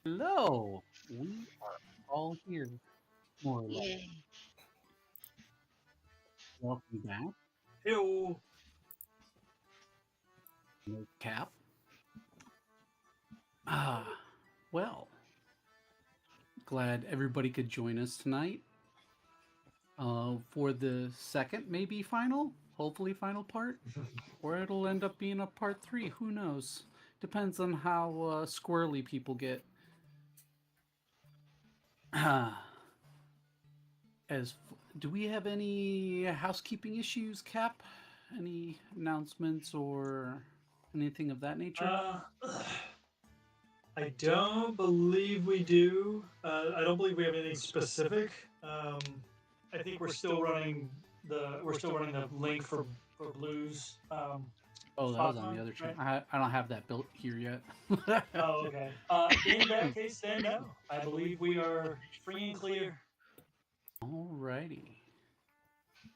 Hello. We are all here, more or less. Yay. Welcome back. Hello. No cap. Ah, well, glad everybody could join us tonight for the second, maybe final, hopefully final part, or it'll end up being a part three. Who knows? Depends on how squirrely people get. Do we have any housekeeping issues, Cap? Any announcements or anything of that nature? Uh, I don't believe we do. I don't believe we have anything specific. I think we're still running the link for blues. Oh, that was on the Hotline, other channel. right? I don't have that built here yet. Oh, okay. In that case, then no. I believe we are free and clear. Alrighty.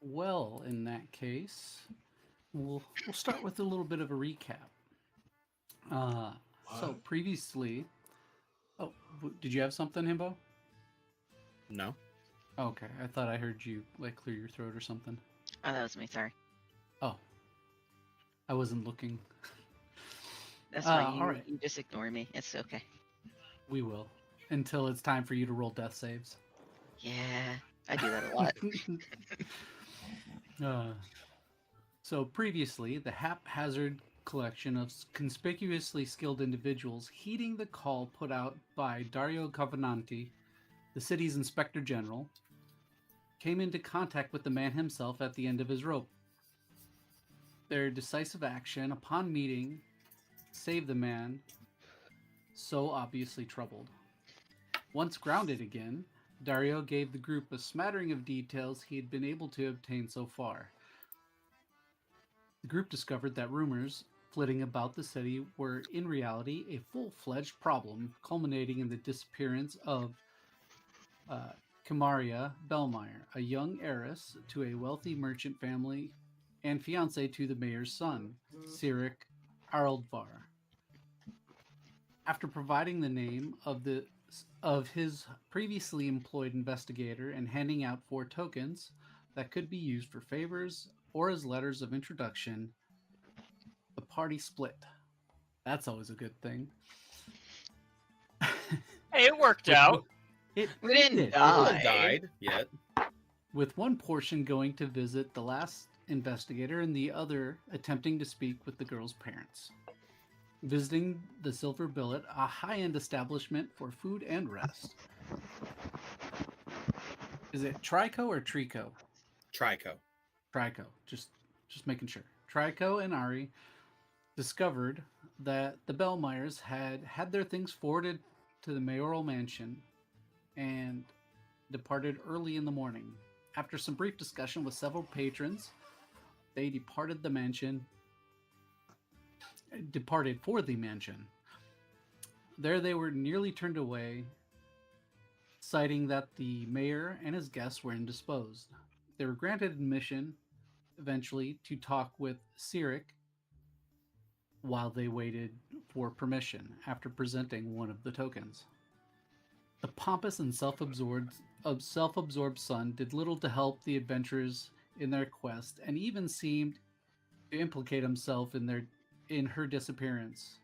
Well, in that case, we'll start with a little bit of a recap. Uh, so previously, oh, did you have something, Himbo? No. Okay, I thought I heard you like clear your throat or something. Oh, that was me. Sorry. Oh, I wasn't looking. That's why all right. you just ignore me. It's okay. We will until it's time for you to roll death saves. Yeah, I do that a lot. So previously, the haphazard collection of conspicuously skilled individuals heeding the call put out by Dario Covenanti, the city's inspector general, came into contact with the man himself at the end of his rope. Their decisive action upon meeting saved the man so obviously troubled. Once grounded again, Dario gave the group a smattering of details he had been able to obtain so far. The group discovered that rumors flitting about the city were in reality a full-fledged problem, culminating in the disappearance of Kamaria Bellmeyer, a young heiress to a wealthy merchant family and fiancée to the mayor's son, Cyric Arldvar. After providing the name of his previously employed investigator and handing out 4 tokens that could be used for favors or as letters of introduction, the party split. That's always a good thing. Hey, it worked out. We didn't did. No one die. died yet. With one portion going to visit the last investigator and the other attempting to speak with the girl's parents. Visiting the Silver Billet, a high-end establishment for food and rest. Is it Trico or Trico? Trico. Trico. Just making sure. Trico and Ari discovered that the Bellmeyers had their things forwarded to the mayoral mansion and departed early in the morning. After some brief discussion with several patrons, they departed for the mansion. There they were nearly turned away, citing that the mayor and his guests were indisposed. They were granted admission eventually to talk with Cyric while they waited for permission after presenting one of the tokens. The pompous and self-absorbed son did little to help the adventurers in their quest and even seemed to implicate himself in her disappearance.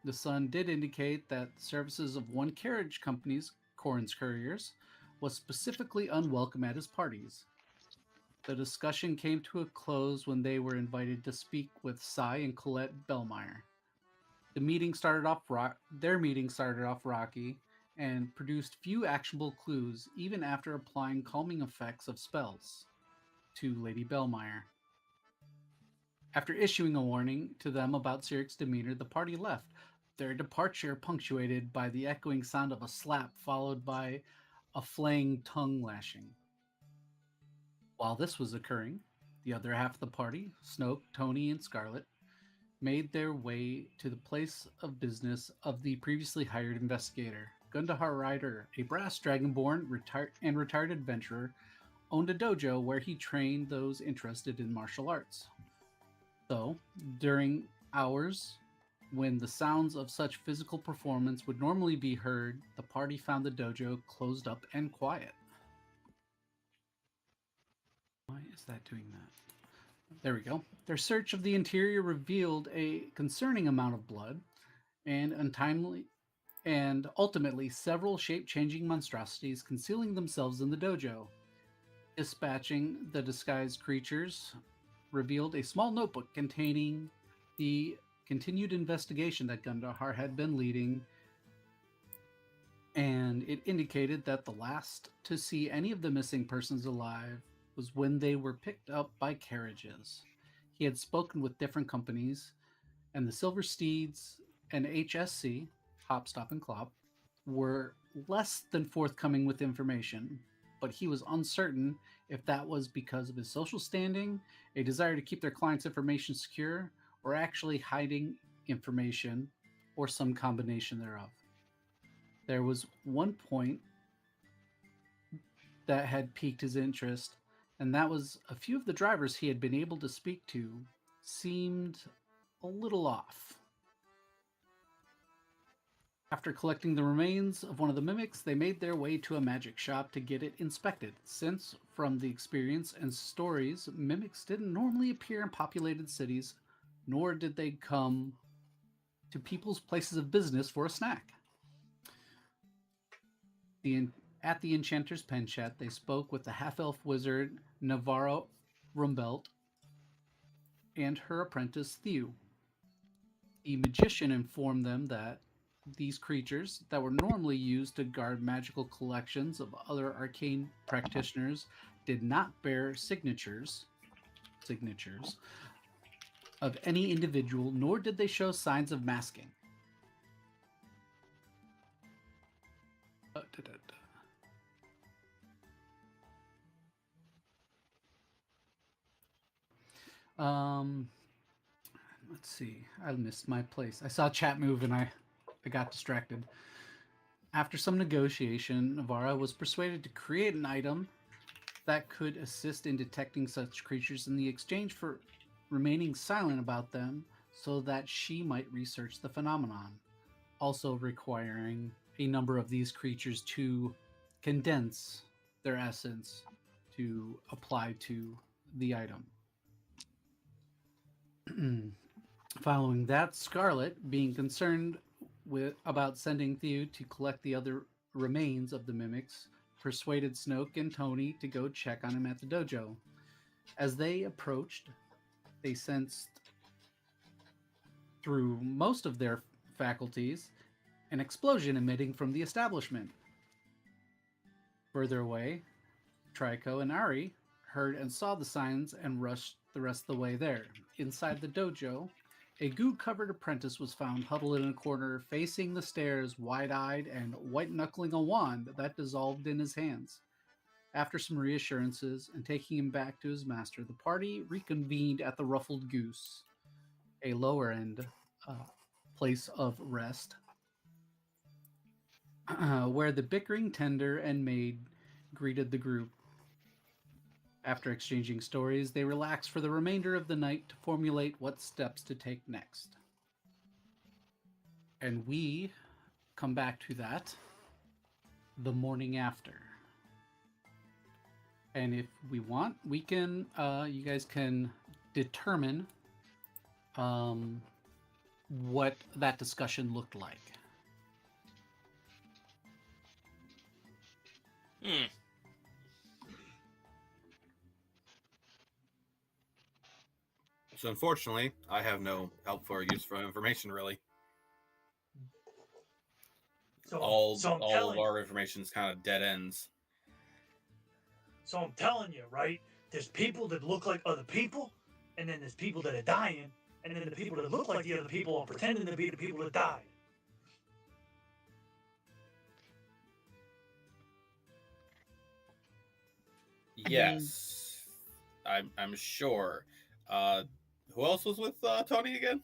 The son did indicate that services of one carriage company's Corrin's couriers was specifically unwelcome at his parties. The discussion came to a close when they were invited to speak with Cy and Colette Bellmeyer. Their meeting started off rocky and produced few actionable clues even after applying calming effects of spells to Lady Bellmeyer. After issuing a warning to them about Cyric's demeanor, the party left, their departure punctuated by the echoing sound of a slap followed by a flaying tongue lashing. While this was occurring, the other half of the party, Snoke, Ptony, and Scarlett, made their way to the place of business of the previously hired investigator. Gundahar Ryder, a brass dragonborn retired adventurer, owned a dojo where he trained those interested in martial arts. So, during hours When the sounds of such physical performance would normally be heard, the party found the dojo closed up and quiet. Why is that doing that? There we go. Their search of the interior revealed a concerning amount of blood and ultimately several shape-changing monstrosities concealing themselves in the dojo. Dispatching the disguised creatures revealed a small notebook containing the continued investigation that Gundahar had been leading, and it indicated that the last to see any of the missing persons alive was when they were picked up by carriages. He had spoken with different companies, and the Silver Steeds and HSC, Hop, Stop, and Clop, were less than forthcoming with information, but he was uncertain if that was because of his social standing, a desire to keep their clients' information secure, or actually hiding information, or some combination thereof. There was one point that had piqued his interest, and that was a few of the drivers he had been able to speak to seemed a little off. After collecting the remains of one of the mimics, they made their way to a magic shop to get it inspected, since, from the experience and stories, mimics didn't normally appear in populated cities, nor did they come to people's places of business for a snack. At the Enchanter's Penchat, they spoke with the half-elf wizard Navarro Rumbelt and her apprentice Thew. The magician informed them that these creatures that were normally used to guard magical collections of other arcane practitioners did not bear signatures of any individual, nor did they show signs of masking. Let's see. I missed my place. I saw chat move and I got distracted. After some negotiation, Navarra was persuaded to create an item that could assist in detecting such creatures in the exchange for remaining silent about them so that she might research the phenomenon, also requiring a number of these creatures to condense their essence to apply to the item. Following that, Scarlett, being concerned about sending Thew to collect the other remains of the mimics, persuaded Snoke and Ptony to go check on him at the dojo. As they approached, they sensed through most of their faculties an explosion emitting from the establishment. Further away, Trico and Ari heard and saw the signs and rushed the rest of the way there. Inside the dojo, a goo-covered apprentice was found huddled in a corner, facing the stairs, wide-eyed and white-knuckling a wand that dissolved in his hands. After some reassurances and taking him back to his master, the party reconvened at the Ruffled Goose, a lower-end place of rest, where the bickering tender and maid greeted the group. After exchanging stories, they relaxed for the remainder of the night to formulate what steps to take next. And we come back to that the morning after. And if we want, we can, you guys can determine what that discussion looked like. So unfortunately, I have no helpful or useful information, really. All of our information is kind of dead ends. So I'm telling you, right? There's people that look like other people, and then there's people that are dying, and then the people that look like the other people are pretending to be the people that died. Yes, I'm sure. Who else was with Tony again?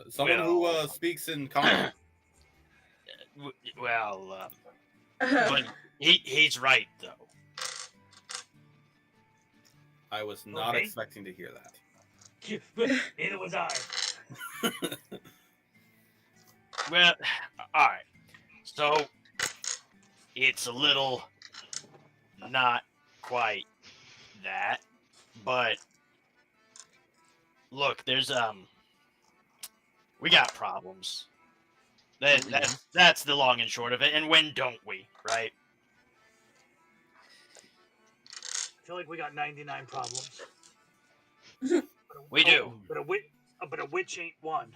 Someone who speaks in common. Well, but he's right though. I was not expecting to hear that. Neither was I. Well, all right. So it's a little not quite that, but look, there's we got problems. That's the long and short of it. And when don't we, right? I feel like we got 99 problems. We do. But a witch ain't one.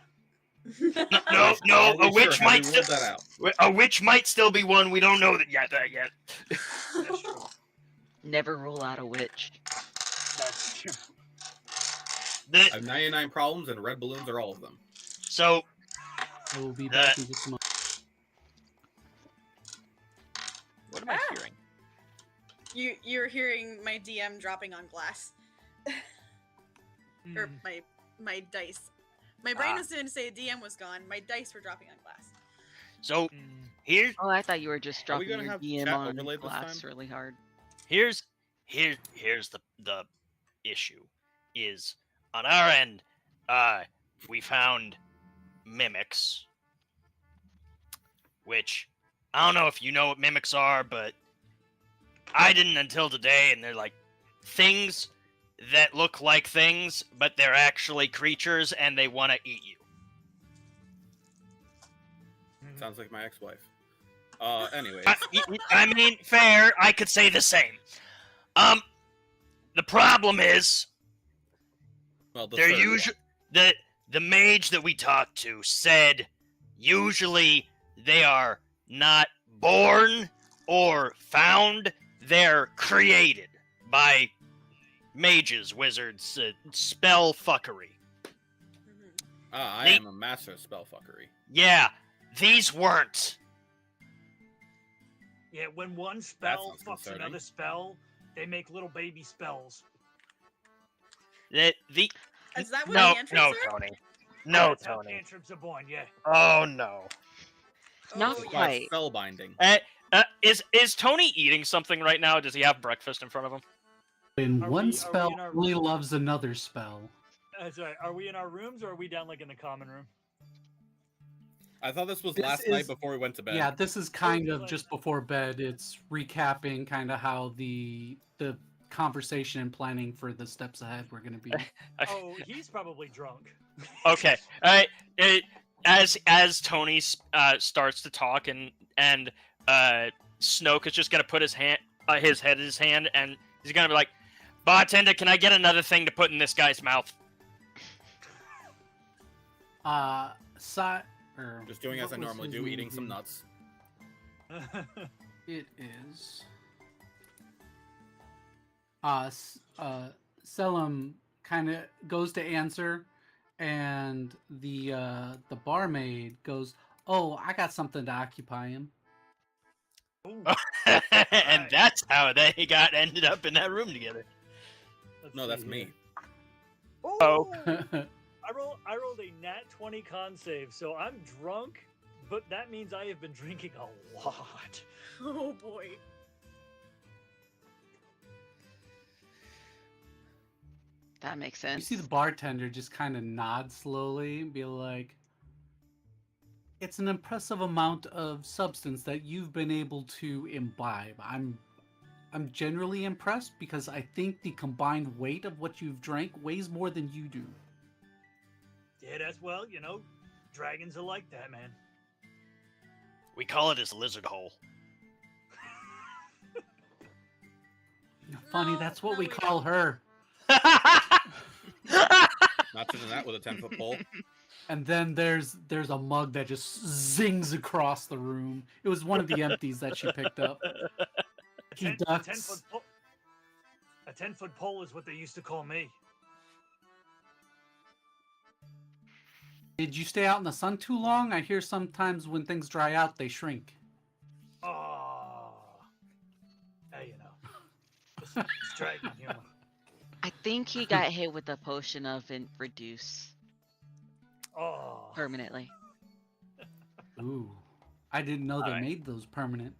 No, a witch might still still that out. a witch might still be one. We don't know that yet. That's true. Never rule out a witch. That's true. I have 99 problems, and red balloons are all of them. So I will be back in just a moment. what am I hearing? You're hearing my DM dropping on glass. Or my dice. My brain was going to say DM was gone. My dice were dropping on glass. So here's Oh, I thought you were just Are we dropping gonna your have DM chat on overlaid this glass time? really hard. here's the issue is on our end. We found mimics, which I don't know if you know what mimics are, but I didn't until today, and they're like things that look like things, but they're actually creatures, and they want to eat you. Sounds like my ex-wife. Anyways. I mean, fair. I could say the same. The problem is Well, they're usually the mage that we talked to said usually they are not born or found. They're created by mages, wizards, spell fuckery. I am a master of spell fuckery. Yeah, these weren't. Yeah, when one spell sounds fucks concerning. another spell, they make little baby spells. The Is that what no, cantrips no, are? Tony. No, That's how Tony. cantrips are born, yeah. Oh no. Not Oh, It's yeah. quite. called spellbinding. Is Tony eating something right now? Does he have breakfast in front of him? When Are one we spell in our really room? loves another spell. That's right. Are we in our rooms or are we down like in the common room? I thought this was This last is- night before we went to bed. Yeah, this is kind of like- just before bed. It's recapping kind of how the conversation and planning for the steps ahead we're going to be. Oh, he's probably drunk. Okay. All right. As Tony starts to talk and Snoke is just gonna put his head in his hand, and he's gonna be like, "Bartender, can I get another thing to put in this guy's mouth?" Just doing as I normally do, eating some nuts. It is. Selim kind of goes to answer, and the barmaid goes, "Oh, I got something to occupy him." Ooh, And that's how they ended up in that room together. let's No, see that's here. me. Oh. I rolled a nat 20 con save, so I'm drunk, but that means I have been drinking a lot. Oh boy. That makes You sense. see the bartender just kind of nod slowly and be like, "It's an impressive amount of substance that you've been able to imbibe. I'm generally impressed because I think the combined weight of what you've drank weighs more than you do." Yeah, that's well, dragons are like that, man. We call it his lizard hole. Funny, No, that's what no, we we call her. Not to that with a 10-foot pole. And then there's a mug that just zings across the room. It was one of the empties that she picked up. He ducks. 10-foot 10-foot pole is what they used to call me. Did you stay out in the sun too long? I hear sometimes when things dry out, they shrink. Oh. Hey, it's dragon humor. I think he got hit with a potion of reduce Oh. permanently. Ooh, I didn't know they Alright. made those permanent.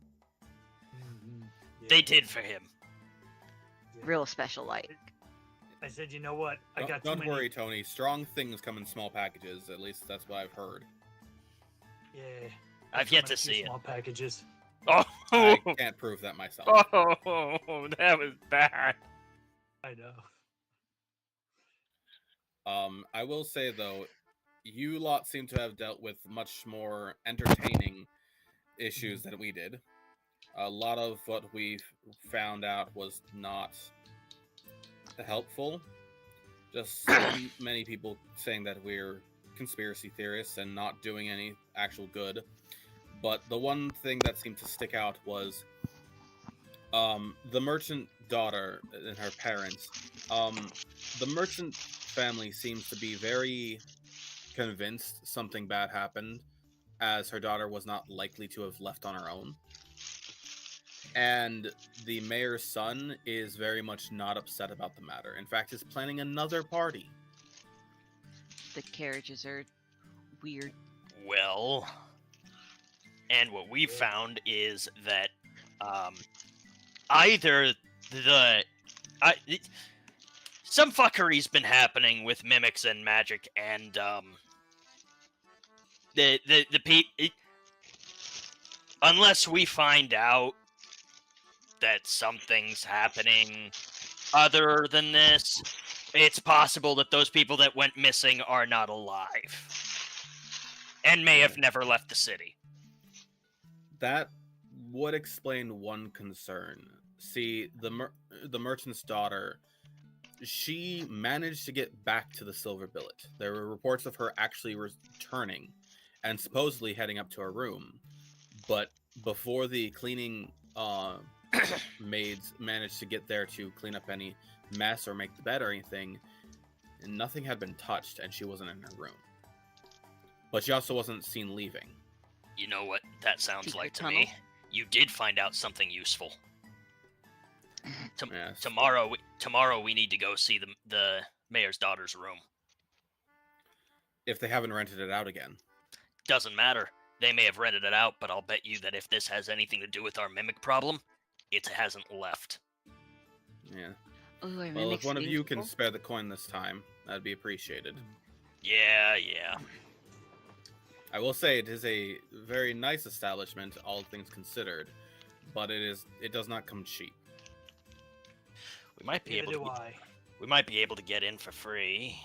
Mhm. Yeah. They did for him. Real special like. I said, you know what? I got too Don't many. worry, Tony. Strong things come in small packages. At least that's what I've heard. Yeah. I've so yet many to see it. small packages. Oh, I can't prove that myself. oh, that was bad. I know. I will say though, you lot seem to have dealt with much more entertaining issues than we did. A lot of what we found out was not helpful. Just many people saying that we're conspiracy theorists and not doing any actual good. But the one thing that seemed to stick out was the merchant daughter and her parents. The merchant family seems to be very convinced something bad happened, as her daughter was not likely to have left on her own. And the mayor's son is very much not upset about the matter. In fact, is planning another party. The carriages are weird. Well, and what we found is that either some fuckery's been happening with mimics and magic, and unless we find out that something's happening other than this, it's possible that those people that went missing are not alive and may have never left the city. That would explain one concern. See, the merchant's daughter, she managed to get back to the Silver Billet. There were reports of her actually returning and supposedly heading up to her room. But before the cleaning maids managed to get there to clean up any mess or make the bed or anything, nothing had been touched and she wasn't in her room. But she also wasn't seen leaving. You know what that sounds Secret like to tunnel? me? You did find out something useful. Yes. Tomorrow we need to go see the mayor's daughter's room. If they haven't rented it out again. Doesn't matter. They may have rented it out, but I'll bet you that if this has anything to do with our mimic problem, it hasn't left. Yeah. Ooh, are Well, if mimics one of you can beautiful? spare the coin this time, that'd be appreciated. Yeah. I will say it is a very nice establishment, all things considered, but it does not come cheap. We might be Neither able do to. I. We might be able to get in for free.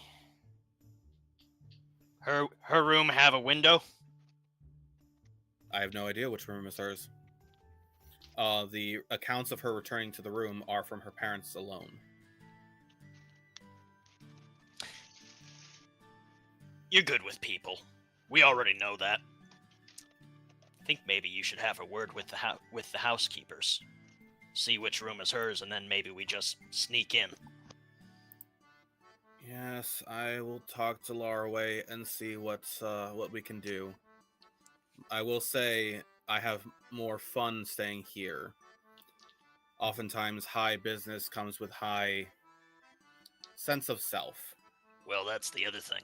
Her room have a window? I have no idea which room is hers. The accounts of her returning to the room are from her parents alone. You're good with people. We already know that. I think maybe you should have a word with the housekeepers. See which room is hers, and then maybe we just sneak in. Yes, I will talk to Laraway and see what we can do. I will say I have more fun staying here. Oftentimes, high business comes with high sense of self. Well, that's the other thing.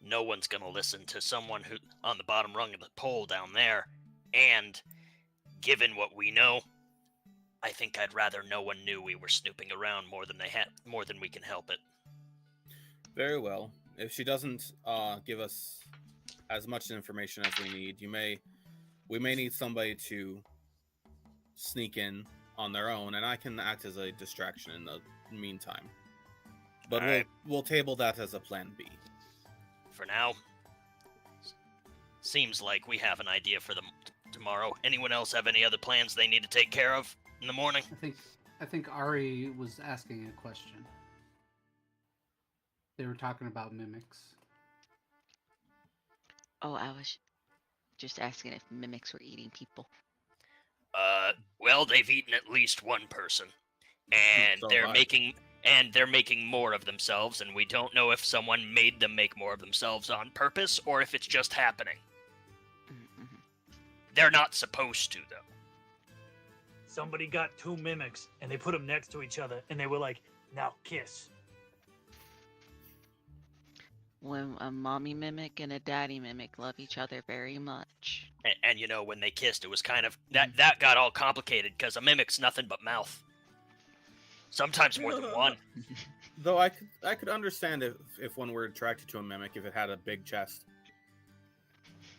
No one's gonna listen to someone who on the bottom rung of the pole down there, and given what we know, I think I'd rather no one knew we were snooping around more than we can help it. Very well. If she doesn't give us as much information as we need, we may need somebody to sneak in on their own, and I can act as a distraction in the meantime. But All right. we'll table that as a plan B. For now, seems like we have an idea for them tomorrow. Anyone else have any other plans they need to take care of in the morning? I think Ari was asking a question. They were talking about mimics. Oh, I was just asking if mimics were eating people. Well, they've eaten at least one person, and So they're have I. making more of themselves, and we don't know if someone made them make more of themselves on purpose or if it's just happening. Mm-hmm. They're not supposed to, though. Somebody got two mimics and they put them next to each other and they were like, now kiss. When a mommy mimic and a daddy mimic love each other very much. And you know, when they kissed, it was kind of that got all complicated because a mimic's nothing but mouth. Sometimes more than one. Though I could understand if one were attracted to a mimic if it had a big chest.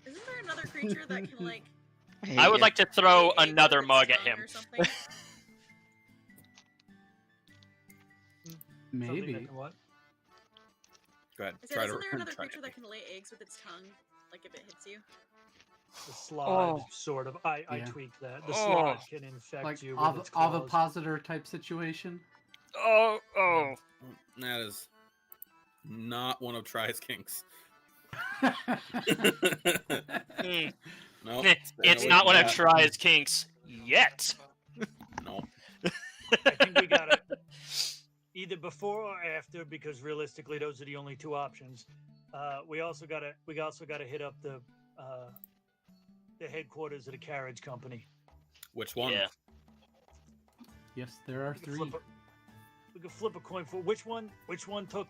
Isn't there another creature that can like? I would like to throw lay eggs another with its mug at tongue him. Or something? Something Maybe. that can what? Go ahead. Isn't there another creature that can lay eggs with its tongue, like if it hits you? The slide, Oh. sort of. I Yeah. tweaked that. The Oh. slide can infect Like you with its claws. ovipositor type situation. Oh. That is not one of Try's kinks. Mm. No, It's not one of Try's kinks yet. No. I think we got it either before or after, because realistically, those are the only two options. We also got to hit up the headquarters of the carriage company. Which one? Yeah. Yes, there are We could 3. we could flip a coin for which one. Which one took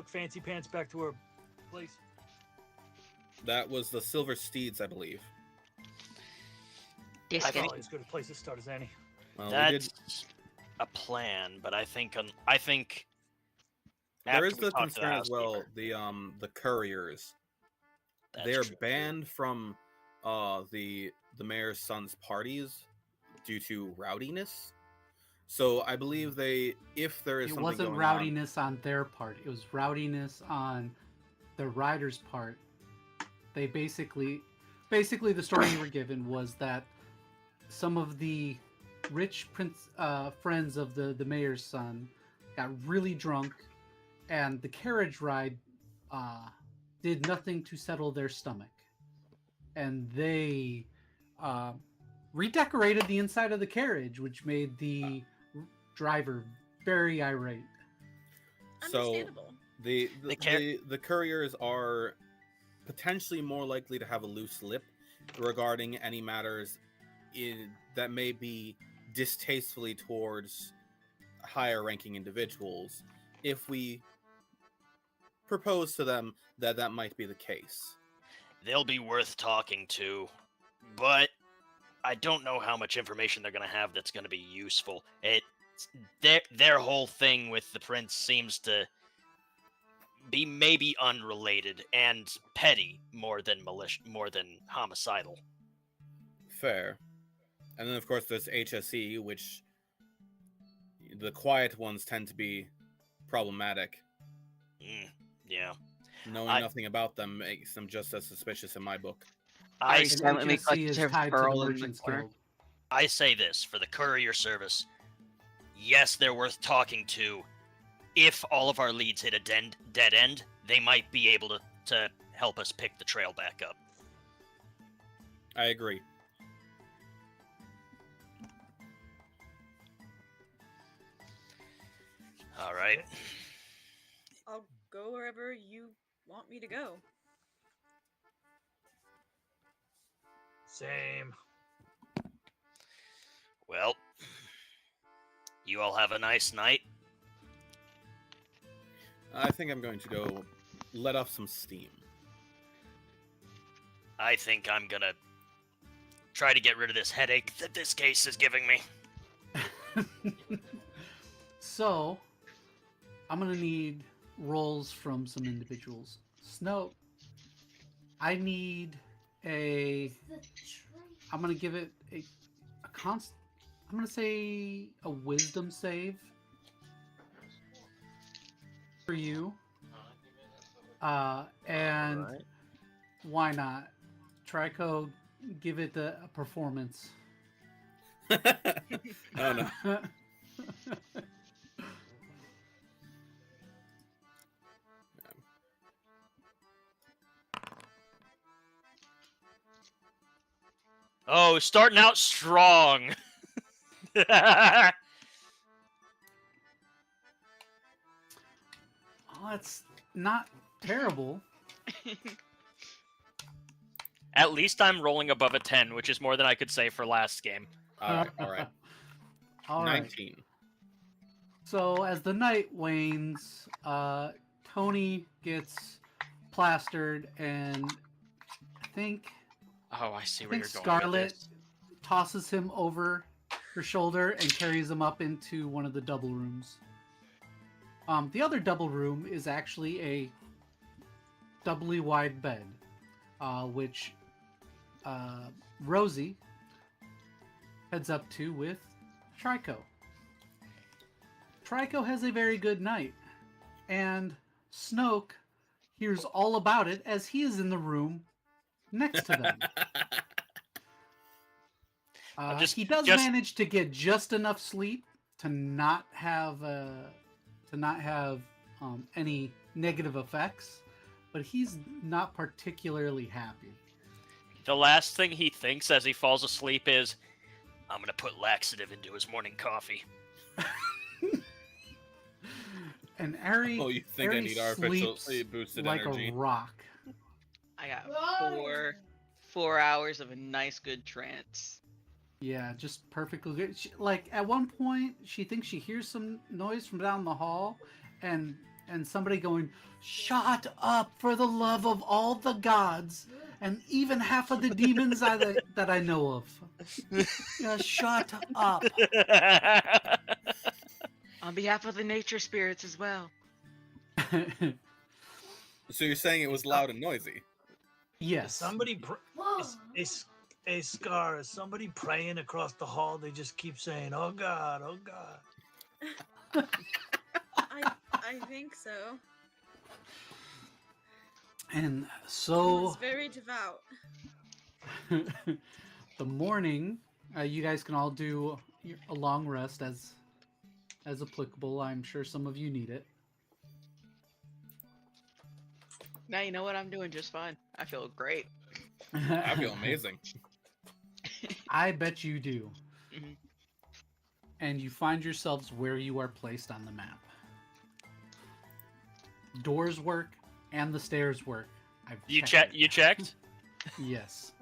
Fancy Pants back to her place? That was the Silver Steeds, I believe. This I guy. think- Oh, it's good a place to start as any. Well, That's a plan, but I think there after is we the talk to concern as well. housekeeper, The couriers. that's They're true. banned from the mayor's son's parties due to rowdiness. So I believe if there is It something wasn't going rowdiness on their part. It was rowdiness on the rider's part. They basically the story you were given was that some of the rich friends of the mayor's son got really drunk, and the carriage ride did nothing to settle their stomach, and they redecorated the inside of the carriage, which made the driver very irate. So Understandable. the couriers are potentially more likely to have a loose lip regarding any matters that may be distastefully towards higher ranking individuals if we propose to them that might be the case. They'll be worth talking to, but I don't know how much information they're going to have that's going to be useful. Their whole thing with the prince seems to be maybe unrelated and petty more than homicidal. Fair. And then of course there's HSE, which the quiet ones tend to be problematic. Yeah. Knowing nothing about them makes them just as suspicious in my book. I And Silently HSC is clutches her tied to the pearl in the Merchants corner. Guild. I say this for the courier service. Yes, they're worth talking to. If all of our leads hit a dead end, they might be able to help us pick the trail back up. I agree. All right. I'll go wherever you want me to go. Same. Well, you all have a nice night. I think I'm going to go let off some steam. I think I'm gonna try to get rid of this headache that this case is giving me. So, I'm gonna need rolls from some individuals. Snoke, I need I'm gonna give it a I'm gonna say a wisdom save for you. And Alright. why not? Trico, give it a performance. Oh no. Oh, starting out strong. Oh, it's not terrible. At least I'm rolling above a 10, which is more than I could say for last game. All right. All right. 19. So as the night wanes, Tony gets plastered, and I think Oh, I see where you're going Scarlett with this. tosses him over her shoulder and carries him up into one of the double rooms. The other double room is actually a doubly wide bed, which Rosie heads up to with Trico. Trico has a very good night, and Snoke hears all about it as he is in the room next to them. He does manage to get just enough sleep to not have any negative effects, but he's not particularly happy. The last thing he thinks as he falls asleep is, I'm gonna put laxative into his morning coffee. And Ari, Oh, you think I need artificially boosted like energy? a rock. I got 4 hours of a nice good trance. Yeah, just perfectly good. Like at one point, she thinks she hears some noise from down the hall, and somebody going, "Shut up! For the love of all the gods, and even half of the demons that I know of, yeah, shut up." On behalf of the nature spirits as well. So you're saying it was loud and noisy? Yes. Somebody, hey Scar, is somebody praying across the hall? They just keep saying, "Oh God, oh God." I think so. And It's so very devout. the morning, you guys can all do a long rest as applicable. I'm sure some of you need it. Now you know what, I'm doing just fine. I feel great. I feel amazing. I bet you do. Mhm. And you find yourselves where you are placed on the map. Doors work and the stairs work. You checked? Yes.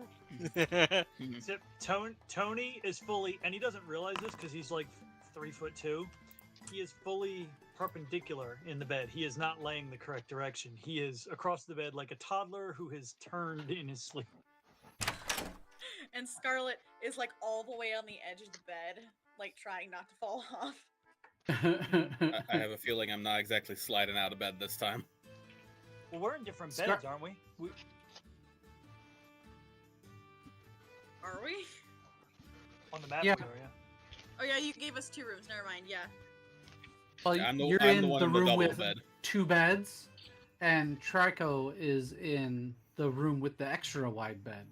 Except Tony is fully, and he doesn't realize this because he's like 3'2". He is fully perpendicular in the bed. He is not laying the correct direction. He is across the bed like a toddler who has turned in his sleep. And Scarlett is like all the way on the edge of the bed, like trying not to fall off. I have a feeling I'm not exactly sliding out of bed this time. Well, we're in different beds, aren't we? Are we? On the map, Yeah. we are, yeah. Oh yeah, you gave us 2 rooms. Never mind. Yeah. Well, I'm you're the in one the in the room double with bed. 2 beds, and Trico is in the room with the extra wide bed.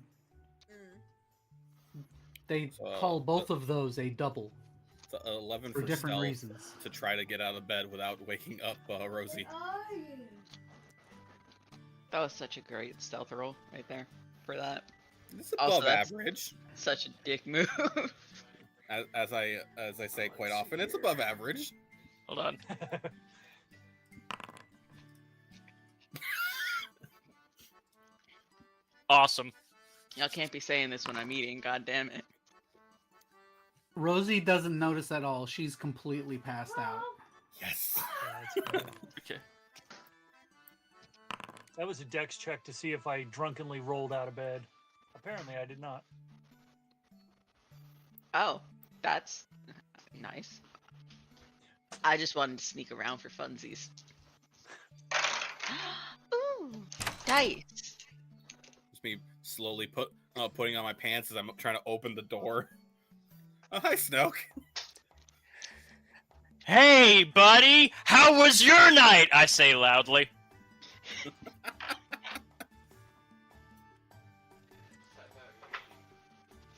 Mm. They So, call both of those a double It's 11 for for different stealth reasons. to try to get out of bed without waking up Rosie. That was such a great stealth roll right there for that. It's Also, above that's- average. Such a dick move. As I say quite often, it's above average. Hold on. Awesome. Y'all can't be saying this when I'm eating, god damn it. Rosie doesn't notice at all. She's completely passed out. Yes. Yeah, that's good. Okay. That was a dex check to see if I drunkenly rolled out of bed. Apparently, I did not. Oh, that's nice. I just wanted to sneak around for funsies. Ooh, dice. Just me slowly putting on my pants as I'm trying to open the door. Oh, hi, Snoke. Hey, buddy! How was your night? I say loudly.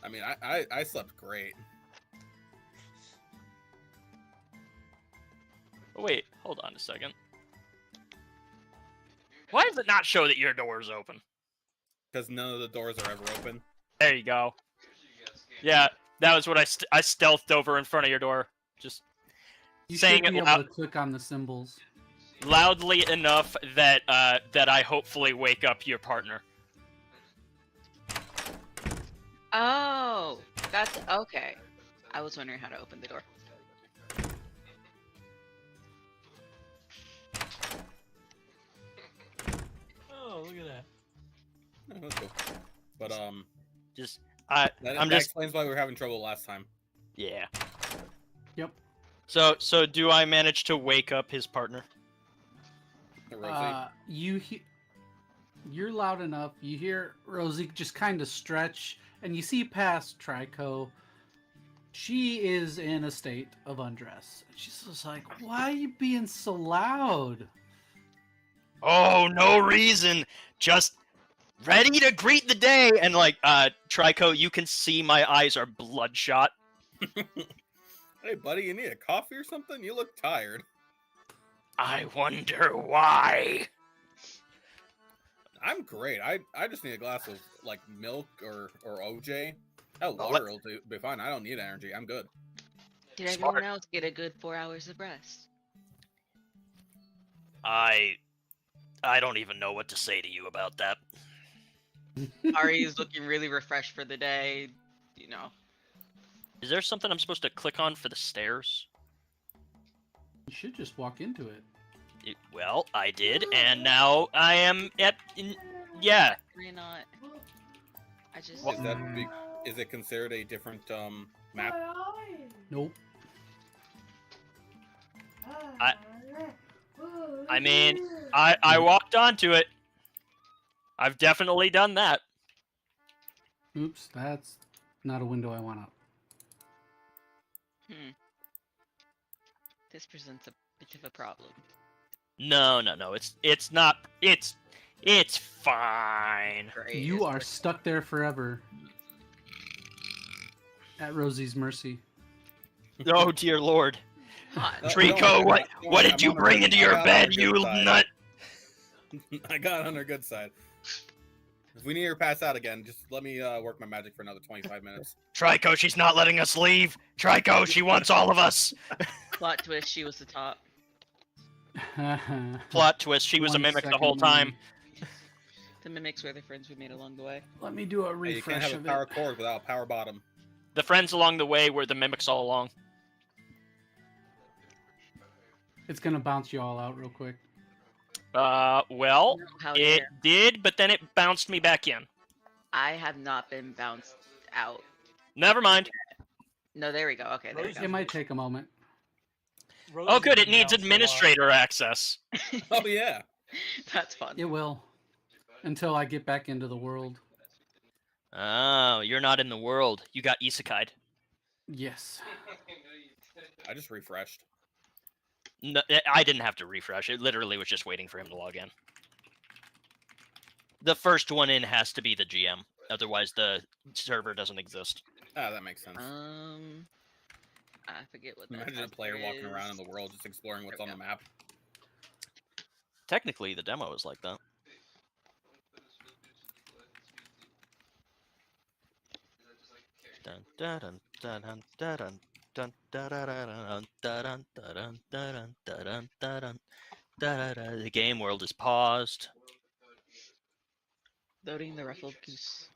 I mean, I slept great. Oh, wait, hold on a second. Why does it not show that your door is open? Because none of the doors are ever open. There you go. Yeah, that was what I stealthed over in front of your door. Just You saying should be it able to click on the symbols. loudly enough that that I hopefully wake up your partner. Oh, that's okay. I was wondering how to open the door. Oh, look at that. Oh, that's cool. But Just that I'm that just explains why we were having trouble last time. yeah. Yep. So do I manage to wake up his partner? Rosie? You're loud enough. You hear Rosie just kind of stretch, and you see past Trico. She is in a state of undress. She's just like, "Why are you being so loud?" Oh, no reason. Just ready to greet the day. And like, Trico, you can see my eyes are bloodshot. Hey, buddy, you need a coffee or something? You look tired. I wonder why. I'm great. I just need a glass of like milk or OJ. Hell, Oh, water will be fine. I don't need energy. I'm good. Did Smart. everyone else get a good 4 hours of rest? I don't even know what to say to you about that. Ari is looking really refreshed for the day. You know. Is there something I'm supposed to click on for the stairs? You should just walk into it. Well, I did, and now I am at. Yeah. Why not? I just. Is it considered a different map? Nope. I mean, I walked onto it. I've definitely done that. Oops, that's not a window I want up. This presents a bit of a problem. No. It's not. It's fine. Great. You are stuck there forever. At Rosie's mercy. Oh dear lord. Hot. Trico, what did you bring into your bed, you nut? I got it on her good side. If we need her to pass out again, just let me work my magic for another 25 minutes. Trico, she's not letting us leave. Trico, she wants all of us. Plot twist, she was the top. Plot twist, she was a 1 mimic the second, whole time. The mimics were the friends we made along the way. Let me do a Hey, you can't refresh have a of power it. cord without a power bottom. The friends along the way were the mimics all along. It's gonna bounce you all out real quick. Well, How it dare. did, but then it bounced me back in. I have not been bounced out. Never mind. No, there we go. Okay, there we It go. might take a moment. Oh good, it Rosie's needs bounced a lot. administrator access. Oh yeah. That's fun. It will. Until I get back into the world. Oh, you're not in the world. You got isekai'd. Yes. I just refreshed. No, I didn't have to refresh. It literally was just waiting for him to log in. The first one in has to be the GM. Otherwise, the server doesn't exist. Ah, that makes sense. I forget what that Imagine a player walking around in the world just exploring what's on the map. Technically, the demo is like that. Dun, dun, dun, dun, dun, dun, dun, dun, dun, dun, dun, dun, dun, dun, dun, dun, dun. The game world is paused. Loading the ruffled goose.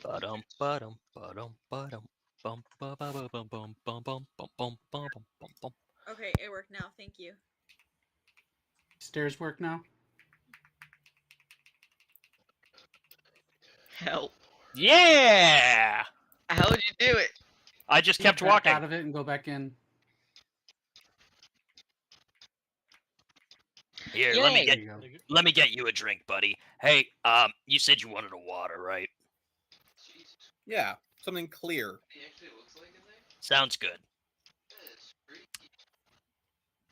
Ba-dum, ba-dum, ba-dum, ba-dum, bum, ba, ba, ba, bum, bum, bum, bum, bum, bum, bum, bum, bum. Okay, it worked now. Thank you. Stairs work now? Help. Yeah! How would you do it? I just kept Back walking. out of it and go back in. Here, Yay. There you go. let me get you a drink, buddy. Hey, you said you wanted a water, right? Yeah, something clear. Sounds good.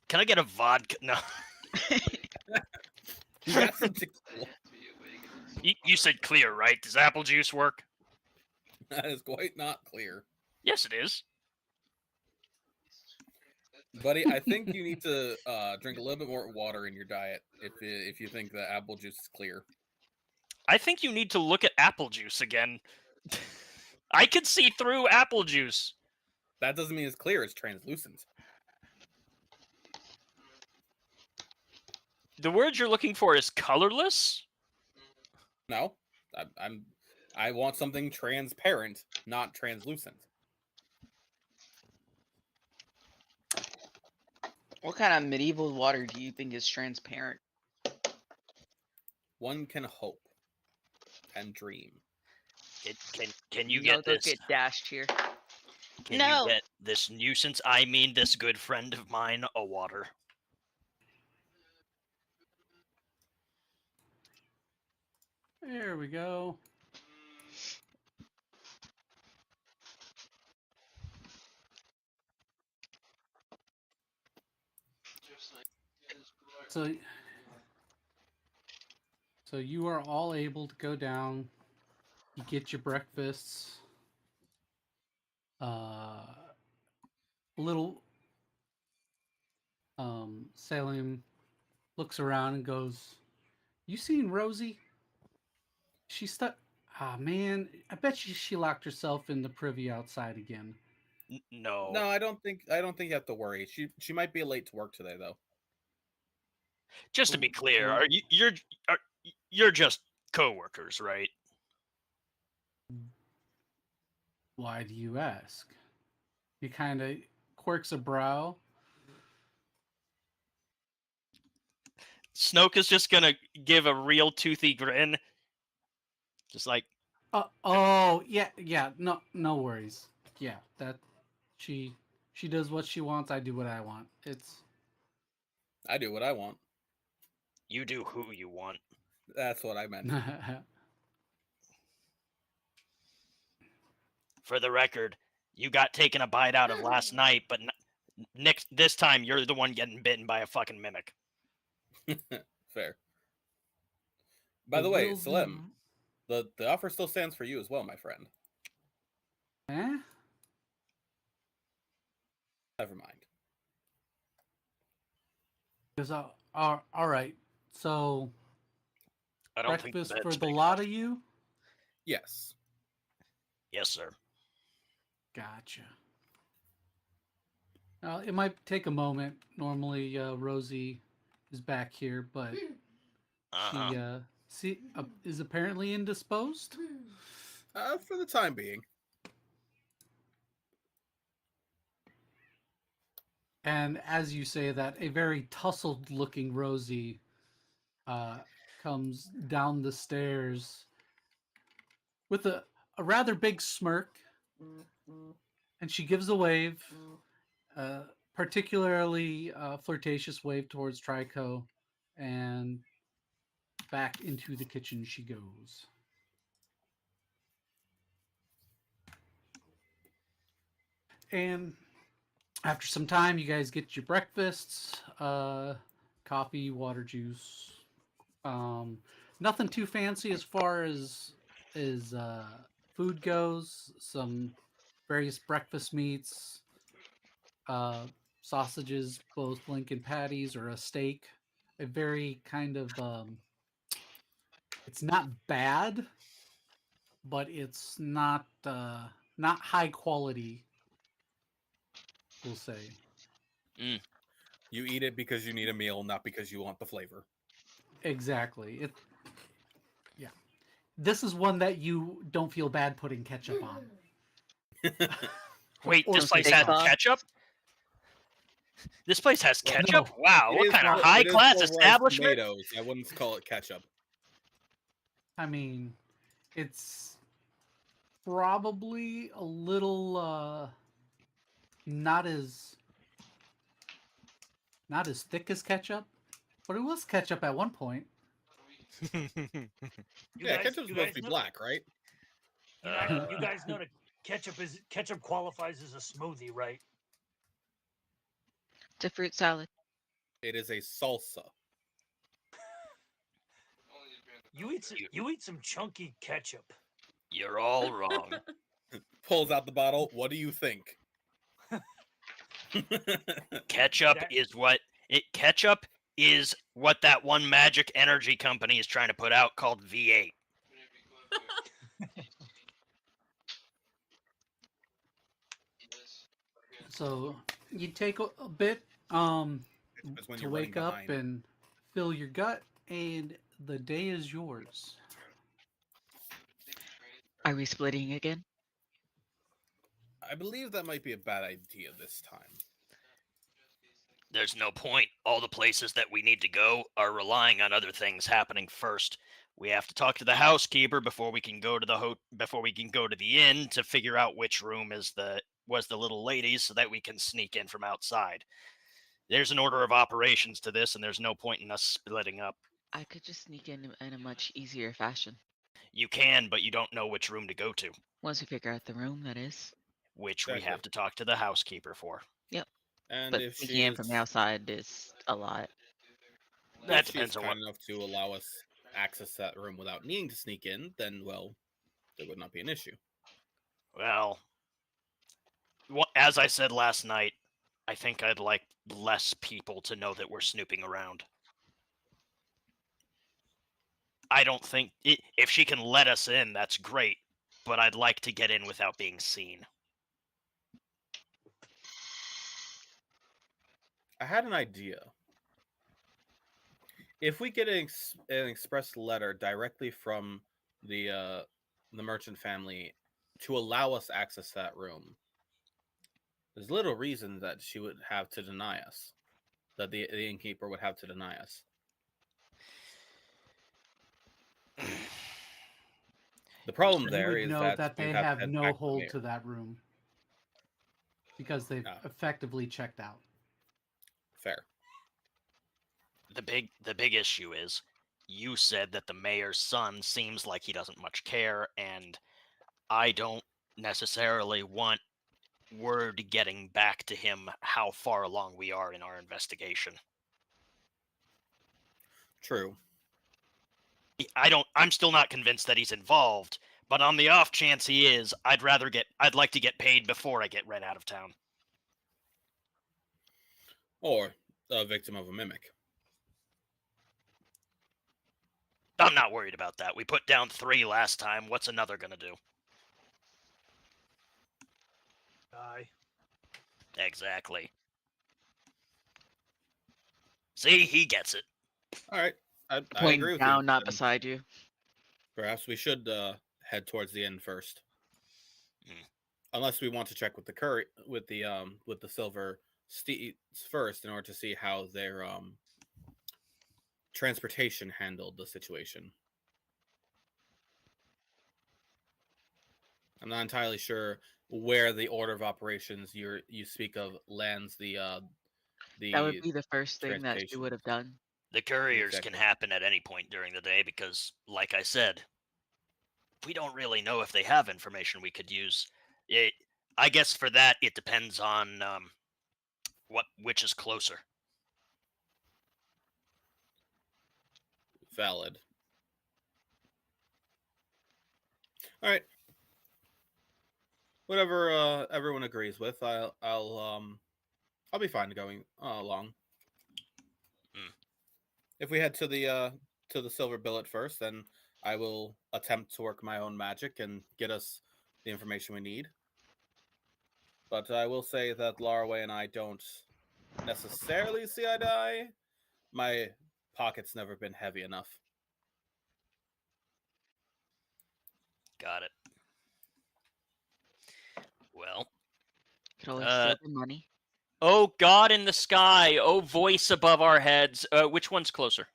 Can I get a vodka? No. That's something cool. You said clear, right? Does apple juice work? That is quite not clear. Yes, it is. Buddy, I think you need to drink a little bit more water in your diet if you think that apple juice is clear. I think you need to look at apple juice again. I can see through apple juice. That doesn't mean it's clear, it's translucent. The word you're looking for is colorless? No, I want something transparent, not translucent. What kind of medieval water do you think is transparent? One can hope and dream. Can you No, get don't this? get dashed here. Can No. you get this nuisance, I mean this good friend of mine, a water? There we go. So, so you are all able to go down. You get your breakfasts. Little Salim looks around and goes, "You seen Rosie? She stuck. Ah, man, I bet she locked herself in the privy outside again." No. No, I don't think you have to worry. She might be late to work today though. Just to be clear, Well- are you're just co-workers, right? Why do you ask? He kind of quirks a brow. Snoke is just gonna give a real toothy grin. Just like, Oh, yeah, no worries. Yeah, that she does what she wants. I do what I want. It's I do what I want. you do who you want. That's what I meant. For the record, you got taken a bite out of last night, but this time you're the one getting bitten by a fucking mimic. Fair. By the way, Will Salim, the offer still stands for you as well, my friend. Eh? Never mind. Because all right. So I don't think breakfast that's for the big lot enough. of you. Yes. Yes, sir. Gotcha. It might take a moment. Normally, Rosie is back here, but Uh-huh. she is apparently indisposed. For the time being. And as you say that, a very tussled-looking Rosie comes down the stairs with a rather big smirk, and she gives a wave, particularly flirtatious wave towards Trico, and back into the kitchen she goes. And after some time, you guys get your breakfasts, coffee, water, juice. Nothing too fancy as far as food goes. Some various breakfast meats, sausages, both Lincoln patties or a steak. A very kind of it's not bad, but it's not high quality. We'll say. You eat it because you need a meal, not because you want the flavor. Exactly. Yeah. This is one that you don't feel bad putting ketchup on. Wait, Or this place steak has sauce. ketchup? This place has Well, ketchup? no. Wow, It what is kind of full- high it is class pulverized establishment? Tomatoes. I wouldn't call it ketchup. I mean, it's probably a little not as thick as ketchup, but it was ketchup at one point. Yeah, ketchup's supposed to be black, right? You guys know that ketchup qualifies as a smoothie, right? It's a fruit salad. It is a salsa. You eat some chunky ketchup. You're all wrong. Pulls out the bottle. What do you think? Ketchup That- is what ketchup is what that one magic energy company is trying to put out called V8. So you take a bit It's when to you're wake running up behind. and fill your gut, and the day is yours. Are we splitting again? I believe that might be a bad idea this time. There's no point. All the places that we need to go are relying on other things happening first. We have to talk to the housekeeper before we can go to the inn to figure out which room is the was the little ladies so that we can sneak in from outside. There's an order of operations to this, and there's no point in us splitting up. I could just sneak in a much easier fashion. You can, but you don't know which room to go to, Once we figure out the room, that is. which we Exactly. have to talk to the housekeeper for. And But if sneaking she in is, from the outside is a lot. That if she depends is on kind what. enough to allow us access that room without needing to sneak in, then well, there would not be an issue. Well, as I said last night, I think I'd like less people to know that we're snooping around. I don't think if she can let us in, that's great, but I'd like to get in without being seen. I had an idea. If we get an express letter directly from the merchant family to allow us access to that room, there's little reason that she would have to deny us. That the innkeeper would have to deny us. The problem You there would is know that they we'd have to have head no back to the hold mayor. to that room because they've Ah. effectively checked out. Fair. The big issue is you said that the mayor's son seems like he doesn't much care, and I don't necessarily want word getting back to him how far along we are in our investigation. True. I'm still not convinced that he's involved, but on the off chance he is, I'd like to get paid before I get ran out of town. Or a victim of a mimic. I'm not worried about that. We put down 3 last time. What's another gonna do? Die. Exactly. See, he gets it. All right. I agree Pointing with down, you. not Then beside you. perhaps we should head towards the end first. Hmm. Unless we want to check with the silver steeds first in order to see how their transportation handled the situation. I'm not entirely sure where the order of operations you speak of lands the That would be the first thing that she transportation. would have done. The couriers Exactly. can happen at any point during the day because, like I said, we don't really know if they have information we could use. I guess for that, it depends on which is closer. Valid. All right. Whatever everyone agrees with, I'll be fine going along. Hmm. If we head to the silver billet first, then I will attempt to work my own magic and get us the information we need. But I will say that Laraway and I don't necessarily see eye to eye. My pocket's never been heavy enough. Got it. Well, Could always steal the money. oh God in the sky, oh voice above our heads. Which one's closer?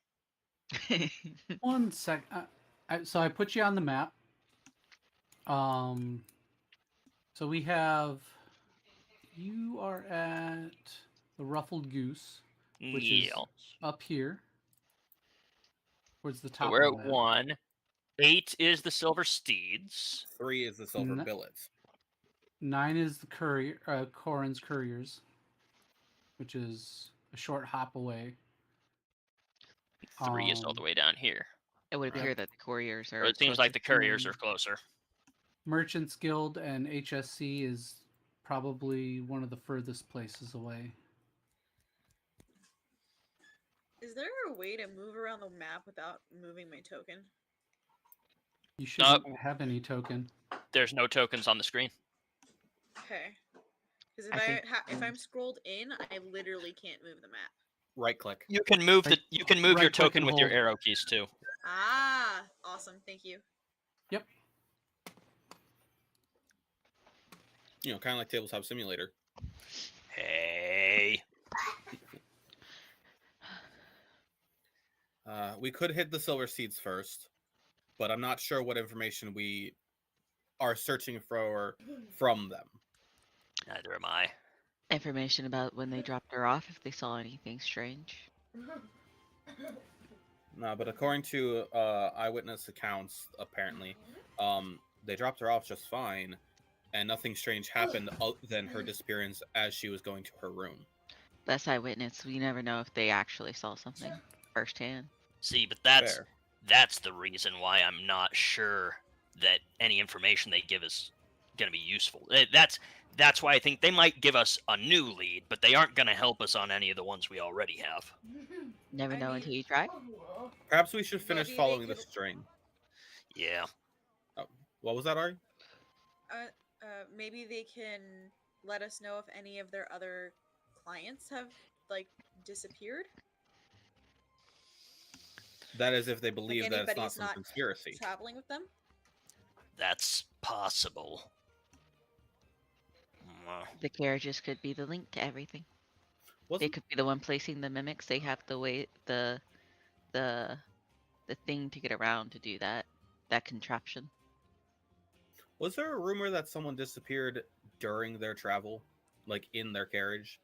1 sec. So I put you on the map. So we have. You are at the Ruffled Goose, which is up here, towards the top. So we're of the at map. 1. 8 is the silver steeds. 3 is the silver billets. 9 is the Corin's couriers, which is a short hop away. 3 is all the way down here. It would Right. appear that the couriers are. So it seems like the closer couriers to- are closer. Merchants Guild and HSC is probably one of the furthest places away. Is there a way to move around the map without moving my token? You shouldn't have any token. There's no tokens on the screen. Okay. Because I think- if I'm scrolled in, I literally can't move the map. Right click. You can move Right- your right-click token and with your hold. arrow keys too. Ah, awesome. Thank you. Yep. You know, kind of like Tabletop Simulator. Hey. We could hit the silver seeds first, but I'm not sure what information we are searching for from them. Neither am I. Information about when they dropped her off, if they saw anything strange. No, but according to eyewitness accounts, apparently, they dropped her off just fine, and nothing strange happened other than her disappearance as she was going to her room. That's eyewitness. We never know if they actually saw something firsthand. See, but that's Fair. that's the reason why I'm not sure that any information they give is going to be useful. That's why I think they might give us a new lead, but they aren't going to help us on any of the ones we already have. Never I know mean- until you try. Perhaps we should finish Maybe they following the could- string. Yeah. What was that, Ari? Maybe they can let us know if any of their other clients have like disappeared. That is if they believe that it's not anybody's some not conspiracy. Traveling with them. That's possible. The carriages could be the link to everything. They Wasn't, could be the one placing the mimics. They have the way the thing to get around to do that contraption. was there a rumor that someone disappeared during their travel, like in their carriage?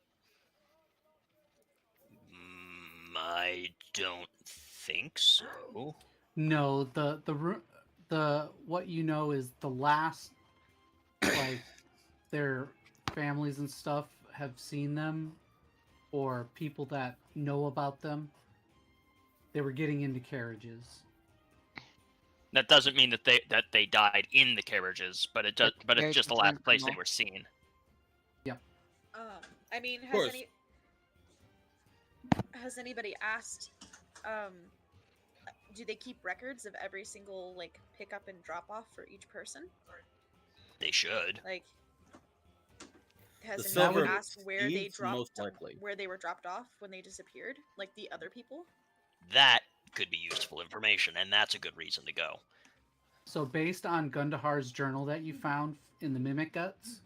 I don't think so. No, the what you know is the last, like, their families and stuff have seen them, or people that know about them. They were getting into carriages. That doesn't mean that they died in the carriages, but it does. But the But it's just the carriages last place they weren't were seen. I mean, course. has anybody asked? Do they keep records of every single like pickup and drop off for each person? They should. Like, has The anyone silver asked where they steeds, dropped, most likely. where they were dropped off when they disappeared? Like the other people? That could be useful information, and that's a good reason to go. So based on Gundahar's journal that you found in the Mimic Guts,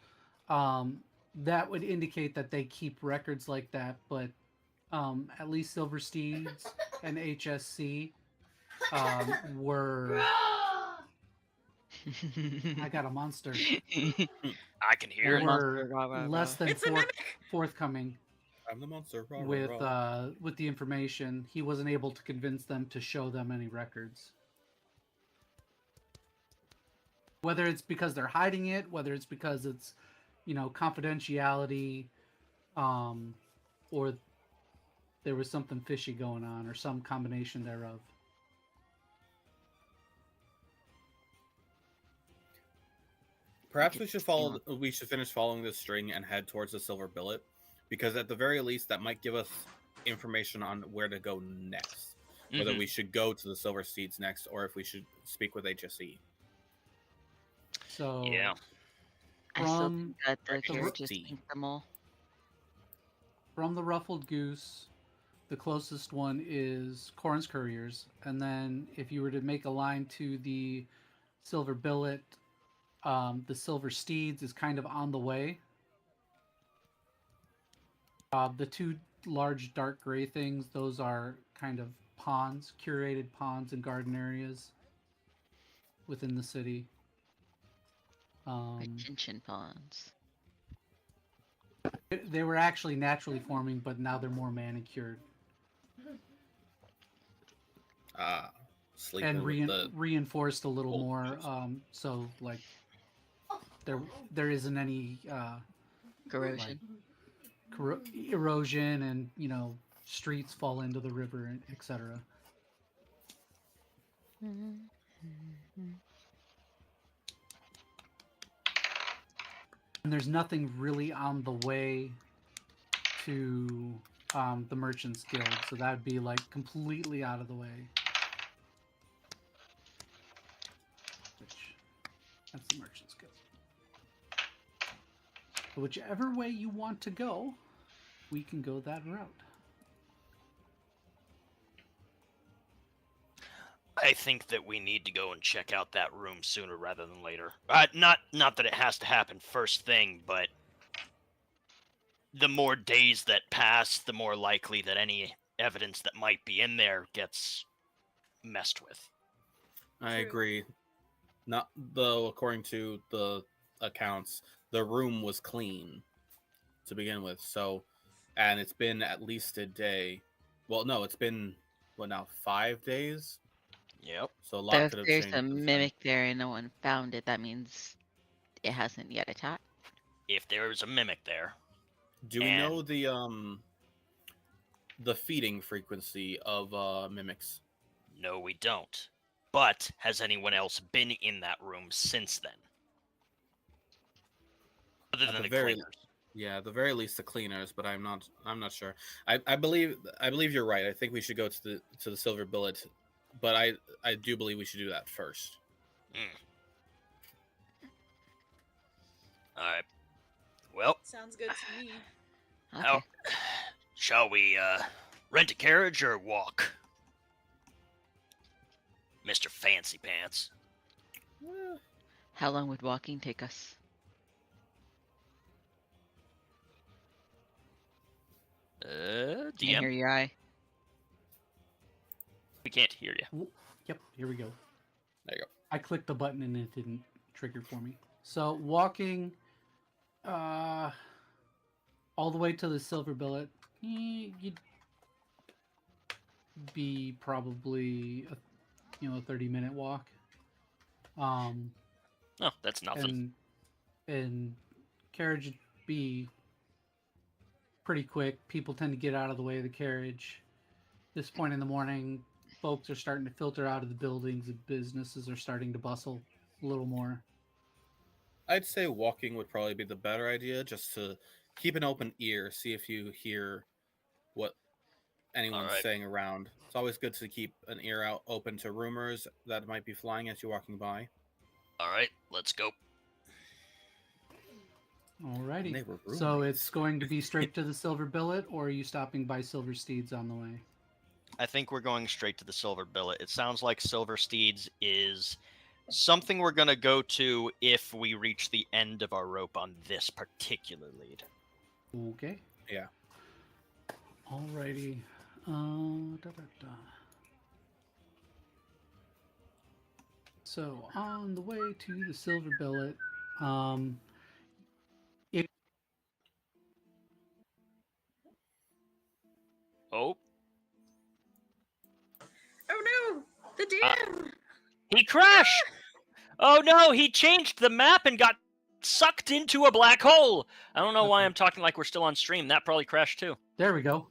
that would indicate that they keep records like that, but at least Silver Steeds and HSC were... I got a monster. I can hear You're it. a monster, Were rah, rah, less rah. than It's a mimic! forthcoming I'm the monster. Rah, rah, with rah. the information. He wasn't able to convince them to show them any records. Whether it's because they're hiding it, whether it's because it's, confidentiality, or there was something fishy going on, or some combination thereof. Perhaps we should finish following this string and head towards the silver billet, because at the very least that might give us information on where to go next. Whether Mhm. we should go to the silver steeds next, or if we should speak with HSE. So Yeah. I still from think that the the carriages sea. think them all. from the Ruffled Goose, the closest one is Corrin's Couriers, and then if you were to make a line to the Silver Billet, the Silver Steeds is kind of on the way. The two large dark gray things, those are kind of ponds, curated ponds and garden areas within the city. Retention ponds. They were actually naturally forming, but now they're more manicured Sleeping and with the reinforced a little old more. goose. So like there isn't any Corrosion. erosion, and streets fall into the river, and etc. And there's nothing really on the way to the Merchants Guild, so that would be like completely out of the way. That's the Merchants Guild. But whichever way you want to go, we can go that route. I think that we need to go and check out that room sooner rather than later. Not that it has to happen first thing, but the more days that pass, the more likely that any evidence that might be in there gets messed with. I True. agree. Not though, according to the accounts, the room was clean to begin with. So, and it's been at least a day. Well, no, it's been what now, 5 days. Yep. So a So lot if could have there's changed a since then. mimic there and no one found it, that means it hasn't yet attacked. If there was a mimic there, Do we and- know the feeding frequency of mimics? no, we don't. But has anyone else been in that room since then? Other At than the the very- cleaners. Yeah, at the very least the cleaners, but I'm not sure. I believe you're right. I think we should go to the Silver Billet, but I do believe we should do that first. All right. Well, Sounds good to me. Okay. how shall we rent a carriage or walk, Mr. Fancy Pants? How long would walking take us? Can you hear DM, your eye? we can't hear you. Yep, here we go. There you go. I clicked the button and it didn't trigger for me. So walking all the way to the Silver Billet, you'd be probably a 30-minute walk. Oh, that's nothing. And carriage would be pretty quick. People tend to get out of the way of the carriage. This point in the morning, folks are starting to filter out of the buildings and businesses are starting to bustle a little more. I'd say walking would probably be the better idea, just to keep an open ear, see if you hear what anyone's Alright. saying around. It's always good to keep an ear out open to rumors that might be flying as you're walking by. All right, let's go. Alrighty. They were So roommates. it's going to be straight to the Silver Billet, or are you stopping by Silver Steeds on the way? I think we're going straight to the Silver Billet. It sounds like Silver Steeds is something we're going to go to if we reach the end of our rope on this particular lead. Okay. Yeah. Alrighty. So on the way to the Silver Billet, Oh, Oh no! The dam! he crashed! Oh no, he changed the map and got sucked into a black hole! I don't know why I'm talking like we're still on stream. That probably crashed too. there we go.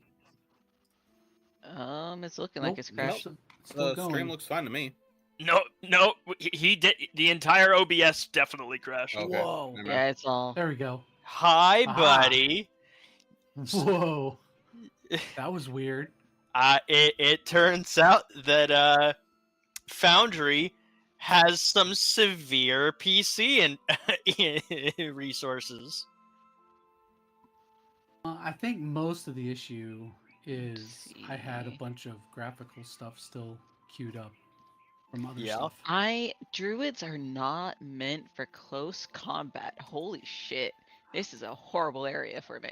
It's looking like Nope, it's crashed. nope, still The stream going. looks fine to me. No, he did. The entire OBS definitely crashed. Okay. Whoa. never mind. Yeah, it's all. There we go. Hi, Aha. buddy. Whoa. That was weird. It turns out that Foundry has some severe PC and resources. I think most of the issue is I had a see. bunch of graphical stuff still queued up from other Yeah. stuff. Druids are not meant for close combat. Holy shit. This is a horrible area for me.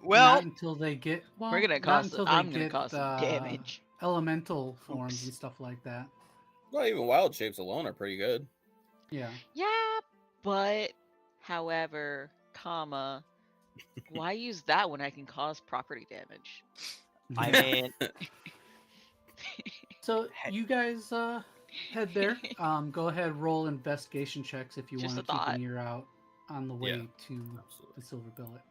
Well, not until they get. Well, We're gonna not cause. until they I'm gonna get, cause some damage. Elemental forms Oops. and stuff like that. Well, even wild shapes alone are pretty good. Yeah. Yeah, but however, why use that when I can cause property damage? I mean, So you guys head there. Go ahead, roll investigation checks if you Just want a to keep thought. an ear out on the way Yeah. to Absolutely. the Silver Billet.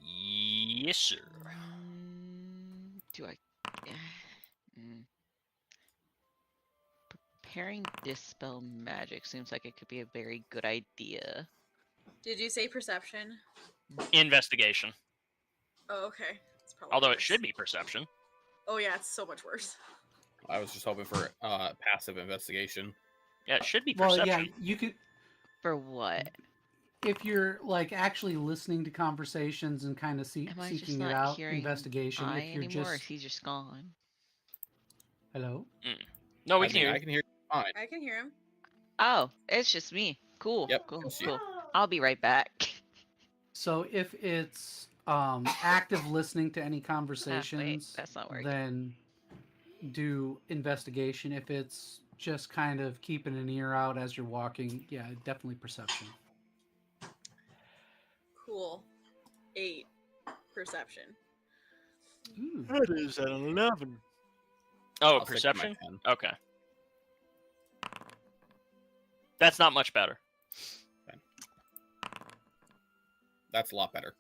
yes, sir. Do I? Mm. Preparing dispel magic seems like it could be a very good idea. Did you say perception? Investigation. Oh, okay. It's probably Although it worse. should be perception. Oh yeah, it's so much worse. I was just hoping for passive investigation. Yeah, it should be Well, perception. yeah, you could For what? if you're like actually listening to conversations and kind of Am I just seeking it not out. hearing Investigation. I If you're anymore, or just is he just gone? hello. No, we I can mean, hear. I can hear you fine. I can hear him. Oh, it's just me. Cool. Yep, Cool. just you. Cool. I'll be right back. So if it's active listening to any conversations, that's not working. then do investigation. If it's just kind of keeping an ear out as you're walking, yeah, definitely perception. Cool. 8 perception. Ooh. That is an 11. Oh, I'll stick to my perception? 10. Okay. That's not much better. That's a lot better.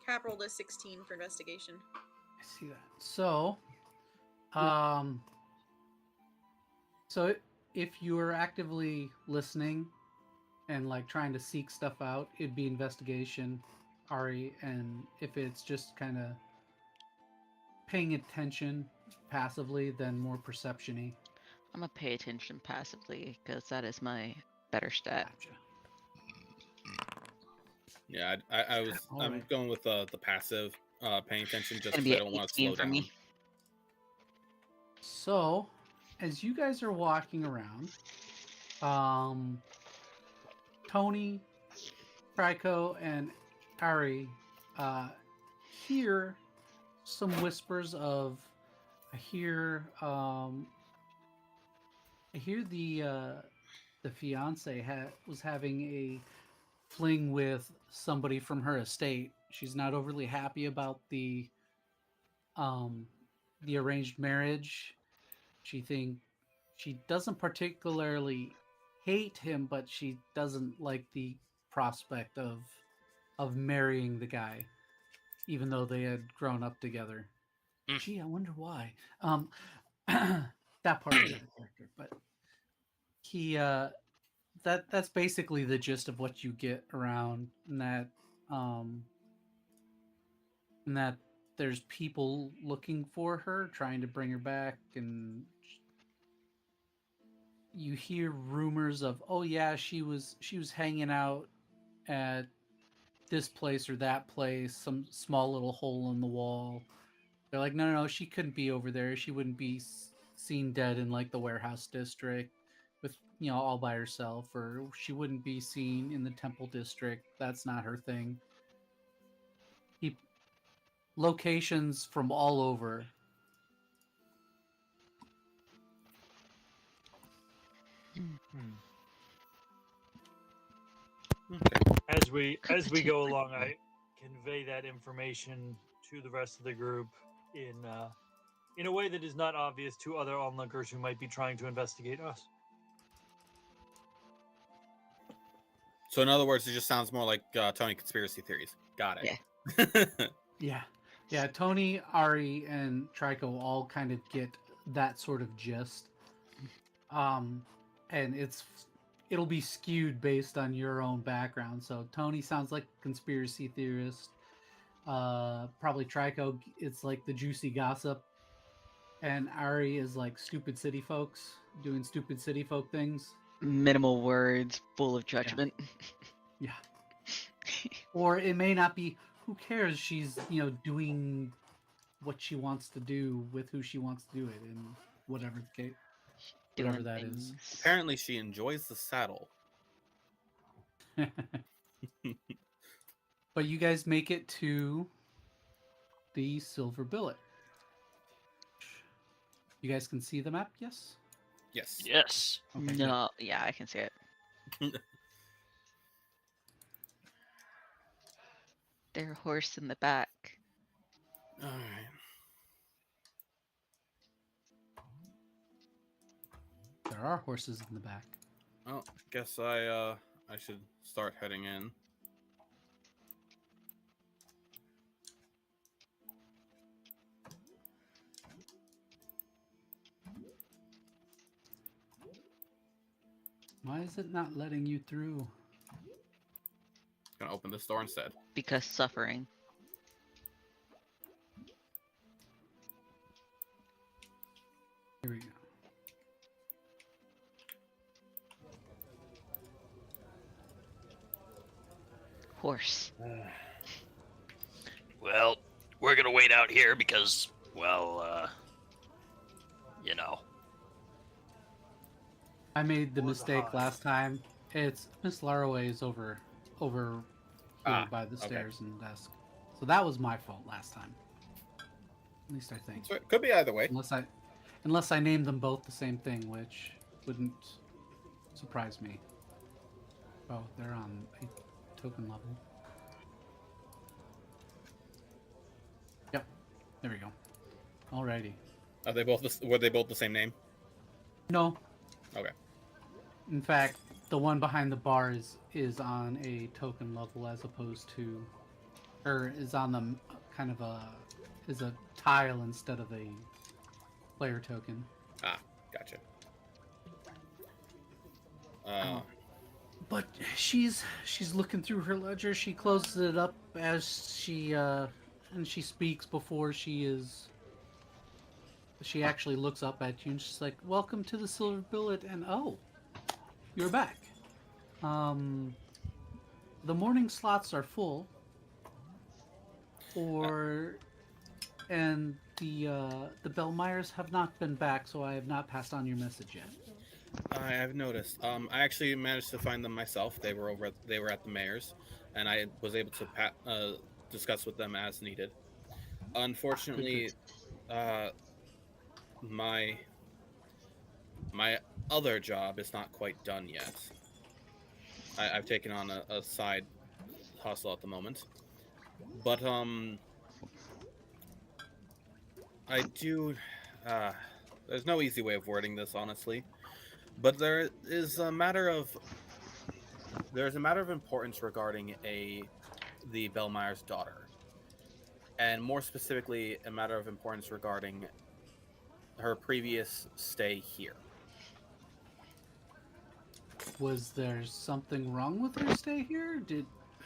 Cap rolled a 16 for investigation. I see that. So, if you are actively listening and like trying to seek stuff out, it'd be investigation, Ari, and if it's just kind of paying attention passively, then more perception-y. I'm gonna pay attention passively because that is my better stat. Gotcha. Yeah, All I'm right. going with the passive, paying attention just Gonna because be I an don't want to 18 slow for down. me. So, as you guys are walking around, Tony, Trico, and Ari hear some whispers of. I hear the fiance was having a fling with somebody from her estate. She's not overly happy about the arranged marriage. She doesn't particularly hate him, but she doesn't like the prospect of marrying the guy, even though they had grown up together. Mm. Gee, I wonder why. That part of the character, but he that's basically the gist of what you get around, and that there's people looking for her, trying to bring her back, and you hear rumors of, oh yeah, she was hanging out at this place or that place, some small little hole in the wall. They're like, no, she couldn't be over there. She wouldn't be seen dead in like the warehouse district with, all by herself, or she wouldn't be seen in the temple district. That's not her thing. Locations from all over. As we go along, I convey that information to the rest of the group in a way that is not obvious to other onlookers who might be trying to investigate us. So in other words, it just sounds more like Tony conspiracy theories. Got it. Yeah. Tony, Ari, and Trico all kind of get that sort of gist. And it'll be skewed based on your own background. So Tony sounds like a conspiracy theorist. Probably Trico, it's like the juicy gossip. And Ari is like stupid city folks doing stupid city folk things. Minimal words, full of judgment. Yeah. Or it may not be, who cares? She's, doing what she wants to do with who she wants to do it, and whatever the case. Whatever Doing that is. things. Apparently, she enjoys the saddle. But you guys make it to the Silver Billet. You guys can see the map, yes? Yes. Yes. Okay, No, yeah, I can see it. Their horse in the back. All right. There are horses in the back. Well, guess I should start heading in. Why is it not letting you through? Gonna open this door instead. Because suffering. Here we go. Horse. Well, we're gonna wait out here because, well, I made the Or the mistake Hoth. last time. It's Miss Laraway is over here by the okay. stairs and desk. So that was my fault last time. At least I think. So it could be either way. Unless I name them both the same thing, which wouldn't surprise me. Oh, they're on a token level. Yep, there we go. Alrighty. Are they both? Were they both the same name? No. Okay. In fact, the one behind the bar is on a token level as opposed to, or is on the kind of is a tile instead of a player token. Ah, gotcha. But she's looking through her ledger. She closes it up as she and she speaks before she actually looks up at you, and she's like, "Welcome to the Silver Billet," and oh, you're back. The morning slots are full, and the Bellmeyers have not been back, so I have not passed on your message yet. I have noticed. I actually managed to find them myself. They were at the mayor's, and I was able to discuss with them as needed. Unfortunately, my other job is not quite done yet. I've taken on a side hustle at the moment, but I do. There's no easy way of wording this, honestly, but there's a matter of importance regarding the Bellmeyer's daughter, and more specifically, a matter of importance regarding her previous stay here. Was there something wrong with her stay here?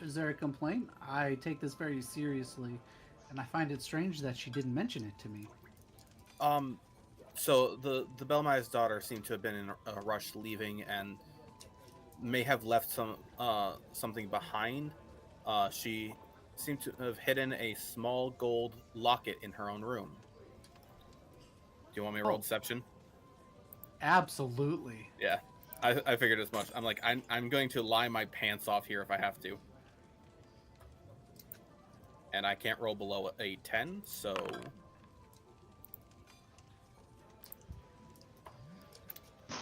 Is there a complaint? I take this very seriously, and I find it strange that she didn't mention it to me. So the Bellmeyer's daughter seemed to have been in a rush leaving and may have left something behind. She seemed to have hidden a small gold locket in her own room. Do you want me to roll deception? Absolutely. Yeah, I figured as much. I'm like, I'm going to lie my pants off here if I have to. And I can't roll below a 10, so...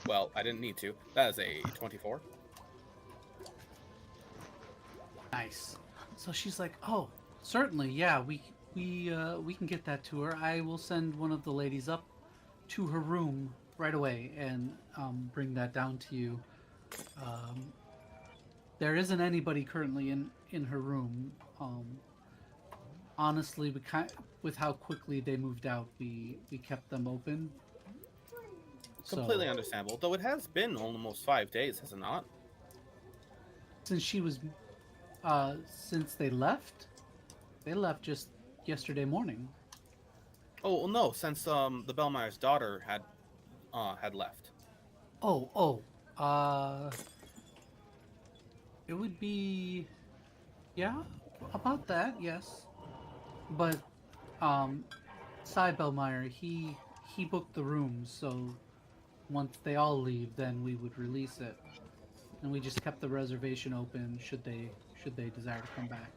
Well, I didn't need to. That is a 24. Nice. So she's like, "Oh, certainly, yeah, we can get that to her. I will send one of the ladies up to her room right away and bring that down to you. There isn't anybody currently in her room. Honestly, with how quickly they moved out, we kept them open. Completely understandable, though it has been almost 5 days, has it not? Since they left just yesterday morning. Oh well, no, since the Bellmeyer's daughter had left. It would be, yeah, about that, yes. But Cy Bellmeyer, he booked the rooms, so once they all leave, then we would release it, and we just kept the reservation open should they desire to come back.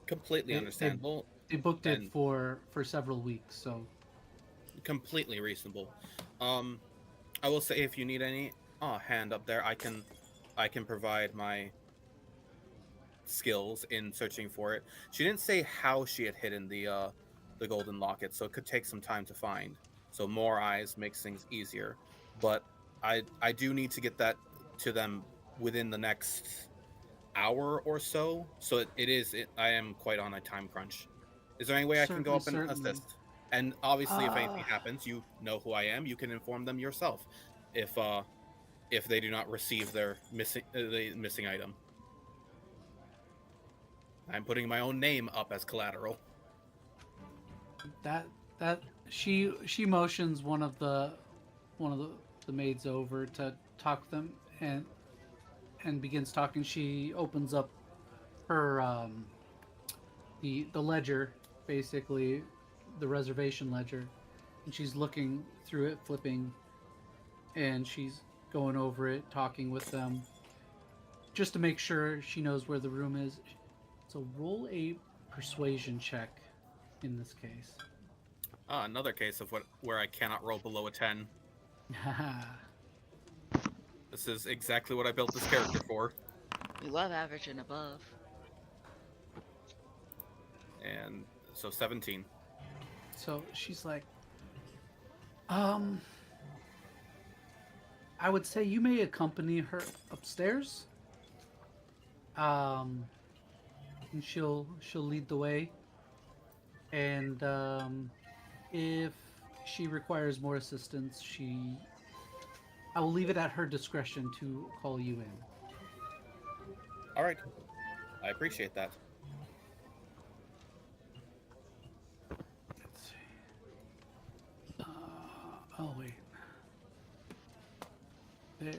Completely understandable. They booked it for several weeks, so completely reasonable. I will say, if you need any hand up there, I can provide my skills in searching for it. She didn't say how she had hidden the golden locket, so it could take some time to find. So more eyes makes things easier, but I do need to get that to them within the next hour or so. So I am quite on a time crunch. Is there any way I can go up and assist? And obviously, if anything happens, you know who I am. You can inform them yourself if they do not receive their missing item. I'm putting my own name up as collateral. That she motions one of the maids over to talk to them and begins talking. She opens up her the ledger, basically the reservation ledger, and she's looking through it, flipping, and she's going over it, talking with them just to make sure she knows where the room is. So roll a persuasion check in this case. Another case of where I cannot roll below a 10. This is exactly what I built this character for. We love average and above. And so 17. So she's like, I would say you may accompany her upstairs. And she'll lead the way. And if she requires more assistance, I will leave it at her discretion to call you in. All right. I appreciate that. Let's see. Oh wait. There.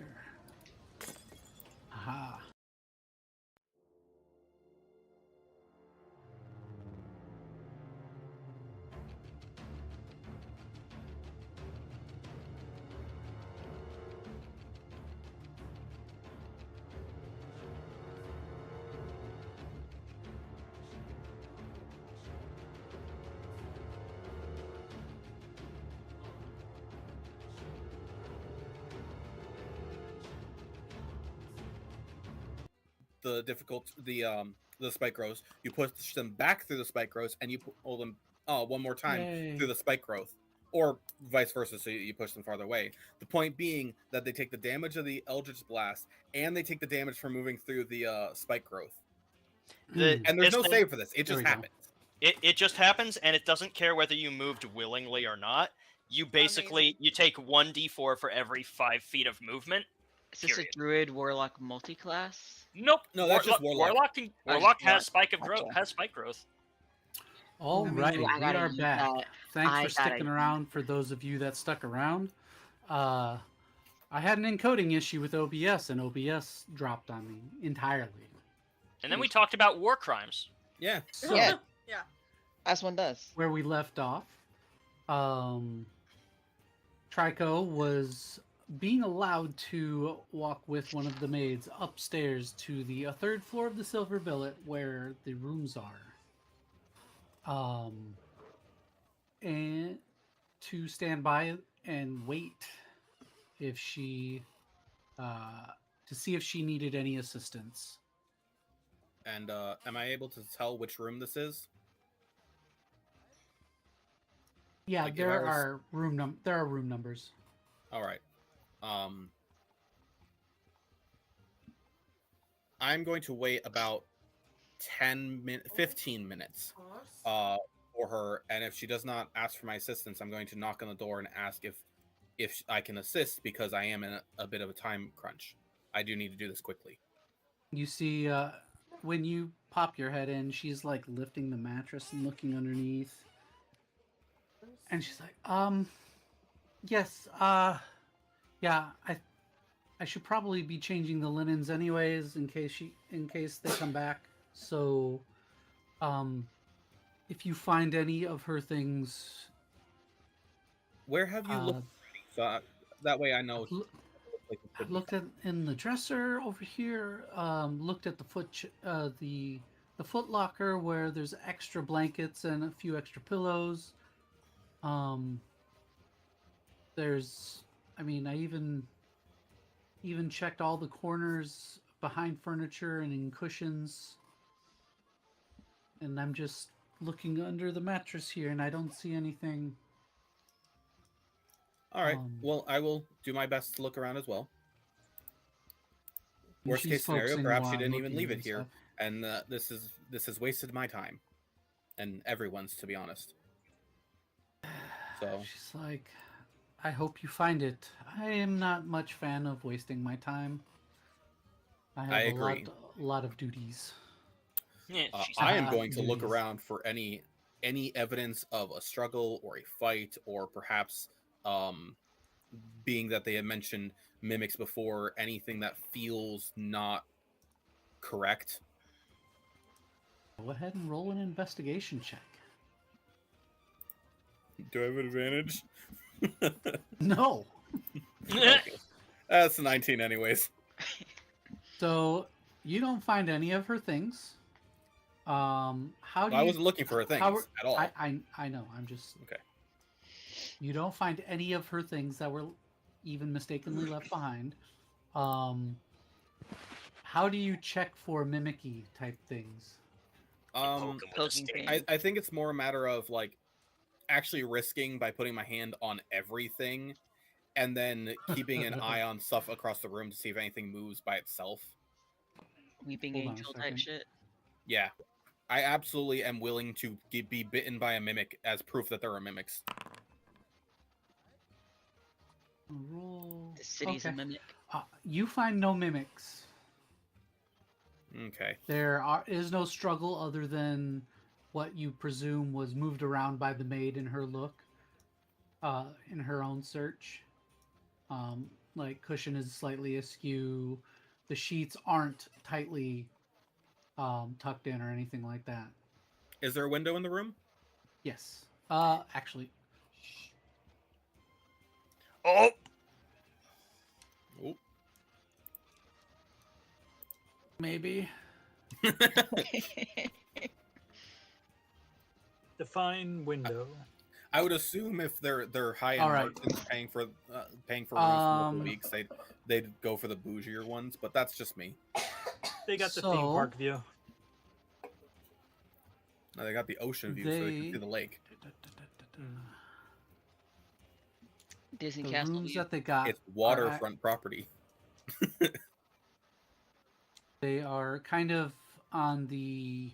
Aha. The spike growth. You push them back through the spike growth, and you pull them one more time Yay. through the spike growth, or vice versa. So you push them farther away. The point being that they take the damage of the Eldritch Blast, and they take the damage from moving through the spike growth. And there's no save for this. It just happens. It just happens, and it doesn't care whether you moved willingly or not. You basically you take 1d4 for every 5 feet of movement. Is this Period. a druid warlock multi-class? Nope. No, that's just Warlock. Warlock Gotcha. has spike of growth. Gotcha. Has spike growth. Alrighty, I we gotta are use back. that. Thanks I for sticking gotta around. For those of you that stuck around, I had an encoding issue with OBS, and OBS dropped on me entirely. And then we talked about war crimes. Yeah. So, Yeah. Yeah. As one does. where we left off, Trico was being allowed to walk with one of the maids upstairs to the third floor of the Silver Billet where the rooms are. And to stand by and wait if she, to see if she needed any assistance. And am I able to tell which room this is? Yeah, Like, if there I was- are room numbers. All right. I'm going to wait about 15 minutes for her, and if she does not ask for my assistance, I'm going to knock on the door and ask if I can assist, because I am in a bit of a time crunch. I do need to do this quickly. You see, when you pop your head in, she's like lifting the mattress and looking underneath. And she's like, yes, yeah, I should probably be changing the linens anyways in case they come back. So, if you find any of her things, Where have you looked? So that way I know. I looked in the dresser over here. Looked at the the foot locker where there's extra blankets and a few extra pillows. I even checked all the corners behind furniture and in cushions. And I'm just looking under the mattress here, and I don't see anything. All right. Well, I will do my best to look around as well. And Worst she's case scenario, focusing perhaps while she I'm didn't even looking leave it and here, stuff. and this has wasted my time, and everyone's, to be honest. So She's like, I hope you find it. I am not much fan of wasting my time. I have I agree. a lot of duties. Yeah, she's I am not going to look duties. around for any evidence of a struggle or a fight, or perhaps being that they had mentioned mimics before, anything that feels not correct. Go ahead and roll an investigation check. Do I have an advantage? No. Okay. That's a 19 anyways. So you don't find any of her things. How do I you? wasn't looking for her things how- at all. I know. I'm just Okay. You don't find any of her things that were even mistakenly left behind. How do you check for mimicky type things? Poke 'em with a Poking stick. thing. I think it's more a matter of like actually risking by putting my hand on everything and then keeping an eye on stuff across the room to see if anything moves by itself. Weeping Hold on a angel type second. shit. Yeah. I absolutely am willing to be bitten by a mimic as proof that there are mimics. Roll. The city's a Okay. mimic. You find no mimics. Okay. There is no struggle other than what you presume was moved around by the maid in her look, in her own search. Like cushion is slightly askew. The sheets aren't tightly tucked in or anything like that. Is there a window in the room? Yes. Actually, Oh, Oh. maybe. Define window. I would assume if they're high end All right. merchants paying for rooms for multiple weeks, they'd go for the bougier ones. But that's just me. They got the theme So- park view. Now they got the ocean view, so they can see They- the lake. Disney The Castle rooms view. that they got, It's waterfront property. they are kind of on the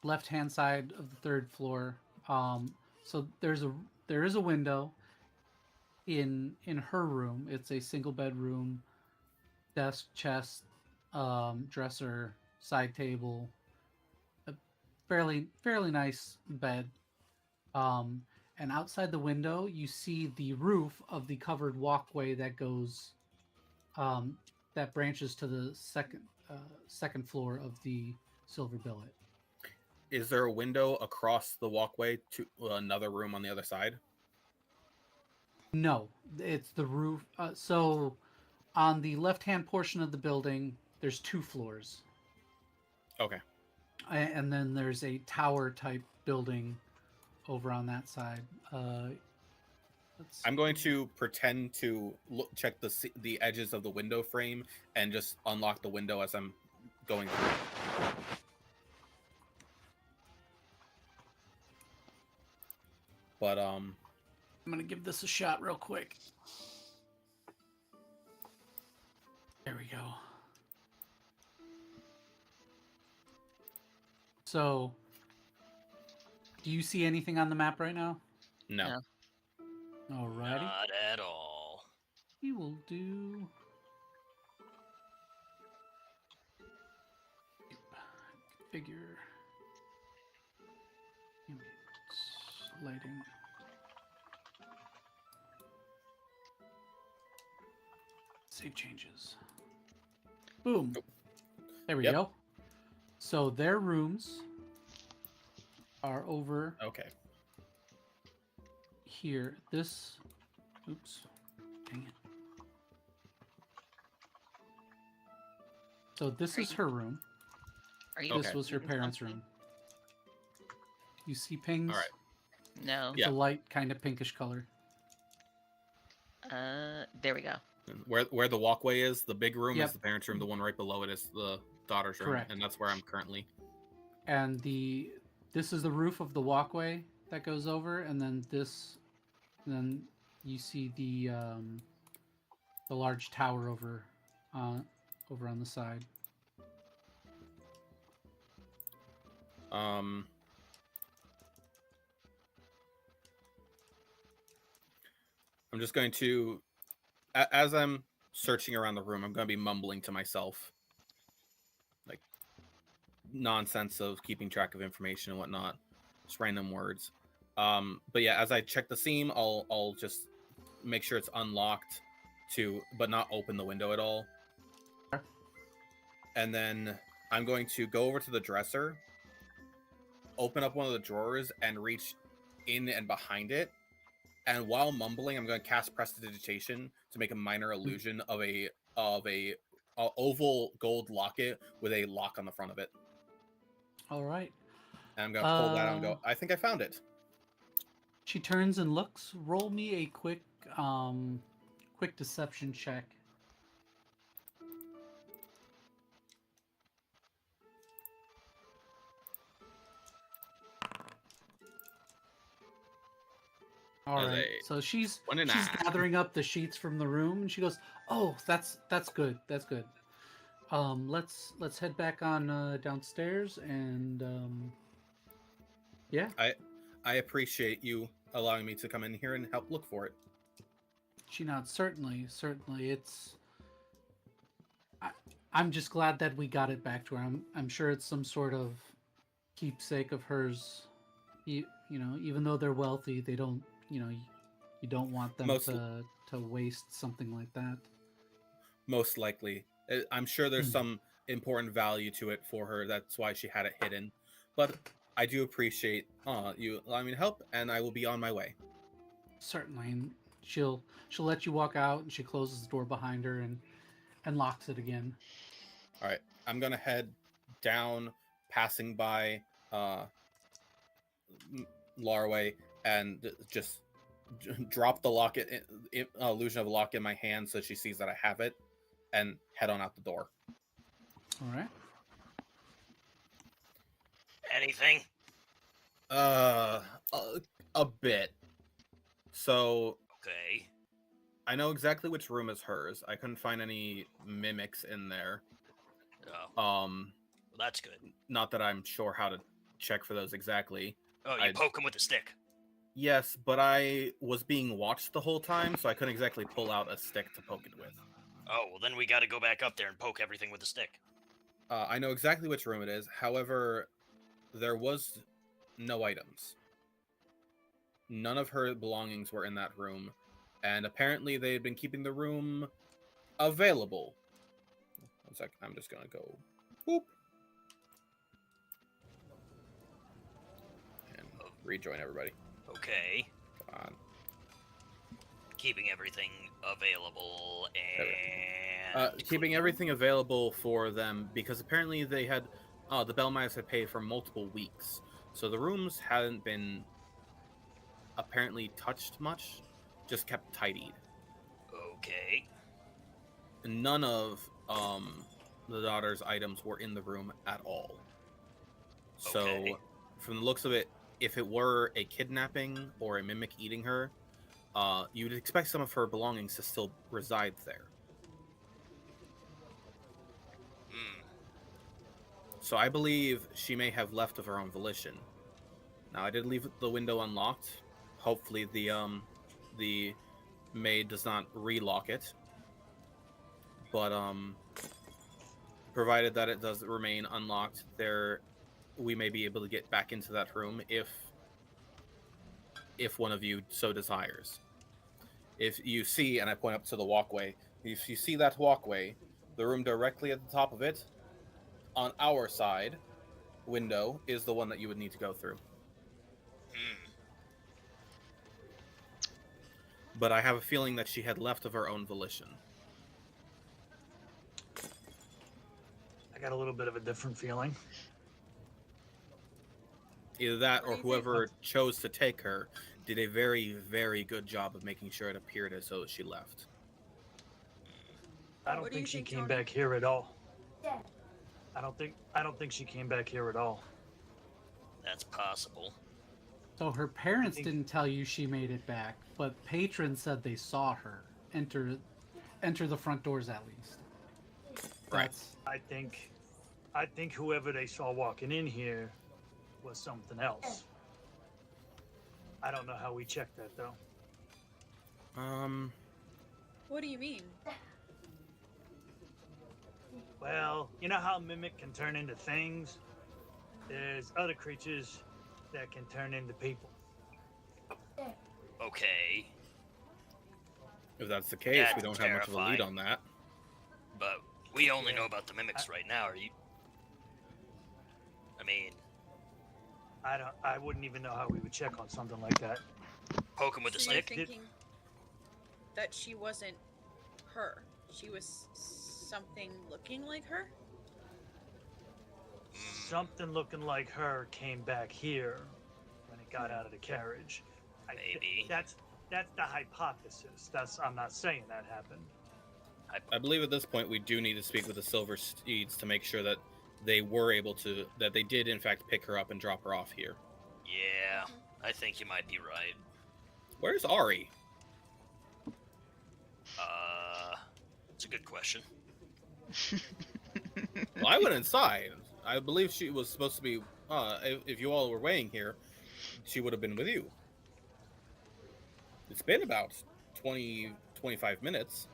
left-hand side of the third floor. So there is a window in her room. It's a single bedroom, desk, chest, dresser, side table, a fairly nice bed. And outside the window, you see the roof of the covered walkway that goes, that branches to the second floor of the Silver Billet. Is there a window across the walkway to another room on the other side? No, it's the roof. So on the left-hand portion of the building, there's 2 floors. Okay. And then there's a tower-type building over on that side. I'm going to pretend to check the edges of the window frame and just unlock the window as I'm going through. But I'm gonna give this a shot real quick. There we go. So, do you see anything on the map right now? no. No. Alrighty. not at all. We will do. Figure. Lighting. Save changes. Boom. Nope. There we Yep. go. So their rooms are over Okay. here. This. Oops. Dang it. So this is her room. Are you? This Okay. was her doing parents' something? room. You see pings? All right. No. It's Yeah. a light kind of pinkish color. There we go. Where the walkway is, the big room Yep. is the parents' room. The one right below it is the daughter's room, Correct. and that's where I'm currently. And this is the roof of the walkway that goes over, and then then you see the large tower over on the side. I'm just going to, as I'm searching around the room, I'm going to be mumbling to myself, like nonsense of keeping track of information and whatnot, just random words. But yeah, as I check the seam, I'll just make sure it's unlocked but not open the window at all. Okay. And then I'm going to go over to the dresser, open up one of the drawers, and reach in and behind it. And while mumbling, I'm going to cast Prestidigitation to make a minor illusion of a oval gold locket with a lock on the front of it. All right. And I'm going to pull that out and go, I think I found it. She turns and looks. Roll me a quick deception check. All As right. a So she's 29. gathering up the sheets from the room, and she goes, "Oh, that's good. That's good. Let's head back on downstairs, and yeah." I appreciate you allowing me to come in here and help look for it. She nods. Certainly. I'm just glad that we got it back to her. I'm sure it's some sort of keepsake of hers. You know, even though they're wealthy, they don't. You don't want them Most- to waste something like that. Most likely. I'm sure there's Hmm. some important value to it for her. That's why she had it hidden. But I do appreciate you allowing me to help, and I will be on my way. Certainly, and she'll let you walk out, and she closes the door behind her and locks it again. All right, I'm gonna head down, passing by Larway, and just drop the locket, illusion of a lock in my hand, so she sees that I have it, and head on out the door. All right. Anything? A bit. So Okay. I know exactly which room is hers. I couldn't find any mimics in there. Oh, well, that's good. Not that I'm sure how to check for those exactly. Oh, you I'd- poke him with a stick. Yes, but I was being watched the whole time, so I couldn't exactly pull out a stick to poke it with. Oh, well, then we got to go back up there and poke everything with a stick. I know exactly which room it is. However, there was no items. None of her belongings were in that room, and apparently they had been keeping the room available. 1 second, I'm just gonna go whoop and rejoin everybody. Okay. Come on. Keeping everything available and... Keeping everything available for them because apparently they had the Bellmeyers had paid for multiple weeks, so the rooms hadn't been apparently touched much, just kept tidied. Okay. None of the daughter's items were in the room at all. So Okay. from the looks of it, if it were a kidnapping or a mimic eating her, you'd expect some of her belongings to still reside there. Hmm. So I believe she may have left of her own volition. Now I did leave the window unlocked. Hopefully the maid does not relock it. But provided that it does remain unlocked, we may be able to get back into that room if one of you so desires. If you see, and I point up to the walkway, if you see that walkway, the room directly at the top of it, on our side window, is the one that you would need to go through. Hmm. But I have a feeling that she had left of her own volition. I got a little bit of a different feeling. Either that What or do you think? whoever chose to take her did a very, very good job of making sure it appeared as though she left. I don't What do you think she think, came Tony? back here at all. I don't think she came back here at all. That's possible. So her parents think- didn't tell you she made it back, but patrons said they saw her enter the front doors at least. Right. That's, I think whoever they saw walking in here was something else. I don't know how we checked that though. What do you mean? Well, you know how Mimic can turn into things? There's other creatures that can turn into people. Okay. If that's the case, we That's don't have much of a lead terrifying. on that. But we only know about the mimics right now. Are you... I mean, I wouldn't even know how we would check on something like that. poke him with a So you're stick? thinking that she wasn't her. She was something looking like her? Something looking like her came back here when it got out of the carriage. Maybe. That's the hypothesis. I'm not saying that happened. I believe at this point we do need to speak with the Silver Steeds to make sure that they were able to, that they did in fact pick her up and drop her off here. Yeah, I think you might be right. Where's Ari? It's a good question. Well, I went inside. I believe she was supposed to be, if you all were waiting here, she would have been with you. It's been about 20, 25 minutes.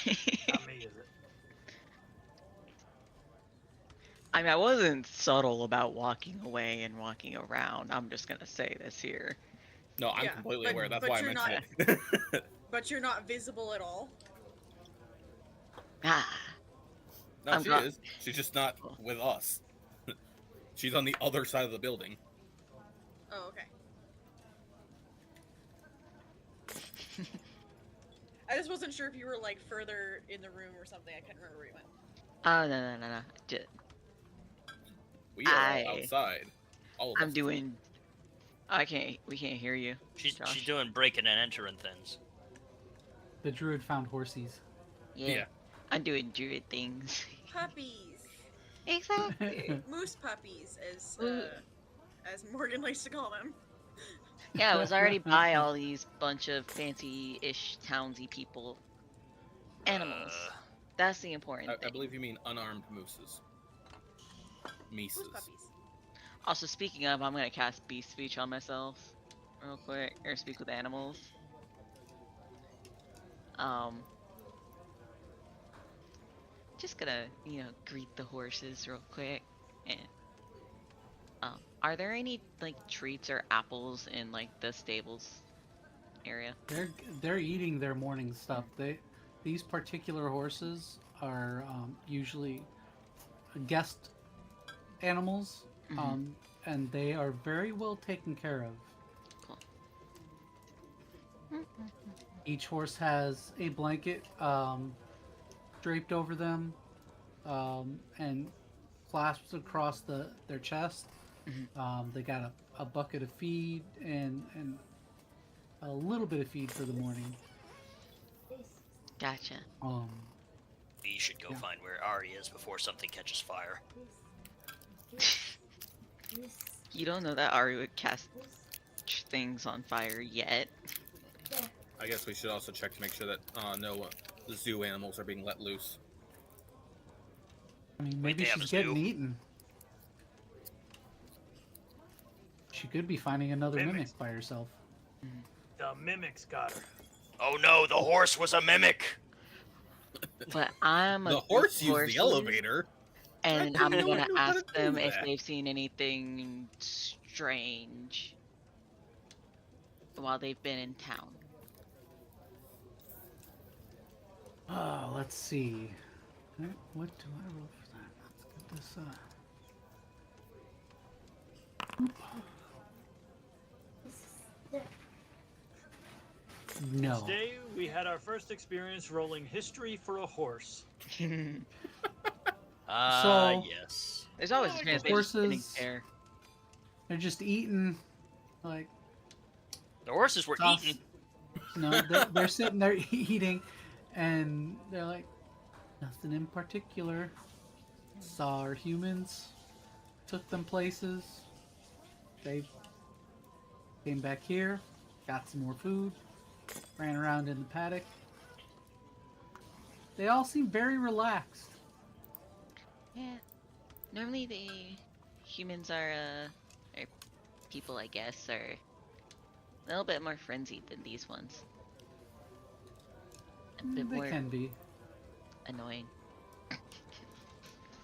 Not me, is it? I mean, I wasn't subtle about walking away and walking around. I'm just gonna say this here. No, I'm Yeah, completely but- aware. That's but why I you're mentioned it. But you're not visible at all. Ah, No, I'm she not- is. She's just not with us. She's on the other side of the building. Oh, okay. I just wasn't sure if you were like further in the room or something. I couldn't remember where you went. oh no. We are all outside. All of I'm us. doing. We can't hear you. She's Josh. doing breaking and entering things. The druid found horsies. Yeah. I'm doing druid things. Puppies, Exactly. moose puppies, Ooh. as Morgan likes to call them. Yeah, I was already by all these bunch of fancy-ish townsy people. Animals. That's the important I thing. believe you mean unarmed mooses. Moose Mises. puppies. Also, speaking of, I'm gonna cast Beast Speech on myself real quick, or speak with animals. Just gonna, greet the horses real quick. And, are there any, like, treats or apples in, like, the stables area? They're eating their morning stuff. These particular horses are usually guest animals, Mhm. and they are very well taken care of. Cool. Each horse has a blanket draped over them and clasped across their chest. They got a bucket of feed and a little bit of feed for the morning. Gotcha. We should go Yeah. find where Ari is before something catches fire. You don't know that Ari would cast things on fire yet. I guess we should also check to make sure that no zoo animals are being let loose. I mean, Wait, maybe they have she's a getting zoo? eaten. She could be finding another Mimic. mimic by herself. The mimics got her. Oh no, the horse was a mimic! But I'm a The horse good used horse the elevator. and I I'm didn't know gonna I knew how to ask do them if that. they've seen anything strange while they've been in town. Oh, let's see. What do I roll for that? Let's get this. No. Today we had our first experience rolling history for a horse. There's So- Yes. always a The chance they're just sitting horses- there. They're just eating, like, The horses were toss- eaten. they're sitting there eating, and they're like, nothing in particular. Saw our humans, took them places. They came back here, got some more food, ran around in the paddock. They all seem very relaxed. Yeah. Normally the humans are, or people, I guess, are a little bit more frenzied than these ones. A bit They more can be. annoying.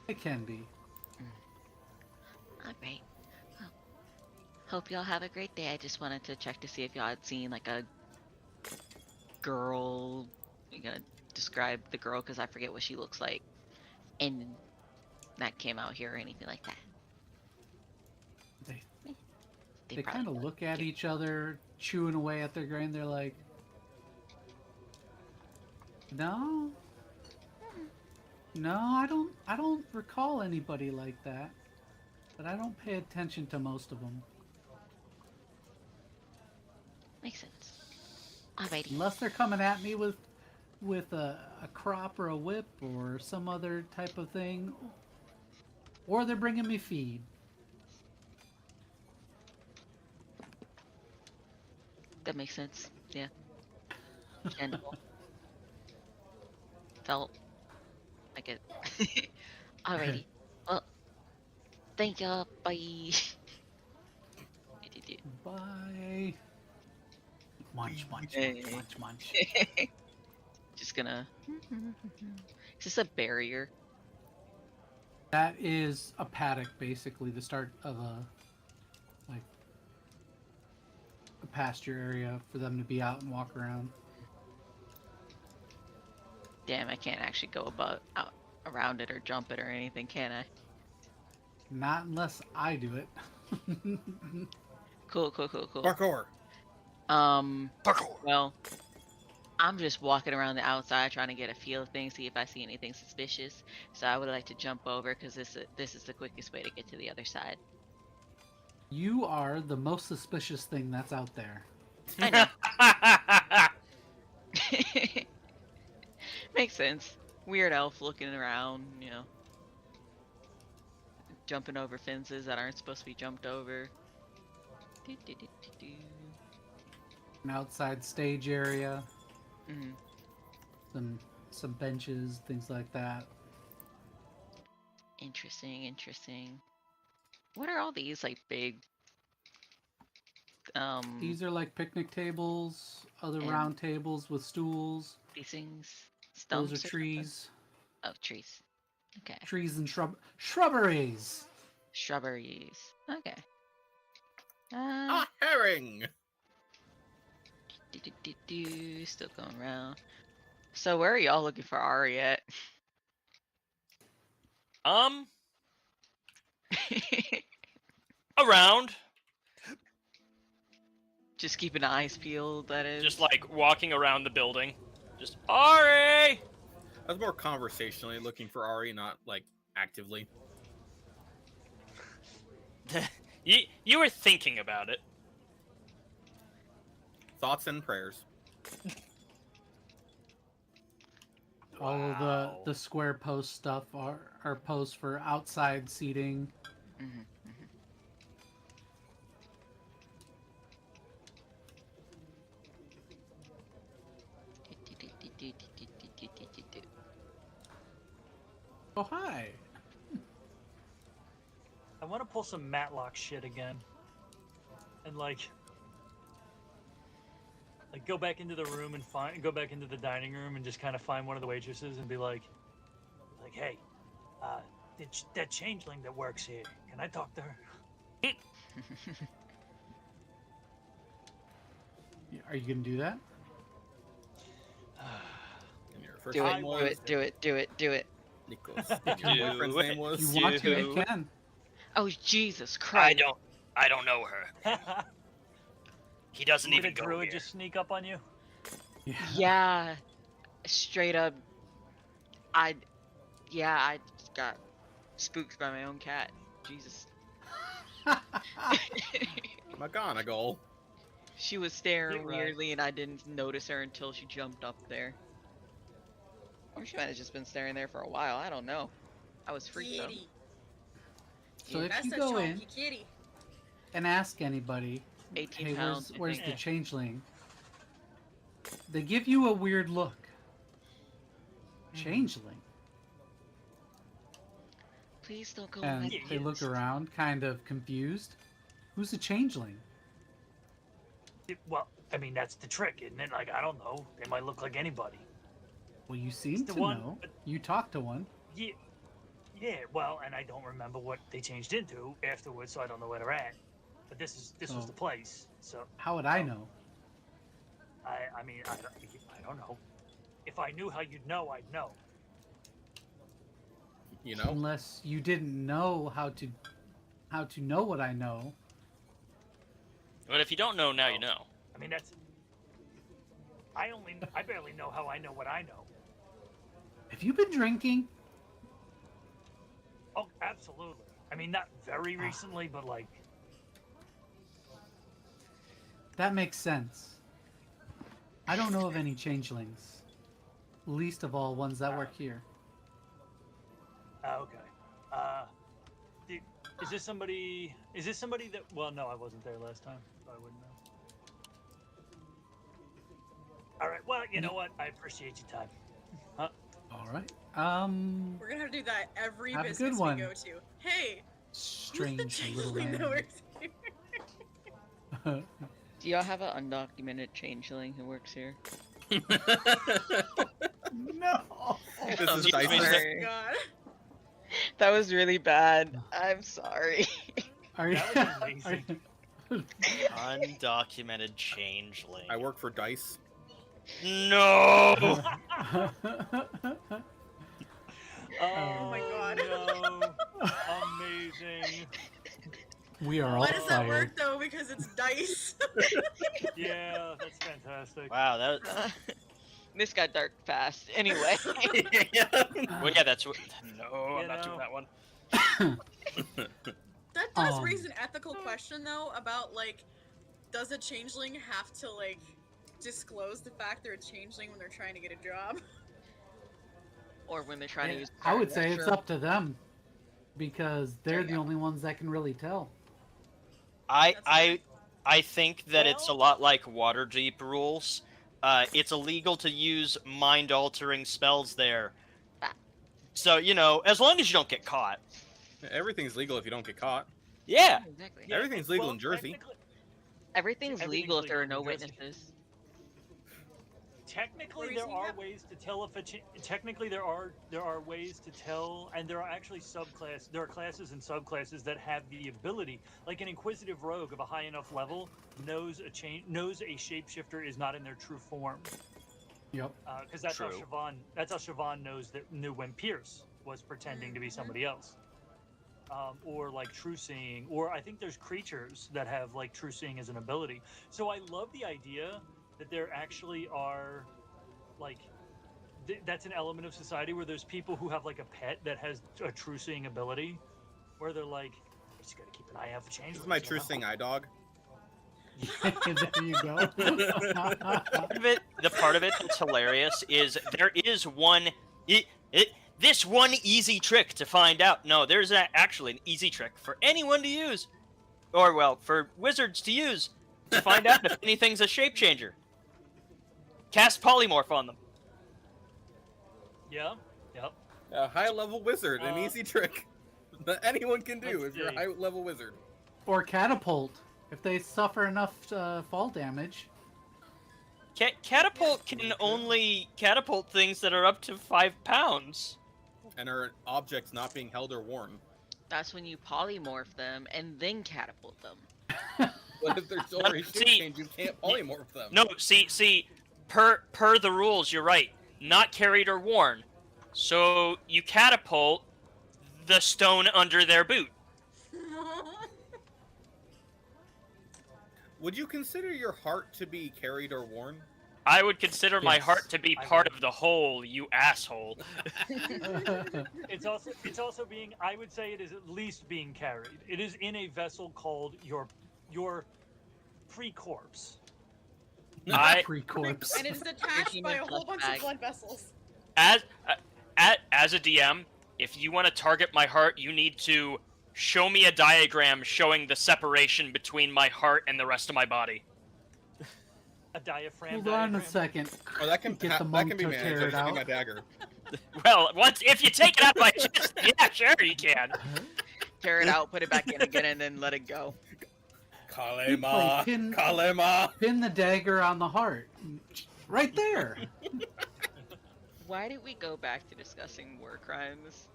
They can be. Alright. Well, hope y'all have a great day. I just wanted to check to see if y'all had seen, like, a girl. I'm gonna describe the girl because I forget what she looks like. And that came out here or anything like that. They probably kind of won't. look at each other, chewing away at their grain. They're like, no, I don't recall anybody like that. but I don't pay attention to most of them. Makes sense. Alrighty. Unless they're coming at me with a crop or a whip or some other type of thing. Or they're bringing me feed. That makes sense. Yeah. Tangible. Felt. I get it. Alrighty. Well, thank ya. Bye. Bye. Munch, munch, Hey. munch, munch, munch. Just gonna. Is this a barrier? That is a paddock, basically, the start of a pasture area for them to be out and walk around. Damn, I can't actually go out around it or jump it or anything, can I? Not unless I do it. Cool. Parkour. Parkour. Well, I'm just walking around the outside trying to get a feel of things, see if I see anything suspicious. So I would like to jump over because this is the quickest way to get to the other side. You are the most suspicious thing that's out there. I know. Makes sense. Weird elf looking around, you know. Jumping over fences that aren't supposed to be jumped over. An outside stage area. Mm-hmm. Some benches, things like that. Interesting. What are all these like big These are like picnic tables, other And- round tables with stools. these things? Stumps? Those are or trees. something? Oh, trees. Okay. Trees and shrubberies. Shrubberies. Okay. Ah, herring. Still going around. So where are y'all looking for Ari at? Around. Just keeping eyes peeled, that is. Just like walking around the building. Just Ari! I was more conversationally looking for Ari, not like actively. You were thinking about it. Thoughts and prayers. All of Wow. the square post stuff are posts for outside seating. Mhm. Oh, hi. I want to pull some Matlock shit again, and like go back into the room and go back into the dining room and just kind of find one of the waitresses and be like, hey, that changeling that works here, can I talk to her? Are you gonna do that? And your first Do name was it. Do it. Nicholas. And your boyfriend's name was. If you want to, you Do- can. Oh, Jesus Christ. I don't know her. He doesn't Did a even go druid here. just sneak up on you? Yeah. Yeah. Straight up. I just got spooked by my own cat. Jesus. McGonagall. She was staring Get right. weirdly and I didn't notice her until she jumped up there. Or she might have just been staring there for a while. I don't know. I was freaked out. Kitty. So if That's you a go chunky in kitty. and ask anybody, 18 hey, pounds. I where's think. the changeling? They give you a weird look. Changeling. Please don't go And in that they look Yes. around, kind of confused. Who's a changeling? Well, I mean, that's the trick, isn't it? Like, I don't know. They might look like anybody. Well, you seem It's the to one- know. You talked to one. Yeah, well, and I don't remember what they changed into afterwards, so I don't know where they're at. But this was Oh. the place, so How would I know? I mean, I don't know. If I knew how you'd know, I'd know. You know? Unless you didn't know how to know what I know. But if you don't know now, you know. I mean, that's. I barely know how I know what I know. Have you been drinking? Oh, absolutely. I mean, not very recently, but like. That makes sense. I don't know of any changelings. Least of all ones that work here. Okay. Is this somebody? Is this somebody that? Well, no, I wasn't there last time, so I wouldn't know. All right. Well, you know what? I appreciate your time. All right. We're gonna have to do that every Have a business good one. we go to. Hey, who's the Strange little changeling that man. works here? Do y'all have an undocumented changeling who works here? No. This is You Dice. mean Sorry. God. That was really bad. I'm sorry. Are you, That was amazing. Undocumented changeling. I work for Dice. No. Oh my God. No. Amazing. We are all Why does that fired. work though? Because it's dice. Yeah, that's fantastic. Wow, that. This got dark fast. Anyway. Well, yeah, that's what. No, You I'm not know. doing that one. That does Um. raise an ethical question though about like, does a changeling have to like disclose the fact they're a changeling when they're trying to get a job? Or when they're trying to use. I would say it's Sure. up to them because they're There you the go. only ones that can really tell. I think that it's a Well- lot like Waterdeep rules. It's illegal to use mind-altering spells there. Ah. So, you know, as long as you don't get caught. Everything's legal if you don't get caught. Yeah. Exactly. Yeah, Everything's legal in Jersey. technically- Everything's legal if there are no legal in Jersey. witnesses. Technically, Where there is he are at? ways to tell if a technically there are ways to tell, and there are actually subclass. There are classes and subclasses that have the ability, like an inquisitive rogue of a high enough level knows a shapeshifter is not in their true form. Yep. Because that's True. how Siobhan knew when Pierce was pretending to be somebody else. Or like true seeing, or I think there's creatures that have like true seeing as an ability. So I love the idea that there actually are like that's an element of society where there's people who have like a pet that has a true seeing ability, where they're like, you just gotta keep an eye out for change. This is my true seeing eye dog. There you go. The part of it that's hilarious is there is one. This one easy trick to find out. No, there's actually an easy trick for anyone to use. Or, well, for wizards to use to find out if anything's a shape changer. Cast polymorph on them. Yeah. Yep. A high level wizard, an Uh, easy trick that anyone can do let's if you're a see. high level wizard. Or catapult. If they suffer enough fall damage. Catapult can only catapult things that are up to 5 pounds. And are objects not being held or worn. That's when you polymorph them and then catapult them. What if there's already shape See- change? You can't polymorph them. No, see, per the rules, you're right. Not carried or worn. So you catapult the stone under their boot. Would you consider your heart to be carried or worn? I would consider my Yes. heart to be I part would. of the whole, you asshole. It's also being. I would say it is at least being carried. It is in a vessel called your pre-corpse. Pre-corpse. And it is attached by a whole human bunch bag. of blood vessels. As a DM, if you want to target my heart, you need to show me a diagram showing the separation between my heart and the rest of my body. A diaphragm. Hold on a diagram. second. Oh, that can Get the that monk can be to managed. tear I'm it using out. a dagger. Well, if you take it out my chest, yeah, sure you can. Tear it out, put it back in again, and then let it go. Kalema, pin- Kalema. Pin the dagger on the heart. Right there. Why did we go back to discussing war crimes?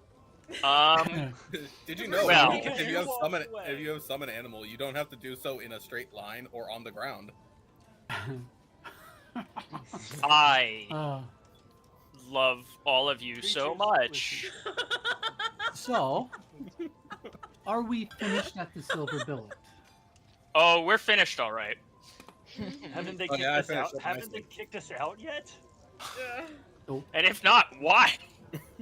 Did you know Well- if you have Walk summon away. if you have summon animal, you don't have to do so in a straight line or on the ground. I Uh, love all of you so much. so, are we finished at the Silver Billet? Oh, we're finished, all right. Haven't they Oh, kicked yeah, I us finished out? up Haven't they nicely. kicked us out yet? And if not, why?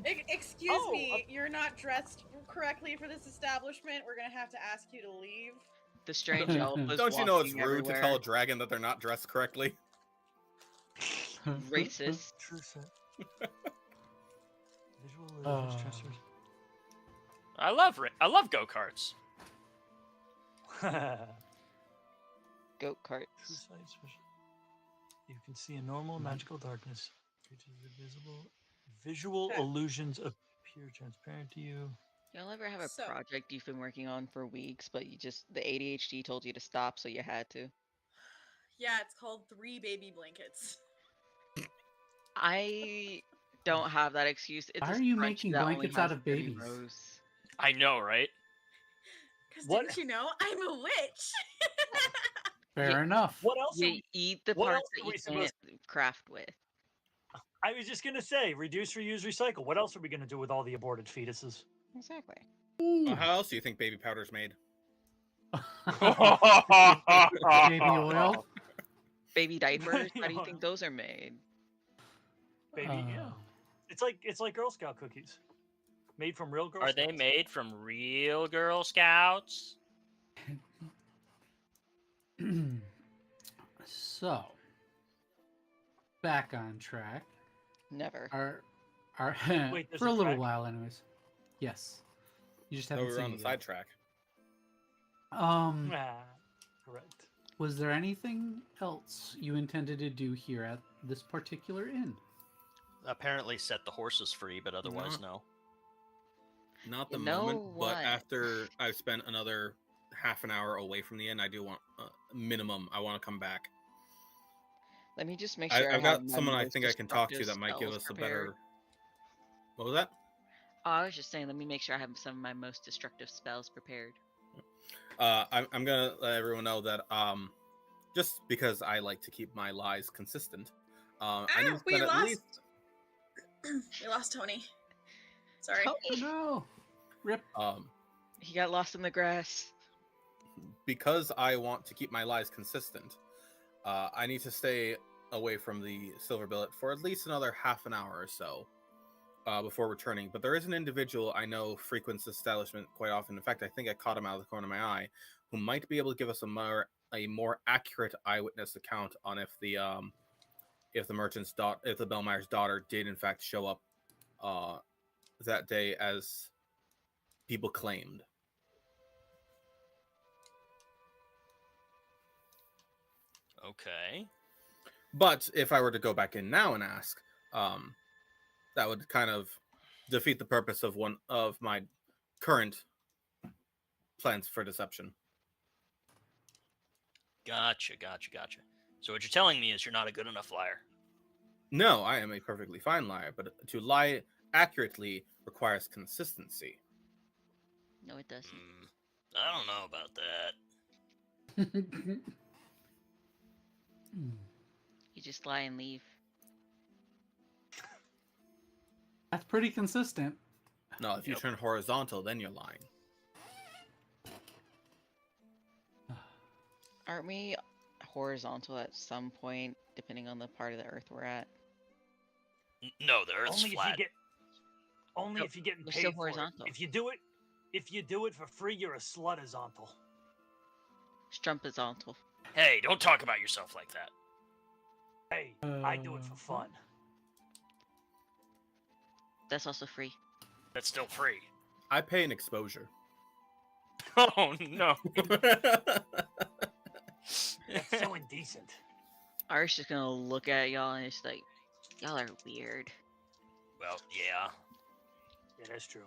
Excuse Oh, me, you're not dressed correctly for this establishment. We're gonna have to ask you to leave. The strange elf is Don't you know it's walking rude to tell a everywhere. dragon that they're not dressed correctly? Racist. True set. Visual Oh. illusions, transfers. I love go-karts. Goat True carts. sight special. You can see in normal magical darkness. Creatures invisible. Visual Okay. illusions appear transparent to you. Y'all ever have a So- project you've been working on for weeks, but you just the ADHD told you to stop, so you had to? Yeah, it's called 3 baby blankets. I don't have that excuse. It's Why a are you spreadsheet making that only blankets has out of 30 babies? rows. I know, right? Because What- didn't you know I'm a witch? Fair Yeah. enough. What else? You eat the what parts else that are you we can't supposed- craft with. I was just gonna say, reduce, reuse, recycle. What else are we gonna do with all the aborted fetuses? Exactly. Well, how else do you think baby powder's made? Baby oil. Baby diapers. How do you oil. think those are made? Baby, yeah. It's like Girl Scout cookies, made from real Girl Are Scouts. they made from real Girl Scouts? So, back on track. Never. Our Wait, there's for a a little track? while, anyways. Yes, you just No, haven't we were seen on it the yet. sidetrack. Correct. Was there anything else you intended to do here at this particular inn? Apparently set the horses free, but otherwise no. Not the You know moment, but what? after I've spent another half an hour away from the inn, I do want minimum. I want to come back. Let me just make sure I've have got my someone I most think I can talk to destructive that might give spells us a prepared. better. What was that? Oh, I was just saying, let me make sure I have some of my most destructive spells prepared. I'm gonna let everyone know that just because I like to keep my lies consistent, I need to we spend at lost. least We lost Tony. Sorry. Oh no! Rip. He got lost in the grass. because I want to keep my lies consistent. I need to stay away from the Silver Billet for at least another half an hour or so before returning. But there is an individual I know frequents the establishment quite often. In fact, I think I caught him out of the corner of my eye, who might be able to give us a more accurate eyewitness account on if the Bellmeier's daughter did in fact show up that day as people claimed. Okay. But if I were to go back in now and ask, that would kind of defeat the purpose of one of my current plans for deception. Gotcha. So what you're telling me is you're not a good enough liar. No, I am a perfectly fine liar, but to lie accurately requires consistency. No, it doesn't. I don't know about that. You just lie and leave. That's pretty consistent. No, if you Yep. turn horizontal, then you're lying. Aren't we horizontal at some point, depending on the part of the earth we're at? No, the Earth's Only flat. if you get. Only No, if you're getting we're paid still for it. horizontal. If you do it for free, you're a slutorizontal. Strumpizontal. Hey, don't talk about yourself like that. Hey, I do it for fun. That's also free. That's still free. I pay an exposure. Oh no. That's so indecent. Art's just gonna look at y'all and it's like, y'all are weird. Well, yeah. Yeah, that's true.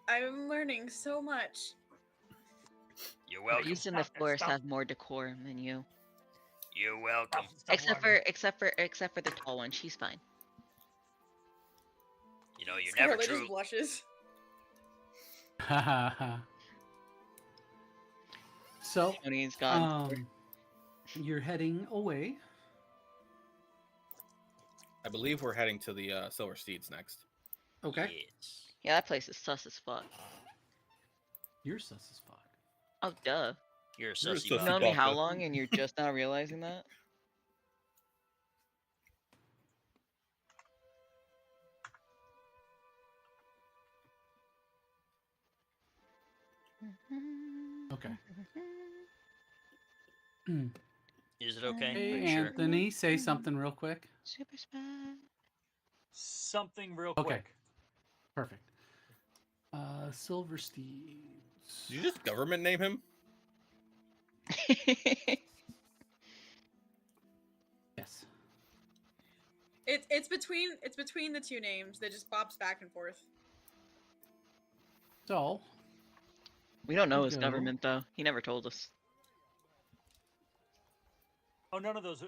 I'm learning so much. You're At welcome. least in the Stop that, forest stop. have more decorum than you. You're welcome. Stop Except learning. for the tall one, she's fine. You know, you're never Scarlett true. just blushes. So, Tony's gone. you're heading away. I believe we're heading to the Silver Steeds next. Okay. Yes. Yeah, that place is sus as fuck. You're sus as fuck. Oh, duh. You're a You're a sussy sussy You've bug. known me Baka. how long and you're just now realizing that? Okay. Is it okay? Are Hey, you sure? Anthony, say something real quick. Super spy. Something real Okay. quick. Perfect. Silver Steeds. Did you just government name him? Yes. It's between the two names. That just bops back and forth. So, We don't know his Go. government though. He never told us. Oh, none of those.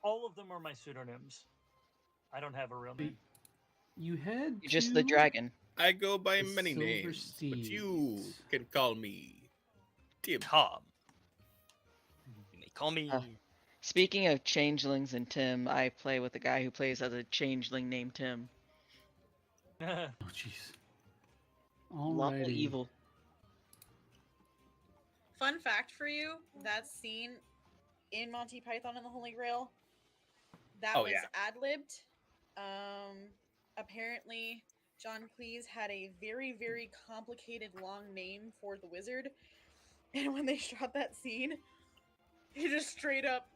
All of them are my pseudonyms. I don't have a real name. you head You're just to the dragon. I go by the many Silver names, but you Steeds. can call me Tim. Tom. You may call me. Speaking of changelings and Tim, I play with a guy who plays as a changeling named Tim. Oh, jeez. Lawful Alrighty. evil. Fun fact for you: that scene in Monty Python and the Holy Grail, that Oh, was yeah. ad-libbed. Apparently, John Cleese had a very, very complicated long name for the wizard, and when they shot that scene, he just straight up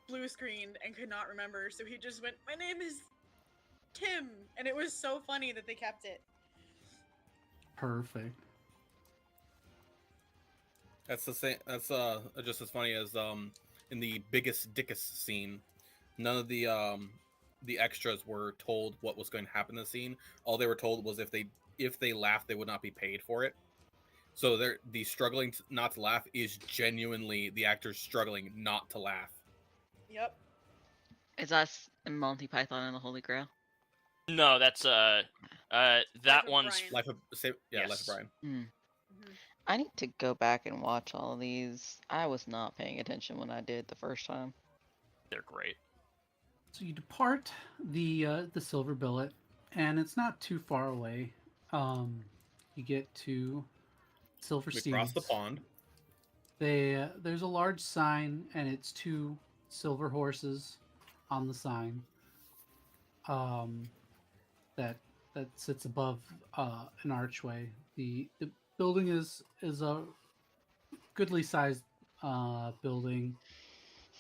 blue screened and could not remember. So he just went, "My name is Tim," and it was so funny that they kept it. Perfect. That's the same. That's just as funny as in the biggest dickus scene. None of the extras were told what was going to happen in the scene. All they were told was if they laughed, they would not be paid for it. So the struggling not to laugh is genuinely the actors struggling not to laugh. Yep. It's us in Monty Python and the Holy Grail. No, that's that of one's Brian. Life of Life Yes. of Brian. Mhm. I need to go back and watch all of these. I was not paying attention when I did the first time. they're great. So you depart the Silver Billet, and it's not too far away. You get to Silver We Steeds. crossed the pond. There's a large sign, and it's 2 silver horses on the sign. That sits above an archway. The building is a goodly sized building.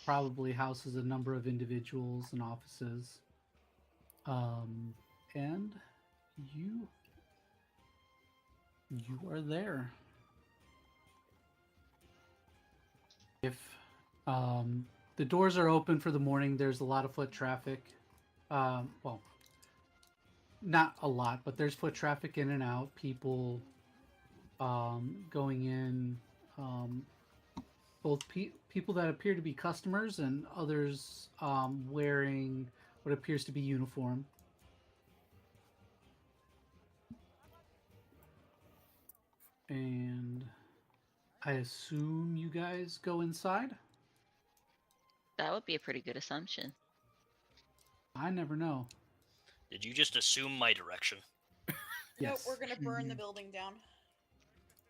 Probably houses a number of individuals and offices. And you are there. If the doors are open for the morning, there's a lot of foot traffic. Well, not a lot, but there's foot traffic in and out. People going in, both people that appear to be customers and others wearing what appears to be uniform. And I assume you guys go inside? That would be a pretty good assumption. I never know. Did you just assume my direction? Yes. Nope, we're gonna burn the building down.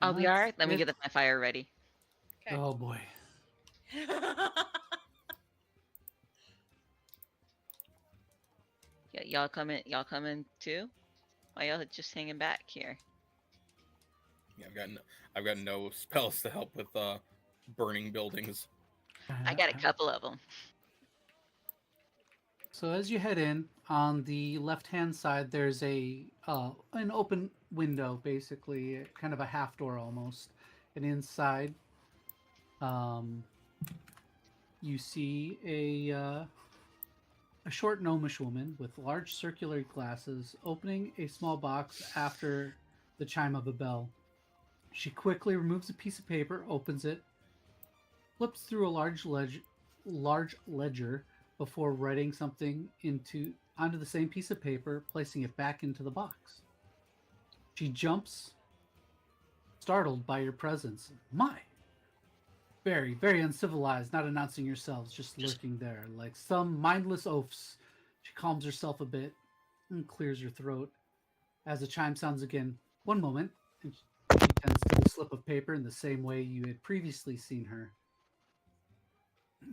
Oh, we Let's are? Let me get my fire ready. Okay. Oh boy. Yeah, y'all coming too? Why y'all just hanging back here? Yeah, I've got no spells to help with burning buildings. I got a couple of them. So as you head in, on the left-hand side, there's an open window, basically, kind of a half door almost. And inside, you see a short gnomish woman with large circular glasses opening a small box after the chime of a bell. She quickly removes a piece of paper, opens it, flips through a large ledger before writing something onto the same piece of paper, placing it back into the box. She jumps, startled by your presence. My! Very, very uncivilized, not announcing yourselves, just lurking there, like some mindless oafs. She calms herself a bit and clears her throat. As the chime sounds again, one moment, and she tends to the slip of paper in the same way you had previously seen her.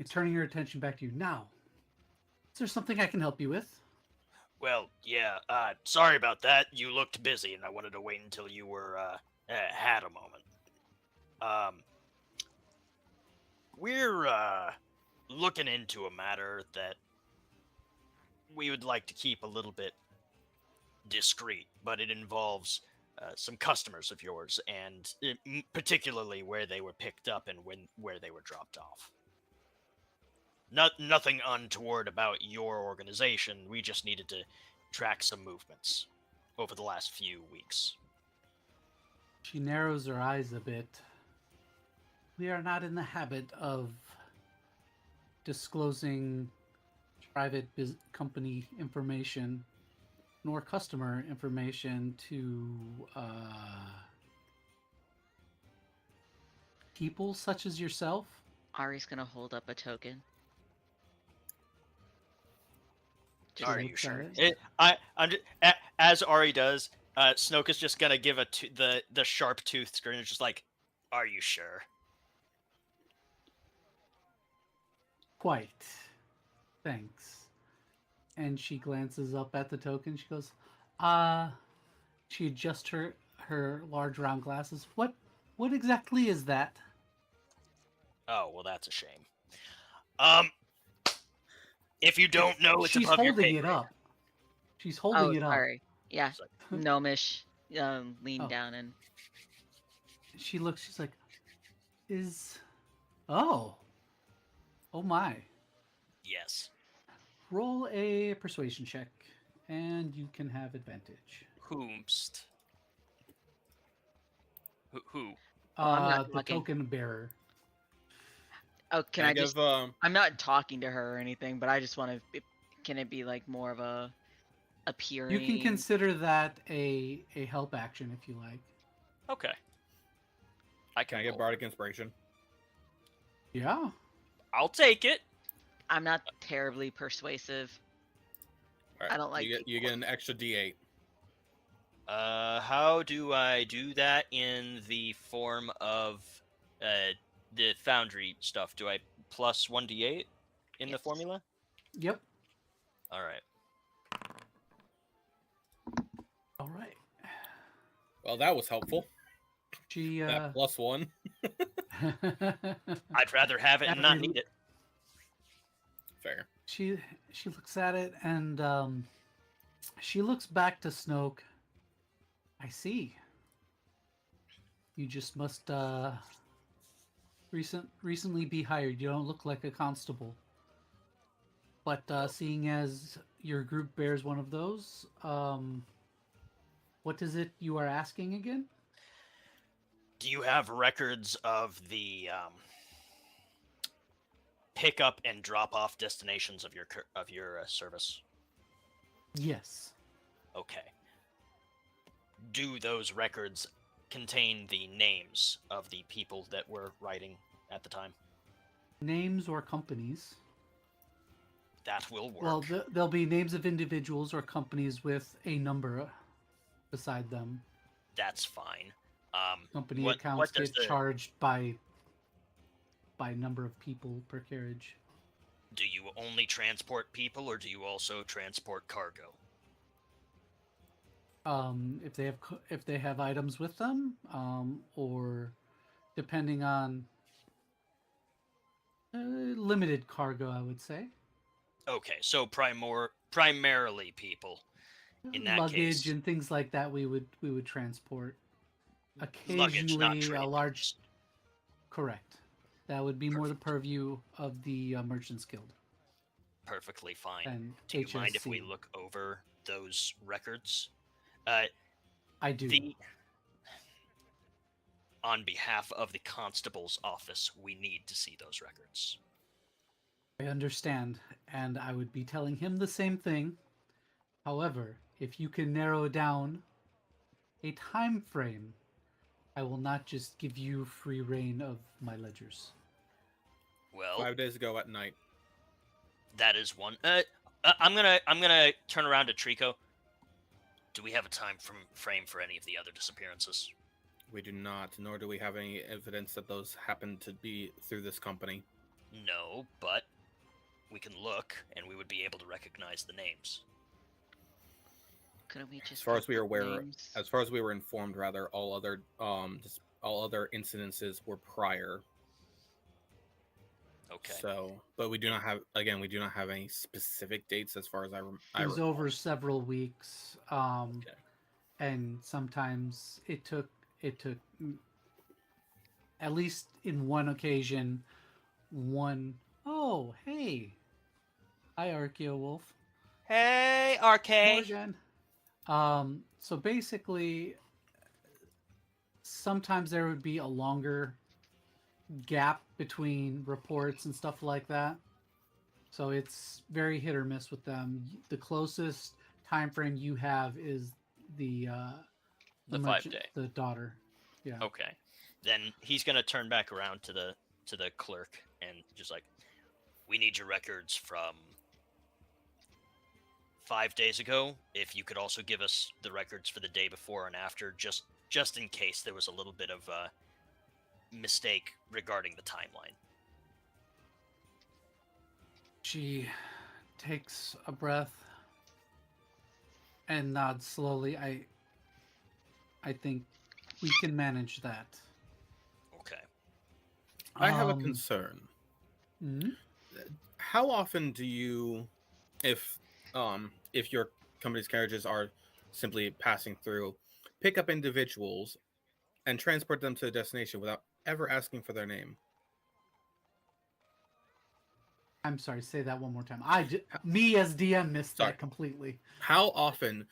Turning her attention back to you. Now, is there something I can help you with? Well, yeah. Sorry about that. You looked busy, and I wanted to wait until you were had a moment. We're looking into a matter that we would like to keep a little bit discreet, but it involves some customers of yours, and particularly where they were picked up and where they were dropped off. Nothing untoward about your organization. We just needed to track some movements over the last few weeks. She narrows her eyes a bit. We are not in the habit of disclosing private company information nor customer information to people such as yourself. Ari's gonna hold up a token. Just Are you looks at sure? it. I'm just, as Ari does. Snoke is just gonna give the sharp tooth grin. It's just like, are you sure? Quite. Thanks. And she glances up at the token. She goes, she adjusts her large round glasses. What exactly is that? Oh, well, that's a shame. If you don't know, it's She's above your holding pay it grade. up. She's holding it up. Sorry. Yeah. It's like, Gnomish lean Oh. down and She looks, she's like, oh my. yes. Roll a persuasion check, and you can have advantage. Whomst? Who? I'm not The talking. token bearer. Oh, can I just? give I'm not talking to her or anything, but I just want to. Can it be like more of a appearing? You can consider that a help action if you like. Okay. I Can I roll. get bardic inspiration? Yeah. I'll take it. I'm not terribly persuasive. All I don't like You get an extra D8. How do I do that in the form of the Foundry stuff? Do I plus 1d8 in the Yes. formula? Yep. All right. All right. Well, that was helpful. She That +1. I'd rather have it and not Every- need it. Fair. she looks at it and she looks back to Snoke. I see. You just must recently be hired. You don't look like a constable. But seeing as your group bears one of those, what is it you are asking again? Do you have records of the pickup and drop-off destinations of your service? Yes. Okay. Do those records contain the names of the people that were riding at the time? Names or companies. That will work. Well, there'll be names of individuals or companies with a number beside them. That's fine. Company what accounts does get charged by number of people per carriage. Do you only transport people, or do you also transport cargo? If they have items with them, or depending on limited cargo, I would say. Okay, so primarily people. In that Luggage case, and things like that, we would transport. luggage, not Occasionally, trade a large. goods. Correct. That would be more the Perfect. purview of the Merchants Guild Perfectly fine. and Do you mind if we HSC. look over those records? I do. On behalf of the constable's office, we need to see those records. I understand, and I would be telling him the same thing. However, if you can narrow down a time frame, I will not just give you free reign of my ledgers. Well, 5 days ago at night. that is one. I'm gonna turn around to Trico. Do we have a time frame for any of the other disappearances? We do not, nor do we have any evidence that those happened to be through this company. No, but we can look, and we would be able to recognize the names. Couldn't we As just far get as we are the aware, names? as far as we were informed, rather, all other incidences were prior. Okay. So, but we do not have, again, we do not have any specific dates as far as I It was recall. over several weeks, Okay. and sometimes it took at least in one occasion, oh hey, hi Archeo Wolf. Hey, RK. Morgan. So basically, sometimes there would be a longer gap between reports and stuff like that. So it's very hit or miss with them. The closest time frame you have is the The merchant, 5 day. the daughter. Yeah. Okay. Then he's gonna turn back around to the clerk and just like, we need your records from 5 days ago. If you could also give us the records for the day before and after, just in case there was a little bit of a mistake regarding the timeline. She takes a breath and nods slowly. I think we can manage that. Okay. I have a concern. Mhm. How often do you, if your company's carriages are simply passing through, pick up individuals and transport them to a destination without ever asking for their name? I'm sorry, say that one more time. Me as DM missed Sorry. that completely. How often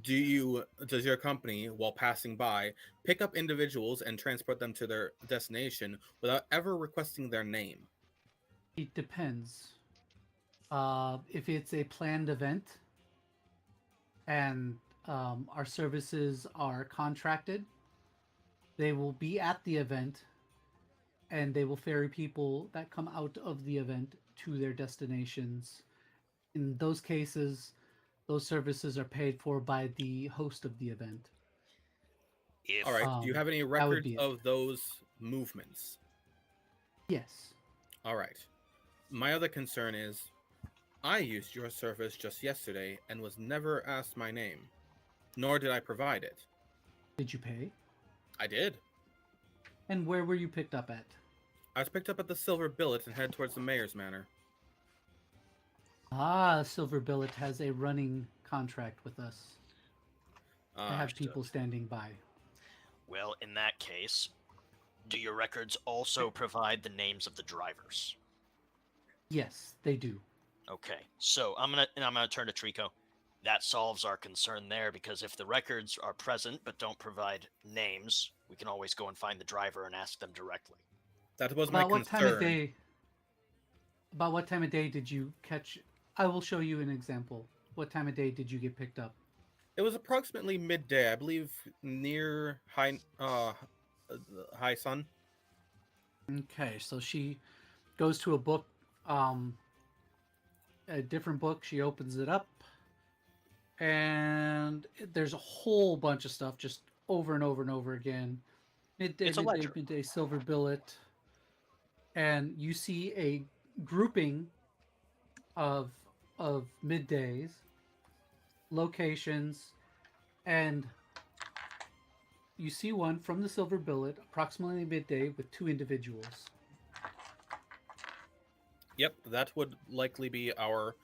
does your company, while passing by, pick up individuals and transport them to their destination without ever requesting their name? It depends. If it's a planned event and our services are contracted, they will be at the event and they will ferry people that come out of the event to their destinations. In those cases, those services are paid for by the host of the event. If All right. Do you have any that would records be it. of those movements? Yes. All right. My other concern is, I used your service just yesterday and was never asked my name, nor did I provide it. Did you pay? I did. And where were you picked up at? I was picked up at the Silver Billet and headed towards the Mayor's Manor. Silver Billet has a running contract with us. I have Understood. people standing by. Well, in that case, do your records also provide the names of the drivers? Yes, they do. Okay, so I'm gonna turn to Trico. That solves our concern there, because if the records are present but don't provide names, we can always go and find the driver and ask them directly. That was my About what concern. time of day? About what time of day did you catch? I will show you an example. What time of day did you get picked up? It was approximately midday, I believe, near high sun. Okay, so she goes to a book, a different book. She opens it up, and there's a whole bunch of stuff just over and over and over again. Midday, It's a midday, ledger. midday, Silver Billet, and you see a grouping of middays, locations, and you see one from the Silver Billet, approximately midday, with 2 individuals. Yep, that would likely be our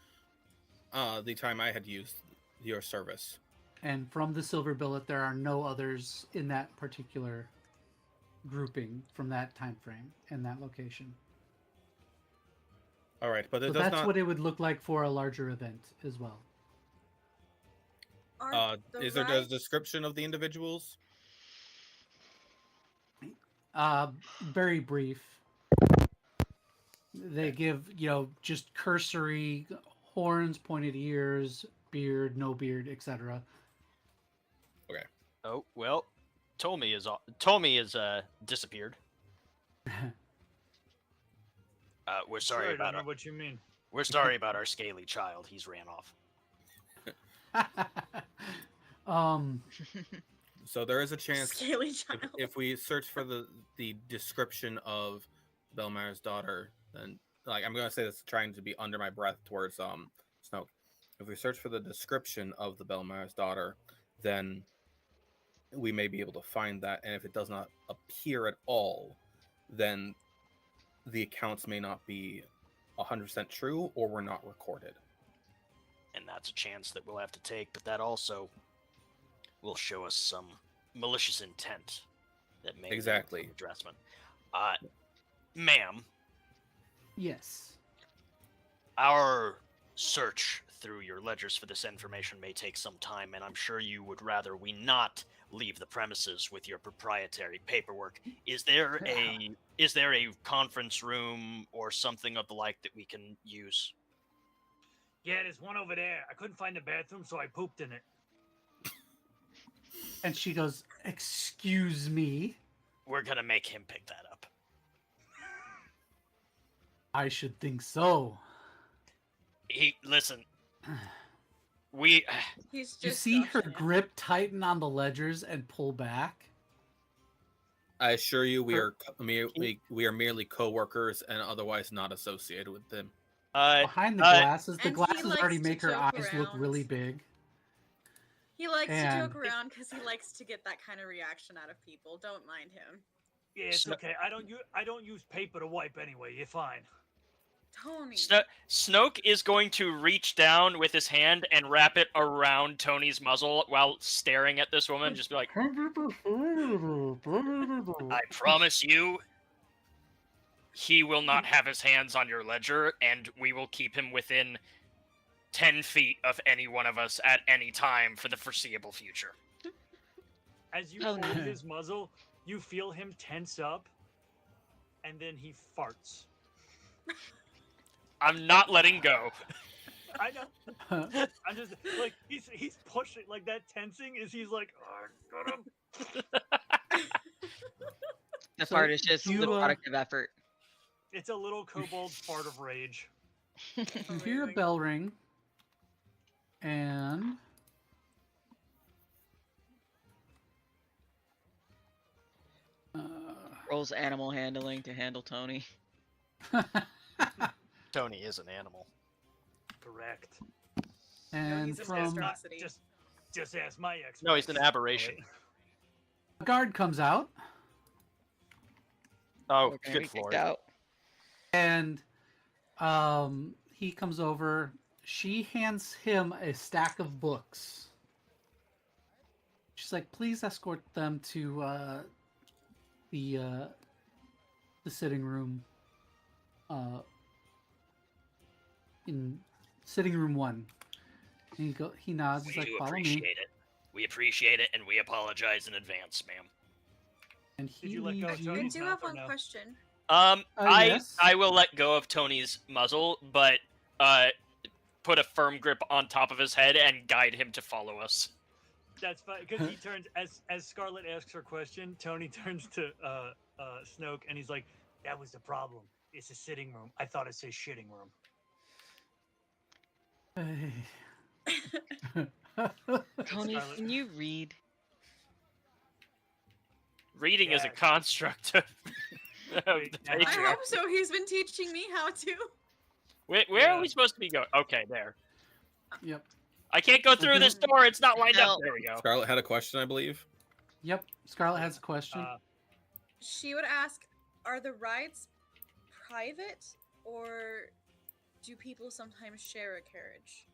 the time I had used your service. And from the Silver Billet, there are no others in that particular grouping from that time frame and that location. All right, but it So does that's not. what it would look like for a larger event as well. Is there a description of the individuals? Very brief. They give, just cursory horns, pointed ears, beard, no beard, etc. Okay. Oh well, Tomy is disappeared. We're sorry I about don't know what you mean. We're sorry about our scaly child. He's ran off. So there is a chance Scaly child. if we search for the description of Belmar's daughter, then I'm gonna say this trying to be under my breath towards Snoke. If If we search for the description of the Belmar's daughter, then we may be able to find that. And if it does not appear at all, then the accounts may not be 100% true or were not recorded. And that's a chance that we'll have to take, but that also will show us some malicious intent that may Exactly. be addressment. Ma'am, Yes. our search through your ledgers for this information may take some time, and I'm sure you would rather we not leave the premises with your proprietary paperwork. Is there a conference room or something of the like that we can use? Yeah, there's one over there. I couldn't find the bathroom, so I pooped in it. And she goes, "Excuse me? We're gonna make him pick that up. I should think so." Listen. We He's just You see her joshing him. grip tighten on the ledgers and pull back. I assure you, we are we are merely co-workers and otherwise not associated with them. Behind the glasses, the and he glasses likes already to make her joke eyes look around. really big. He likes to And- joke around because he likes to get that kind of reaction out of people. Don't mind him. Yeah, it's Sno- okay. I don't use paper to wipe anyway. You're fine. Tony. Snoke is going to reach down with his hand and wrap it around Tony's muzzle while staring at this woman, just be like, I promise you, he will not have his hands on your ledger, and we will keep him within 10 feet of any one of us at any time for the foreseeable future. As you Oh, hold no. his muzzle, you feel him tense up, and then he farts. I'm not letting go. I know. I'm just like he's pushing like that. Tensing is he's like, oh, I got him. The So fart is just you, the product of effort. It's a little kobold fart of rage. You hear a Amazing. bell ring, and Rolls animal handling to handle Tony. Tony is an animal. Correct. and he's a from monstrosity. Just ask my ex. No, he's an aberration. a guard comes out, Oh, We're gonna good be kicked lord. out. and he comes over. She hands him a stack of books. She's like, "Please escort them to the sitting room. In sitting room 1." And he nods. He's We like, do "Follow me." appreciate it. We appreciate it, and we apologize in advance, ma'am. And Did he you let go leads of you. I Tony's do mouth have or one no? question. Yes. I will let go of Tony's muzzle, but put a firm grip on top of his head and guide him to follow us. That's fine because he turns as Scarlett asks her question. Tony turns to Snoke and he's like, "That was the problem. It's a sitting room. I thought it said shitting room." Tony, Scarlet. can you read? Reading is a Yeah. construct of Wait, the I I patriarchy. hope so. He's been teaching me how to. Where are we supposed to be going? Okay, there. Yep. I can't go through this door. It's not lined up. Help. There we go. Scarlett had a question, I believe. Yep. Scarlett has a question. She would ask, "Are the rides private, or do people sometimes share a carriage?"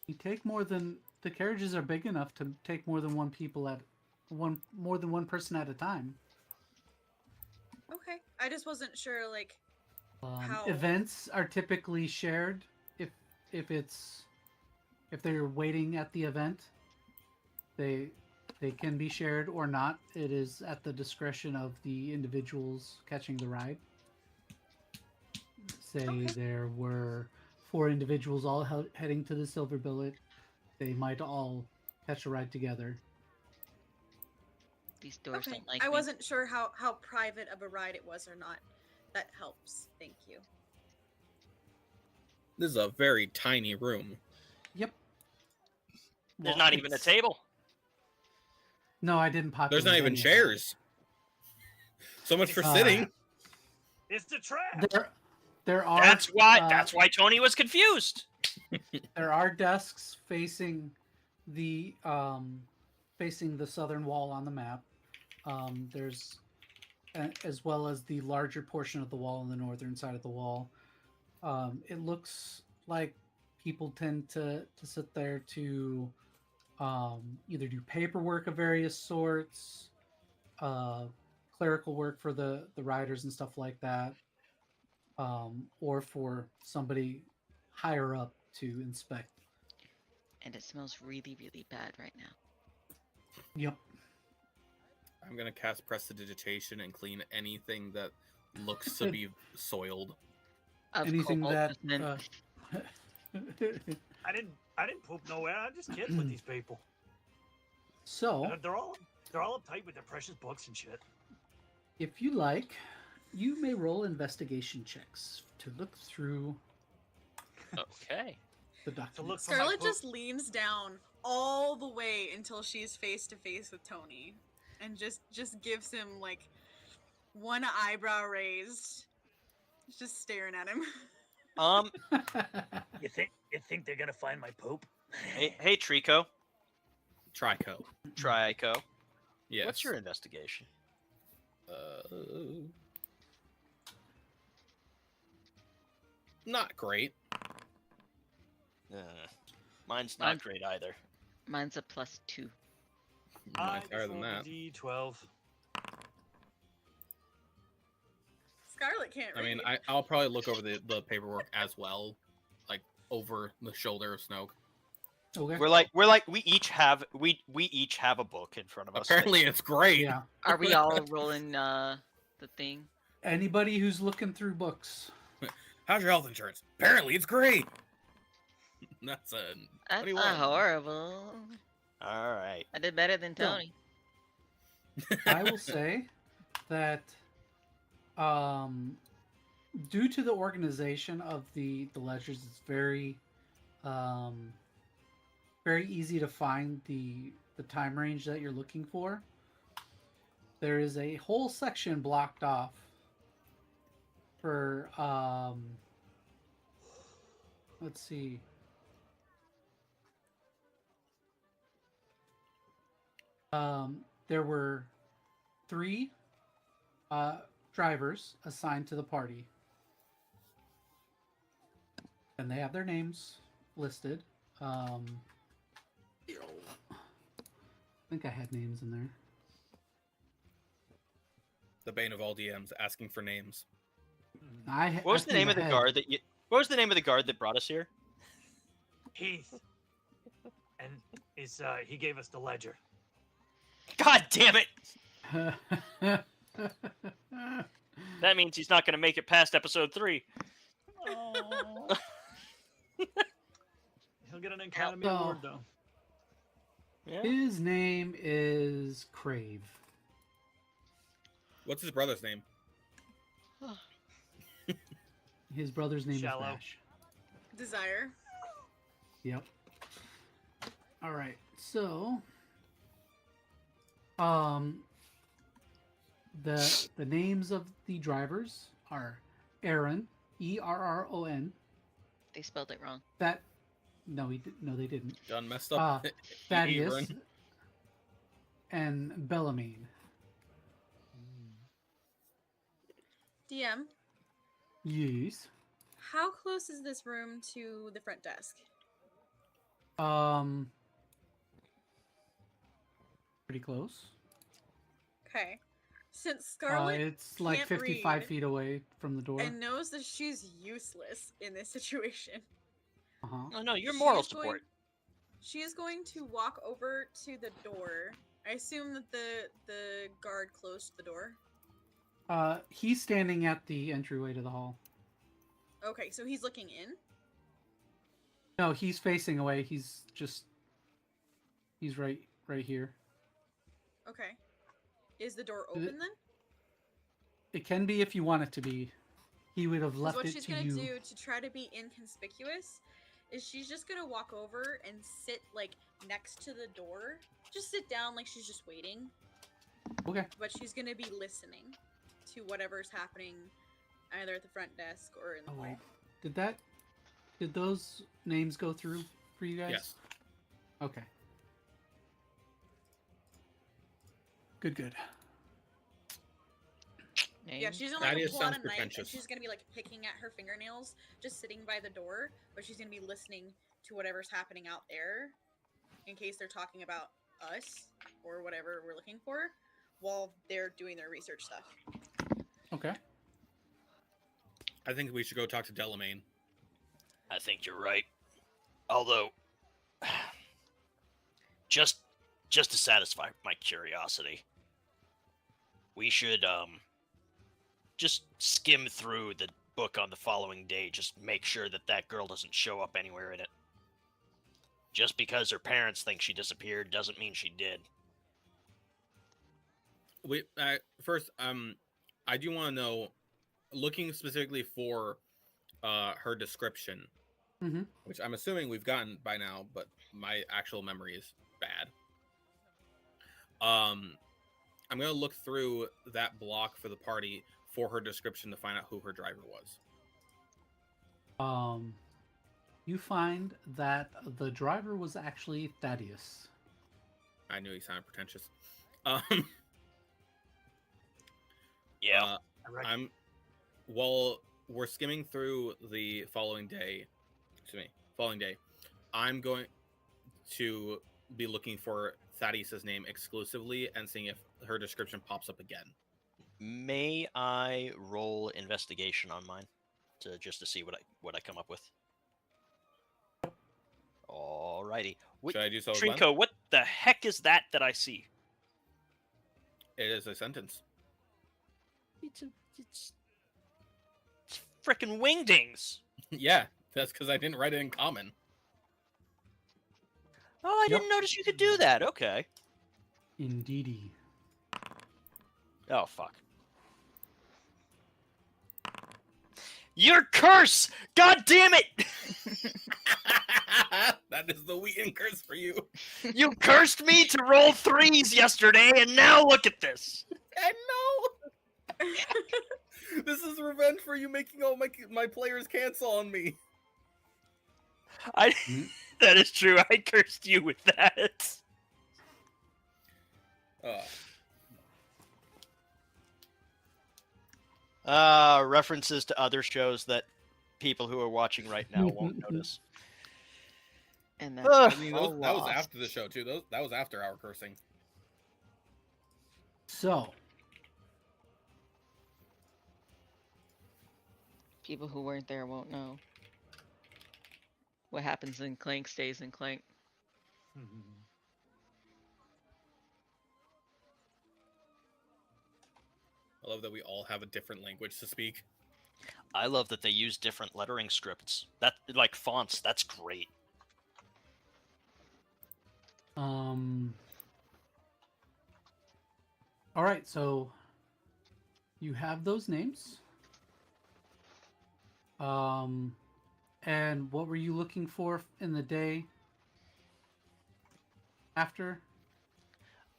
You take more than the carriages are big enough to take more than one person at a time. Okay, I just wasn't sure. Like, How? Events are typically shared if they're waiting at the event. They can be shared or not. It is at the discretion of the individuals catching the ride. Say Okay. there were 4 individuals all heading to the Silver Billet. They might all catch a ride together. These doors okay, don't like I me. wasn't sure how private of a ride it was or not. That helps. Thank you. This is a very tiny room. Yep. There's Well, not even a it's- table. No, I didn't populate. There's not even any of chairs. So much for Uh, sitting. It's the trap. them. There are. That's why Tony was confused. There are desks facing the southern wall on the map. There's as well as the larger portion of the wall on the northern side of the wall. It looks like people tend to sit there to either do paperwork of various sorts, clerical work for the riders and stuff like that, or for somebody higher up to inspect. And it smells really, really bad right now. Yep. I'm gonna cast Prestidigitation and clean anything that looks to be soiled. Of Anything cobalt that pigment. I didn't poop nowhere. I'm just kidding with these people. So, They're all uptight with their precious books and shit. if you like, you may roll investigation checks to look through Okay. the To document. look for my Scarlett poop. just leans down all the way until she's face to face with Tony, and just gives him like one eyebrow raised, just staring at him. You think they're gonna find my poop? Hey, Trico. Trico. Trico. Yes. What's your investigation? Not great. Mine's not Mine's- great either. Mine's a +2. Mine's higher than that. D12. Scarlett can't I read. mean, I'll probably look over the paperwork as well, like over the shoulder of Snoke. Okay. We each have a book in front of us. Apparently, it's great. Yeah. Are we all rolling the thing? Anybody who's looking through books. How's your health insurance? Apparently, it's great. That's a That's 21. not horrible. All right. I did better than No. Tony. I will say that due to the organization of the ledgers, it's very very easy to find the time range that you're looking for. There is a whole section blocked off for let's see. There were 3 drivers assigned to the party, and they have their names listed. I think I had names in there. The bane of all DMs, asking for names. What was the name of the guard that you? What was the name of the guard that brought us here? Heath. And he gave us the ledger. God damn it! That means he's not going to make it past episode 3. He'll get an Academy So- Award though. Yeah. His name is Crave. What's his brother's name? His brother's name Shallow. is Bash. Desire. Yep. All right. So, the names of the drivers are Aaron, Erron. They spelled it wrong. No, they didn't. Done messed up. Thaddeus Ebron. and Bellamine. DM, Yes. how close is this room to the front desk? Pretty close. Okay. Since Scarlett It's like can't 55 read feet away from the door. and knows that she's useless in this situation, Uh-huh. Oh no, your moral She's going- support. she is going to walk over to the door. I assume that the guard closed the door. He's standing at the entryway to the hall. Okay, so he's looking in. No, he's facing away. He's right here. Okay. Is the door Is it- open then? It can be if you want it to be. He would have 'Cause left what it she's to gonna you. do to try to be inconspicuous is she's just gonna walk over and sit like next to the door. Just sit down like she's just waiting. Okay. But she's gonna be listening to whatever's happening either at the front desk or in the Oh hall. wait, did Did those names go through for you guys? Yes. Okay. Good. Yeah, Name? she's in That like a is- plot sounds of night, and pretentious. she's gonna be like picking at her fingernails, just sitting by the door, but she's gonna be listening to whatever's happening out there, in case they're talking about us or whatever we're looking for, while they're doing their research stuff. Okay. I think we should go talk to Delamain. I think you're right. Although, just to satisfy my curiosity, we should just skim through the book on the following day. Just make sure that girl doesn't show up anywhere in it. Just because her parents think she disappeared doesn't mean she did. First, I do want to know, looking specifically for her description, Mm-hmm. which I'm assuming we've gotten by now, but my actual memory is bad. I'm gonna look through that block for the party for her description to find out who her driver was. You find that the driver was actually Thaddeus. I knew he sounded pretentious. Yeah. While we're skimming through the following day, I'm going to be looking for Thaddeus's name exclusively and seeing if her description pops up again. May I roll investigation on mine just to see what I come up with? Alrighty. Should I do so? as well? Trinko, what the heck is that I see? It is a sentence. It's frickin' wingdings. Yeah, that's because I didn't write it in common. Oh, I Yep. didn't notice you could do that. Okay. Indeedy. Oh, fuck. Your curse! God damn it! That is the Wheaton curse for you. You cursed me to roll 3s yesterday, and now look at this. I know. This is revenge for you making all my players cancel on me. That is true. I cursed you with that. References to other shows that people who are watching right now won't notice. And that's Ugh. I mean, all that was lost. after the show too. That was after our cursing. So, People who weren't there won't know. What happens in Clank stays in Clank. I love that we all have a different language to speak. I love that they use different lettering scripts. That like fonts. That's great. all right, so you have those names. And what were you looking for in the day after?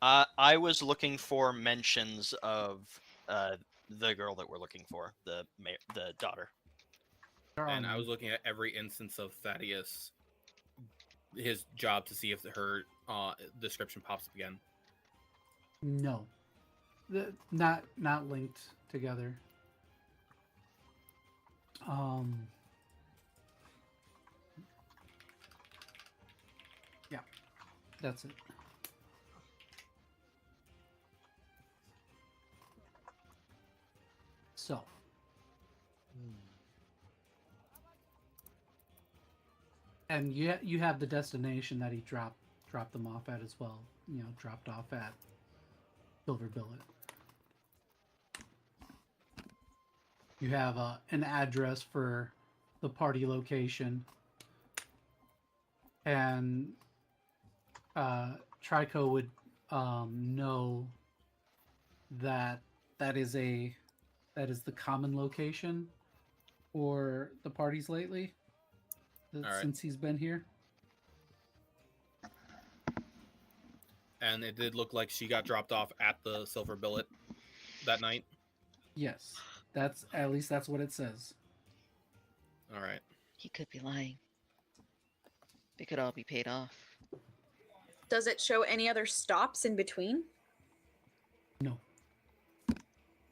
I was looking for mentions of the girl that we're looking for, the daughter. And I was looking at every instance of Thaddeus, his job, to see if her description pops up again. No. Not linked together. Yeah, that's it. So, and you have the destination that he dropped them off at as well. You know, dropped off at Silver Billet. You have an address for the party location, and Trico would know that is the common location for the parties lately, right. since he's been here. And it did look like she got dropped off at the Silver Billet that night. Yes, that's at least that's what it says. All right. He could be lying. They could all be paid off. Does it show any other stops in between? No.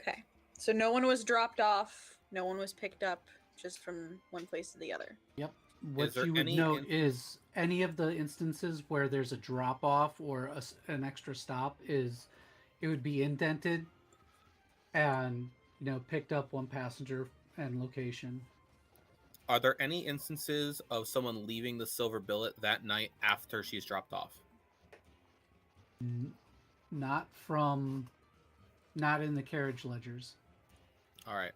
Okay. So no one was dropped off, no one was picked up, just from one place to the other. Yep. What there you would any note is any of the instances where there's a drop off or an extra stop is it would be indented and picked up one passenger and location. Are there any instances of someone leaving the Silver Billet that night after she's dropped off? Not in the carriage ledgers. All right.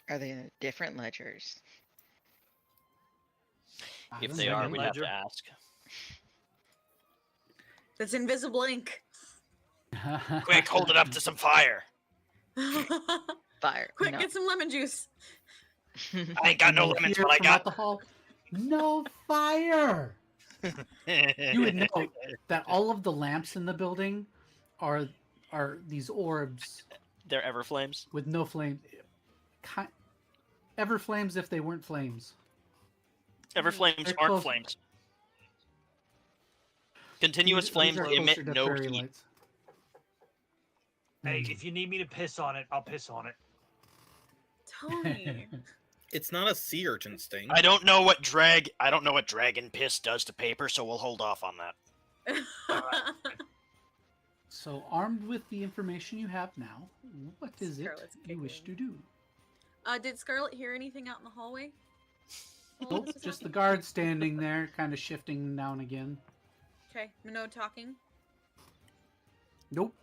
Are they different ledgers? I If don't they know. are, we'd have Ledger. to ask. That's invisible ink. Quick, hold it up to some fire. Fire. Quick, no. get some lemon juice. I ain't got no You lemons, hear but I from got. alcohol. No fire. You would note that all of the lamps in the building are these orbs They're Everflames. with no flame. Ever flames if they weren't flames. Everflames They're aren't close. flames. Continuous These flames are emit closer to no fairy heat. lights. Hey, if you need me to piss on it, I'll piss on it. Tony. It's not a sea urchin sting. I don't know what dragon piss does to paper, so we'll hold off on that. So, armed with the information you have now, what is it Scarlett's you wish to giggling. do? Did Scarlett hear anything out in the hallway? while Nope, this was just the happening? guard standing there, kind of shifting now and again. Okay, no talking. Nope.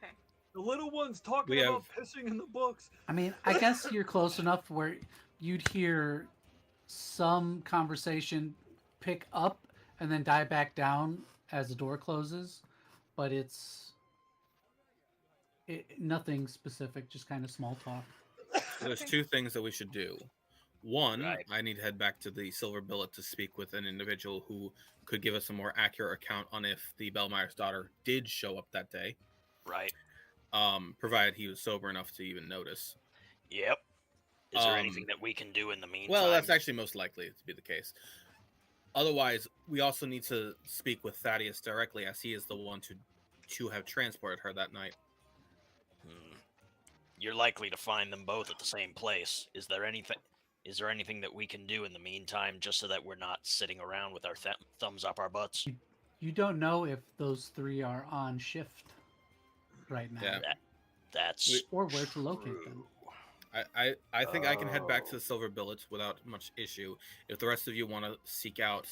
Okay. The little one's talking We about pissing in the books. I mean, I guess you're close enough where you'd hear some conversation pick up and then die back down as the door closes, but it's nothing specific, just kind of small talk. There's two things that we should do. One, Right. I need to head back to the Silver Billet to speak with an individual who could give us a more accurate account on if the Bellmeyer's daughter did show up that day, Right. provided he was sober enough to even notice. Yep. Is there Um, anything that we can do in the meantime? Well, that's actually most likely to be the case. Otherwise, we also need to speak with Thaddeus directly, as he is the one to have transported her that night. You're likely to find them both at the same place. Is there anything that we can do in the meantime, just so that we're not sitting around with our thumbs up our butts? You don't know if those three are on shift right now, Yeah. That's or where to locate true. them. I think I can head back to the Silver Billet without much issue. If the rest of you want to seek out,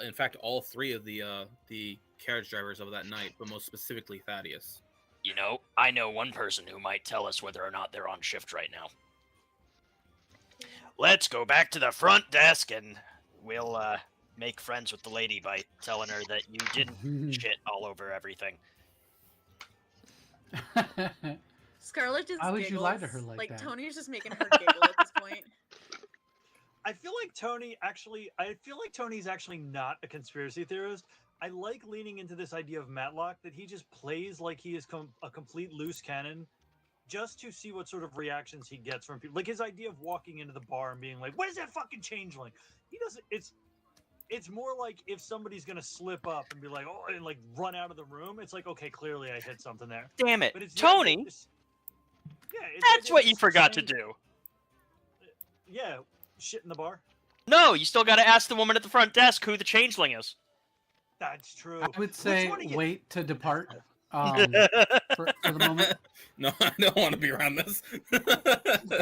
in fact, all three of the carriage drivers of that night, but most specifically Thaddeus. You know, I know one person who might tell us whether or not they're on shift right now. Let's go back to the front desk and we'll make friends with the lady by telling her that you didn't shit all over everything. Scarlett just Why would you lie to giggles. her like that? Tony's just making her giggle at this point. I feel like Tony's actually not a conspiracy theorist. I like leaning into this idea of Matlock, that he just plays like he is a complete loose cannon, just to see what sort of reactions he gets from people. Like his idea of walking into the bar and being like, "What is that fucking changeling?" He doesn't. It's more like if somebody's gonna slip up and be like, "Oh," and like run out of the room. It's like, okay, clearly I hit something there. Damn it, But it's Tony! That's what you forgot to do. Yeah, shit in the bar. No, you still got to ask the woman at the front desk who the changeling is. That's true. I would Which say one of you- wait to depart for the moment. No, I don't want to be around this.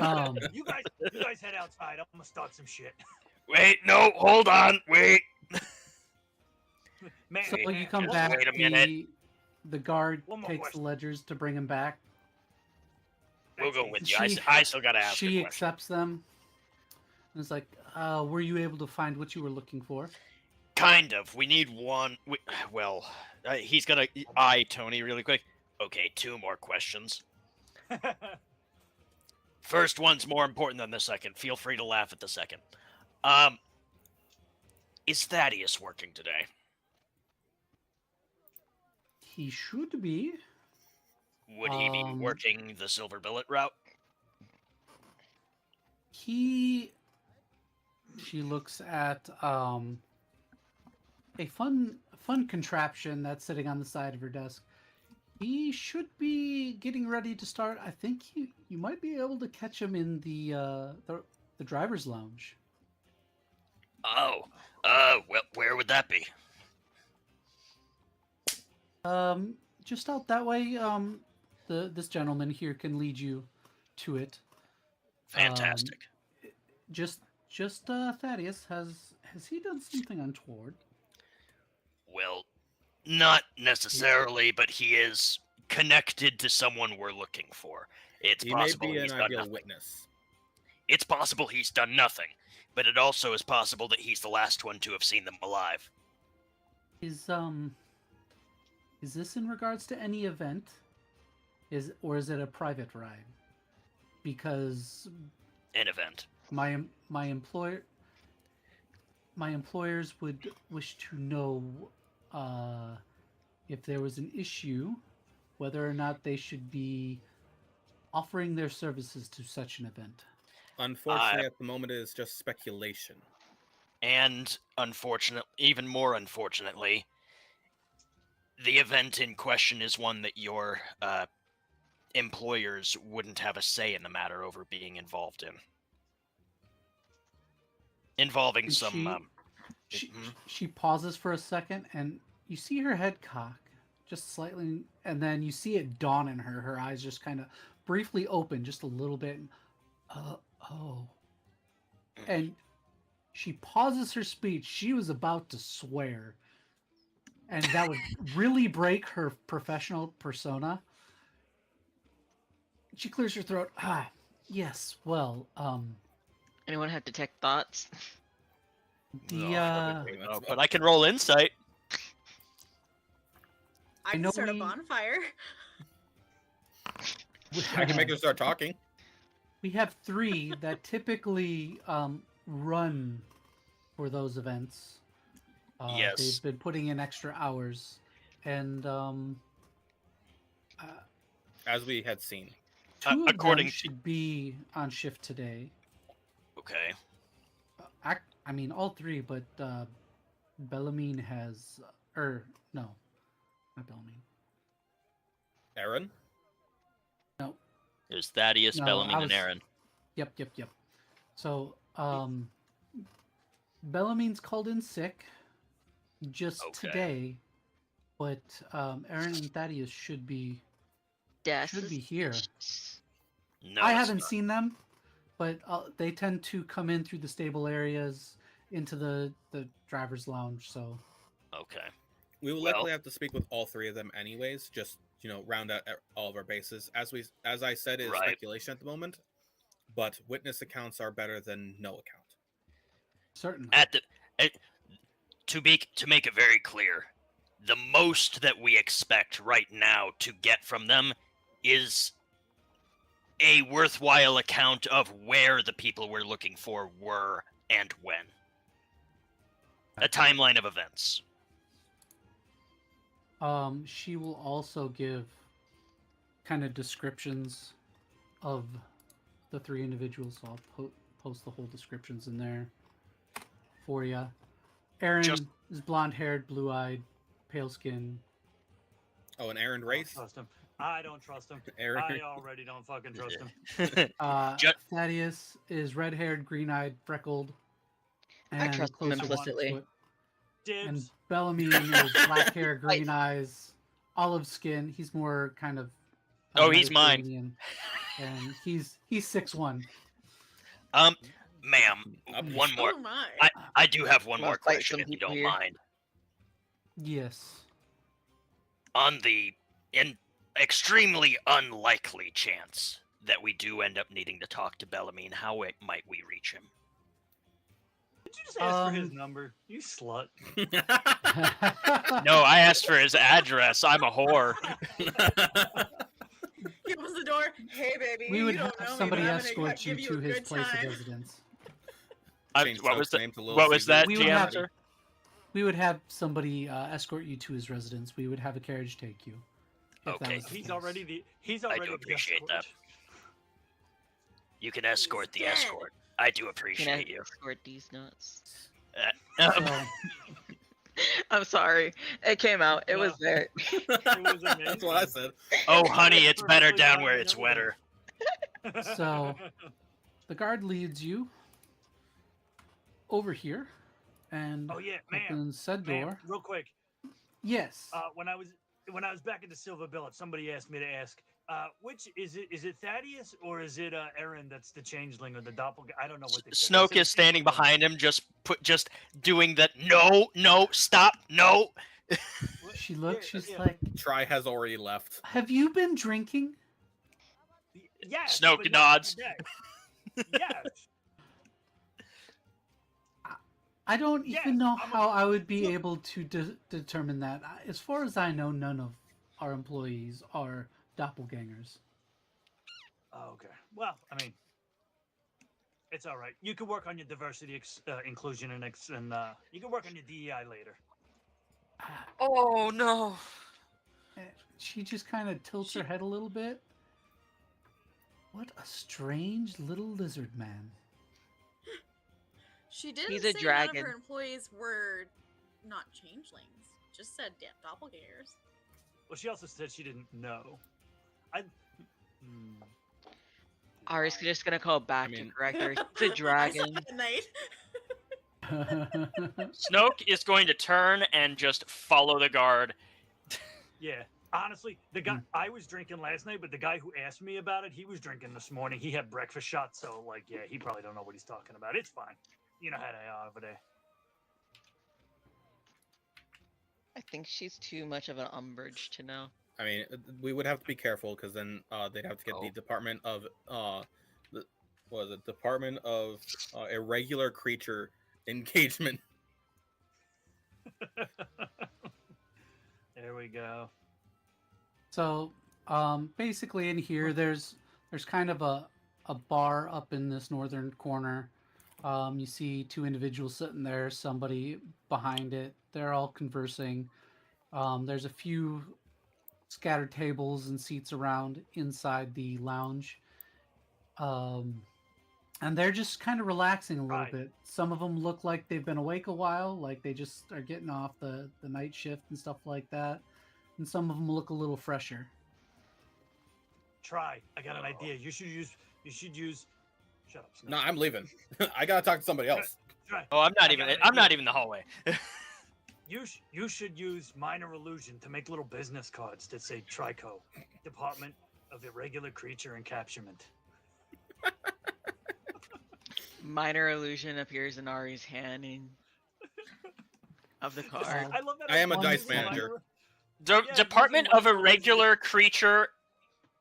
Um, You guys head outside. I'm gonna start some shit. Wait, no, hold on, wait. Man, so you man, come just back. wait a minute. The guard One more takes the question. ledgers to bring him back. We'll go with you. She- I still got to ask She a question. accepts them. And it's like, were you able to find what you were looking for? Kind of. We need one. He's gonna eye Tony really quick. Okay, 2 more questions. First one's more important than the second. Feel free to laugh at the second. Is Thaddeus working today? He should be. Would he be working the Silver Billet route? She looks at a fun contraption that's sitting on the side of her desk. He should be getting ready to start. I think you might be able to catch him in the driver's lounge. Oh, well, where would that be? Just out that way. This gentleman here can lead you to it. Fantastic. Just Thaddeus, has he done something untoward? Well, not necessarily, but he is connected to someone we're looking for. It's He may possible be he's an done ideal nothing. witness. It's possible he's done nothing, but it also is possible that he's the last one to have seen them alive. Is this in regards to any event? Or is it a private ride? Because An event. my employers would wish to know if there was an issue, whether or not they should be offering their services to such an event. Unfortunately, at the moment, it is just speculation. And even more unfortunately, the event in question is one that your employers wouldn't have a say in the matter over being involved in. Involving And some... she pauses for a second, and you see her head cock just slightly, and then you see it dawn in her. Her eyes just kind of briefly open just a little bit. Oh. And she pauses her speech. She was about to swear, and that would really break her professional persona. She clears her throat. Yes, well, Anyone have detect thoughts? but I can roll insight. I I can know start a we- bonfire. I can make her start talking. We have 3 that typically run for those events. Yes. They've been putting in extra hours, and As we had seen. 2 of according them to- should be on shift today. Okay. I mean, all 3, but Bellamine has... no. Not Bellamine. Aaron? There's Thaddeus, No, Bellamy, I and was- Aaron. Yep. So, Bellamine's called in sick just Okay. today, but Aaron and Thaddeus should be Death. here. No, I it's haven't not. seen them, but they tend to come in through the stable areas into the driver's lounge. So Okay. We will Well- likely have to speak with all 3 of them anyways, just, round out all of our bases. As I said, it is Right. speculation at the moment, but witness accounts are better than no account. certainly, To make it very clear, the most that we expect right now to get from them is a worthwhile account of where the people we're looking for were and when. A timeline of events. she will also give kind of descriptions of the 3 individuals. So I'll post the whole descriptions in there for you. Aaron Just- is blonde-haired, blue-eyed, pale skin. Oh, and Aaron I don't Race? trust him. I don't trust him. Aaron. I already don't fucking trust him. Ju- Thaddeus is red-haired, green-eyed, freckled. I trust him closer to implicitly. 6 foot. And Dibs. Bellamy is black hair, green eyes, olive skin. He's more kind of. Oh, he's mine. Mediterranean, And he's 6'1". Ma'am, Up. one more. Oh my. I do have one Wanna more fight question some if you people don't here? mind. Yes. On the extremely unlikely chance that we do end up needing to talk to Bellamine, how might we reach him? Did you just ask for his Um, number? You slut. No, I asked for his address. I'm a whore. He opens the door. Hey, baby. We you would don't have know me, somebody but I'm gonna escort you give to a his good place time. of residence. Change What was Snoke's the- name to Little what was Caesar. that, We would GM, have- sir? We would have somebody escort you to his residence. We would have a carriage take you. if that Okay. was the He's case. already the. He's I already do the appreciate escort. that. You can escort the dead. escort. I do Can I appreciate you. escort these nuts? So, I'm sorry. It came out. It was No. there. It was That's what I amazing. said. Oh, honey, That's it's better perfectly down fine where and it's everything. wetter. So- the guard leads you over here and Oh yeah, ma'am. opens said Ma'am, door. real quick. Yes. When I was back at the Silver Billet, somebody asked me to ask, which is it? Is it Thaddeus or is it Aaron? That's the changeling or the doppelganger? I don't know what they said. They Snoke said is standing changeling. behind him, just doing that. No, stop, no. What? She looks, Yeah, she's yeah. like, Try has already left. have you been drinking? Yes, Snoke but not nods. today. Yes. I don't Yes, even know I'm a- how I would be look- able to determine that. As far as I know, none of our employees are doppelgangers. Oh, okay. Well, I mean, it's all right. You can work on your diversity, inclusion, and you can work on your DEI later. Oh no. She just kind of tilts her head a little bit. What a strange little lizard man. She didn't He's say a none dragon. of her employees were not changelings. Just said doppelgangers. Well, she also said she didn't know. Ari's just gonna call back mean- to correct her. It's a dragon. At night. Snoke is going to turn and just follow the guard. Yeah. Honestly, the guy I was drinking last night, but the guy who asked me about it, he was drinking this morning. He had breakfast shots, so like, yeah, he probably don't know what he's talking about. It's fine. You know how they are over there. I think she's too much of an umbrage to know. I mean, we would have to be careful because then they'd have to get the Department of Department of Irregular Creature Engagement. There we go. So, basically in here, there's kind of a bar up in this northern corner. You see two individuals sitting there, somebody behind it. They're all conversing. There's a few scattered tables and seats around inside the lounge. And they're just kind of relaxing a little Right. bit. Some of them look like they've been awake a while, like they just are getting off the night shift and stuff like that. And some of them look a little fresher. Try. I got an idea. You should use. Shut up. Snoke. No, I'm leaving. I gotta talk to somebody else. Try. Oh, I'm not I even. got an I'm not idea. even in the hallway. You should use minor illusion to make little business cards that say Trico, Department of Irregular Creature Encapturement. Minor illusion appears in Ari's hand of the card. I love that. I am a One dice second. manager. Yeah, Department using of minor Irregular Creature.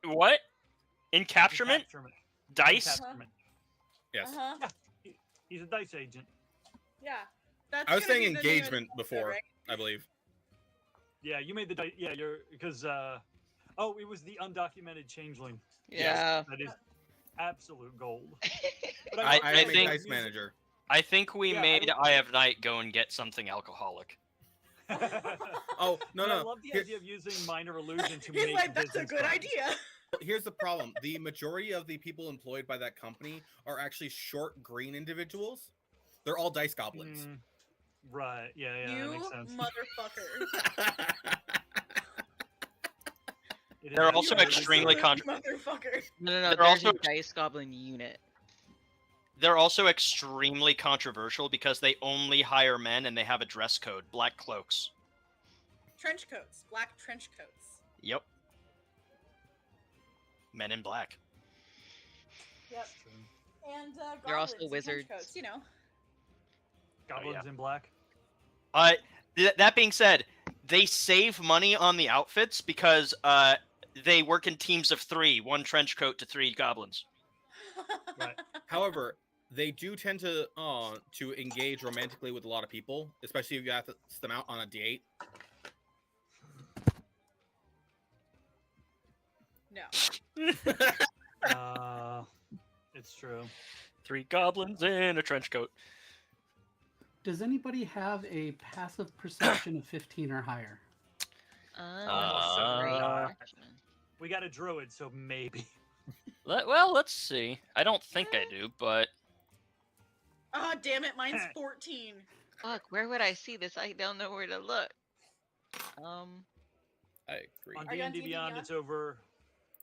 What? Encapturement? Encapturement. Dice? Encapturement. Yes. Uh-huh. He's a dice agent. Yeah. That's I was gonna saying be the name of engagement the before, right? I believe. Yeah, you made the dice. Yeah, you're because. Oh, it was the undocumented changeling. Yeah. That is absolute gold. But I I am a think- dice manager. I think we Yeah, made I- EyeoftheNyte go and get something alcoholic. Oh no, But I no. love the Here- idea of using minor illusion to He's make like, that's a business good cards. idea. Here's the problem: the majority of the people employed by that company are actually short green individuals. They're all dice goblins. Mm, right. Yeah. Yeah. That You makes sense. motherfucker. It is They're actually also really extremely cool. Motherfucker. No, They're there's also- a dice goblin unit. They're also extremely controversial because they only hire men and they have a dress code: black cloaks. Trench coats. Black trench coats. Yep. Men in black. Yep. And They're also goblins in trench wizards. coats, you know. Goblins yeah. in black. That being said, they save money on the outfits because they work in teams of 3, 1 trench coat to 3 goblins. Right. However, they do tend to engage romantically with a lot of people, especially if you have to ask them out on a date. No. It's true. 3 goblins in a trench coat. Does anybody have a passive perception of 15 or higher? Uh, We got a druid, so maybe. Well, let's see. I don't think I do, but Oh, damn it, mine's 14. Fuck, where would I see this? I don't know where to look. I agree. On Are you on D&D D&D Beyond, Beyond? it's over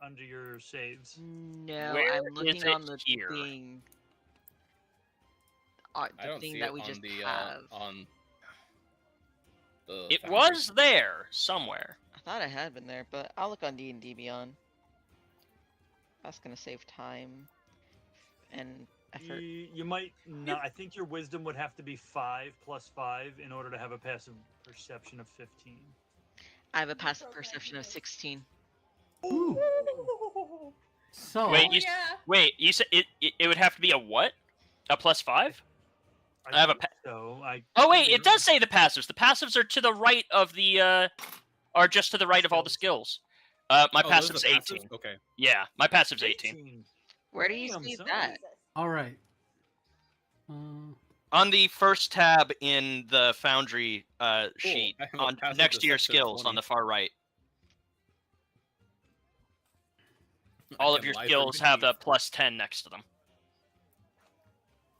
under your saves. No, Where I'm is looking it on the here? thing. I The don't thing see that it we on just the have. on the. It Foundry. was there somewhere. I thought I had been there, but I'll look on D&D Beyond. That's gonna save time and effort. You might not. I think your wisdom would have to be 5 plus 5 in order to have a passive perception of 15. I have a passive perception of 16. Ooh. So Wait, Oh, you yeah. wait. You said it would have to be a what? A +5? I have a think so. Oh wait, it does say the passives. The passives are to the right of the are just to the right of all the skills. My Oh, those are passive's the 18. passives? Okay. Yeah, my passive's 18. 18. Where do you Damn, see son. that? all right. On the first tab in the Foundry sheet, I have a on passive next to your deception skills 20. on the far right. I All of can your lie for skills have a belief. +10 next to them.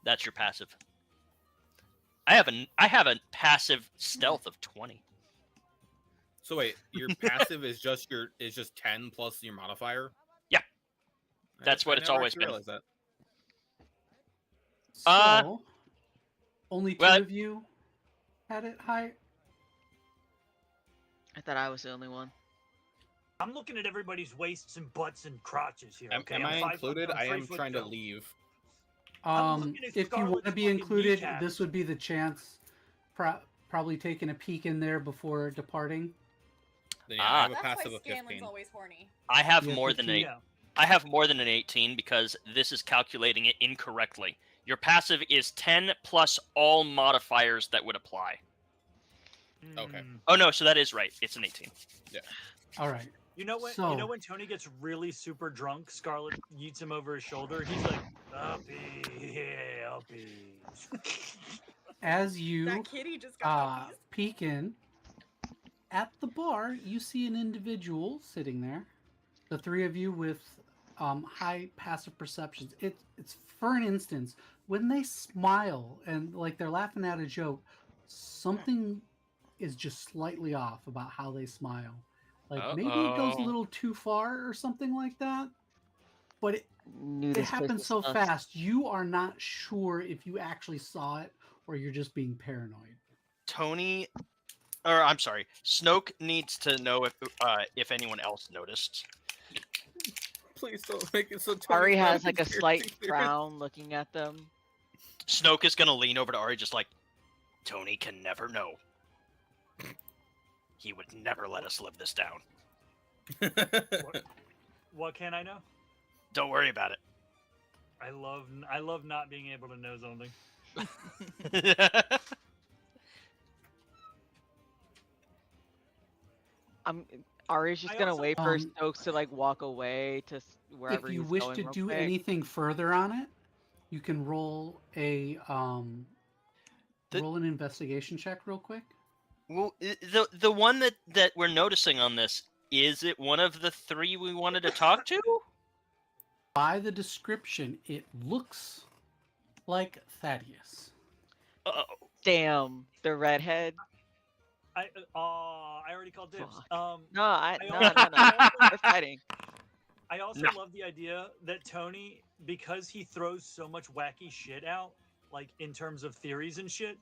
That's your passive. I have a passive stealth of 20. So wait, your passive is just 10 plus your modifier. Yeah. That's what I it's never always actually been. realized that. So only two well- of you had it high. I thought I was the only one. I'm looking at everybody's waists and butts and crotches here. Am, Okay, am I'm I 5 included? foot- I'm I 3 am foot trying to two. leave. I'm looking at If you want to Scarlett's be fucking included, kneecap. this would be the chance. Probably taking a peek in there before departing. Then yeah, I have a That's passive why of Scanlan's 15. always horny. I have Yeah, more than 15. an I have more than an 18 because this is calculating it incorrectly. Your passive is 10 plus all modifiers that would apply. Okay. Mm. Oh no, so that is right. It's an 18. All right. You know when So- when Tony gets really super drunk, Scarlett yeets him over his shoulder. He's like, "Uppy, yeah, uppy." As you That kitty just got puppies. peek in at the bar, you see an individual sitting there. The three of you with high passive perceptions. It's for an instance when they smile and like they're laughing at a joke, something is just slightly off about how they smile. Like maybe it goes a Uh-oh. little too far or something like that. But it Knew it this place happens was so sus. fast. You are not sure if you actually saw it or you're just being paranoid. Tony, or I'm sorry, Snoke needs to know if anyone else noticed. Please don't make it so. Tony's Ari not has like a slight conspiracy theorist. frown looking at them. Snoke is gonna lean over to Ari just like, Tony can never know. He would never let us live this down. What can I know? Don't worry about I love not being able to know something. it. Ari's just I gonna also- wait for Um, Stokes to like walk away to wherever If you he's wish going to real do quick. anything further on it, you can roll a roll an investigation check real quick. Well, the one that we're noticing on this, is it one of the three we wanted to talk to? By the description, it looks like Thaddeus. Uh-oh. Damn, the redhead. I already called dibs. Fuck. Um, No, I no, also- no. We're fighting. I also No. love the idea that Tony, because he throws so much wacky shit out, like in terms of theories and shit,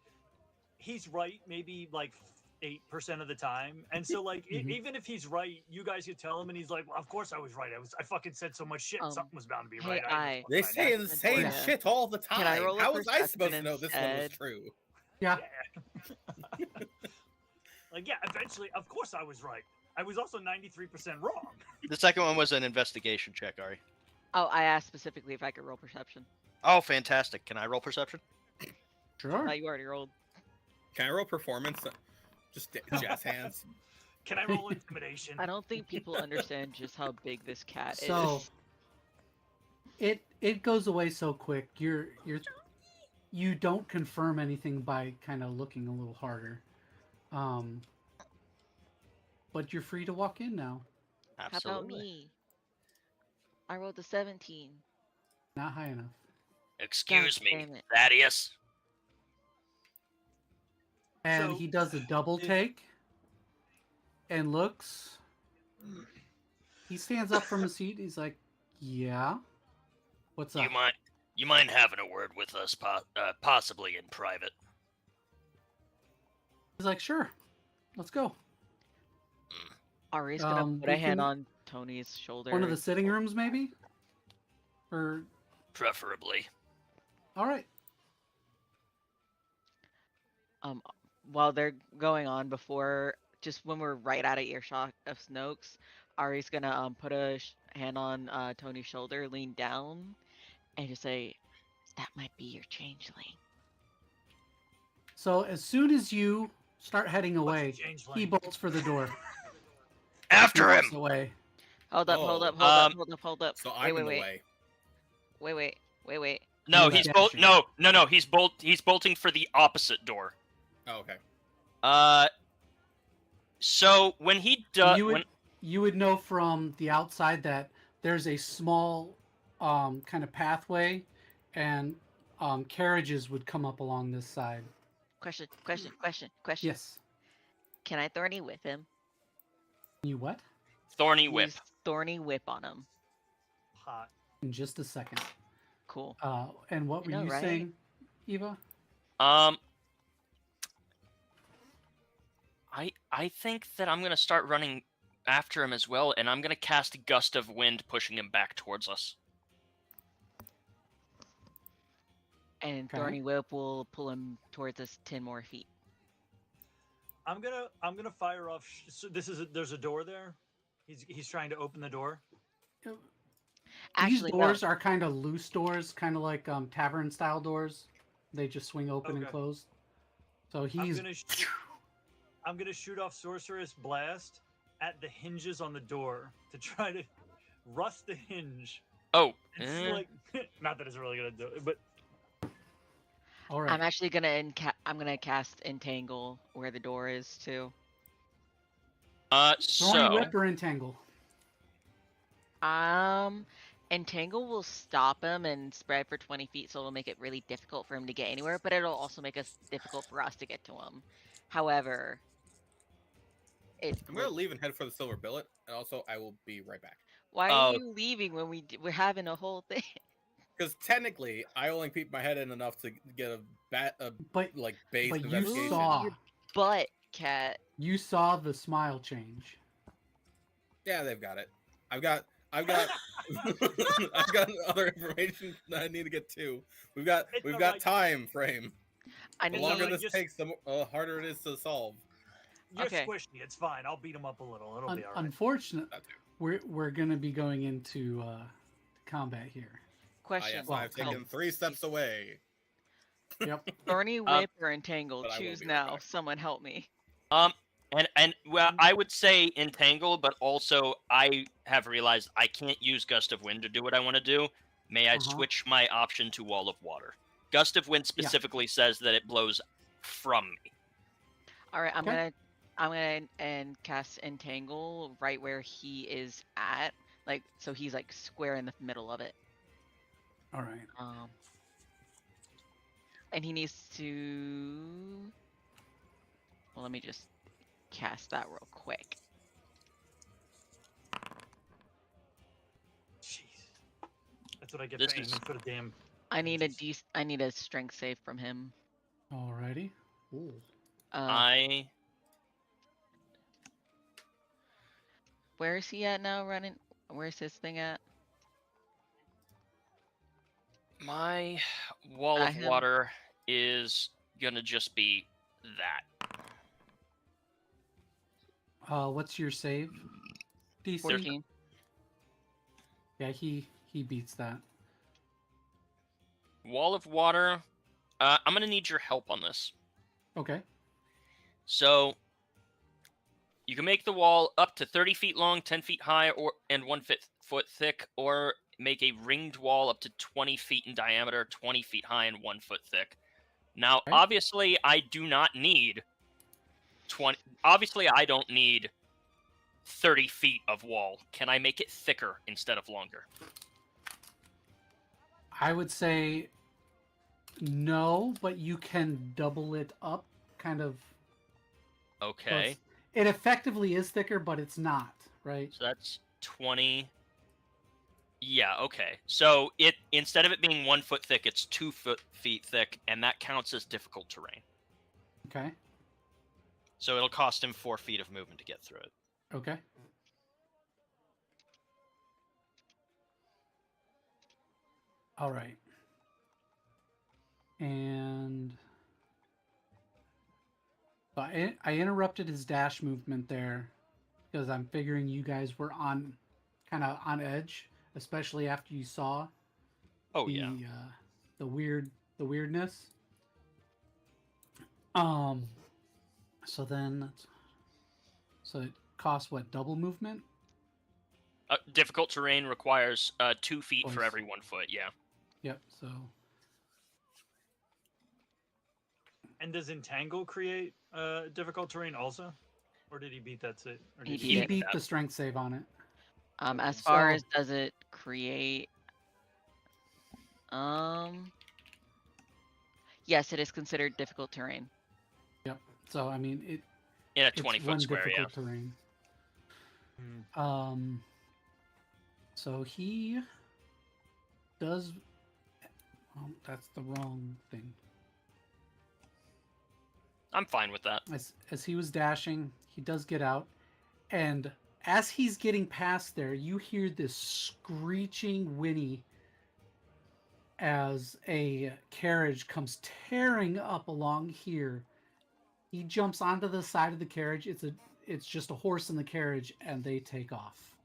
he's right maybe like 8% of the time. And so like Mhm. even if he's right, you guys could tell him and he's like, well, of course I was right. I fucking said so much shit. Something was bound to be hey, right. I- They was say right. insane Yeah. shit all the time. Can I roll a How was I supposed to perception know this one was instead? true? Yeah. Like, yeah, eventually, of course I was right. I was also 93% wrong. The second one was an investigation check, Ari. Oh, I asked specifically if I could roll perception. Oh, fantastic. Can I roll perception? Sure. Oh, you already rolled. Can I roll performance? Just jazz hands. Can I roll intimidation? I don't think people understand just how big this cat So is. it goes away so quick. You don't confirm anything by kind of looking a little harder. But you're free to walk in now. How about Absolutely. me? I rolled a 17. Not high enough. Excuse God me, damn it. Thaddeus. And So, he does a double if- take and looks. He stands up from his seat. He's like, "Yeah, what's up?" You mind having a word with us, possibly in private? He's like, "Sure, let's go." Ari's gonna put we a hand can- on Tony's shoulder. One of the sitting rooms, maybe. Or Preferably. all right. While they're going on, before just when we're right out of earshot of Snoke's, Ari's gonna put a hand on Tony's shoulder, lean down, and just say, "That might be your changeling." So as soon as you start heading away, What's the changeling? he bolts for the door. After He him! walks away. Hold up, Oh, hold up, hold up. So I'm in the way. Wait. No, You he's dashing. No. He's bolting for the opposite door. Oh, okay. So when he does, You would know from the outside that there's a small kind of pathway, and carriages would come up along this side. Question. Yes. Can I thorny whip him? You what? Thorny whip. Use thorny whip on him. Hot. In just a second. Cool. And what were I know, you right? saying, Eva? I think that I'm gonna start running after him as well, and I'm gonna cast a gust of wind, pushing him back towards us. And Okay. thorny whip will pull him towards us 10 more feet. I'm gonna fire off. So there's a door there. He's trying to open the door. Actually, These doors are kind of loose doors, kind of like tavern style doors. They just swing open and Okay. close. So he's I'm gonna shoot off Sorceress Blast at the hinges on the door to try to rust the hinge. Oh, It's like, not that it's really gonna do it, but all right. I'm actually gonna I'm gonna cast Entangle where the door is too. Thorny so whip or entangle? Entangle will stop him and spread for 20 feet, so it'll make it really difficult for him to get anywhere, but it'll also make us difficult for us to get to him. However, I'm gonna leave and head for the silver billet, and also I will be right back. why are you leaving when we're having a whole thing? Because technically, I only peeked my head in enough to get a But base but you investigation. saw But, Cat. you saw the smile change. Yeah, they've got it. I've got I've got other information that I need to get to. We've got like- time frame. I The need longer like this just- takes, the harder it is to solve. you're Okay. squishy. It's fine. I'll beat him up a little. It'll be all right. Unfortunately, That too. we're gonna be going into combat here. question. Yes, Well, I've taken come. 3 steps away. Yep. Thorny whip or entangle? but I will Choose be right now. back. Someone help me. and well, I would say entangle, but also I have realized I can't use gust of wind to do what I want to do. May I switch my option to wall of water? Gust of wind specifically says that it blows from me. All right, I'm Okay. gonna and cast entangle right where he is at, like so he's like square in the middle of it. All right. And he needs to. Well, let me just cast that real quick. Jeez. That's what I get This for is- aiming for the damn. I need I need a strength save from him. Alrighty. Ooh. Where is he at now? Running? Where's his thing at? My wall of him. water is gonna just be that. What's your save? DC. 14. Yeah, he beats that. Wall of water. I'm gonna need your help on this. Okay. So you can make the wall up to 30 feet long, 10 feet high, and 1 foot thick, or make a ringed wall up to 20 feet in diameter, 20 feet high, and 1 foot thick. Now, Okay. obviously, I do not need 20. Obviously, I don't need 30 feet of wall. Can I make it thicker instead of longer? I would say no, but you can double it up, kind of Okay. It effectively is thicker, but it's not, right? So that's 20. Yeah, okay. So it instead of it being 1 foot thick, it's 2 feet thick, and that counts as difficult terrain. Okay. So it'll cost him 4 feet of movement to get through it. Okay. All right. And so I interrupted his dash movement there because I'm figuring you guys were kind of on edge, especially after you saw Oh yeah. the weirdness. So it costs what, double movement? Difficult terrain requires 2 feet for Twice. every 1 foot. Yeah. Yep. So And does Entangle create difficult terrain also? Or did he beat that? Or did He he beat beat that. the strength save on it. As far So- as does it create, yes, it is considered difficult terrain. Yep. So I mean In a it's 20-foot one square. Yeah. difficult terrain. Hmm. So he does. Oh, that's the wrong thing. I'm fine with that. As he was dashing, he does get out, and as he's getting past there, you hear this screeching whinny as a carriage comes tearing up along here. He jumps onto the side of the carriage. It's just a horse in the carriage, and they take off.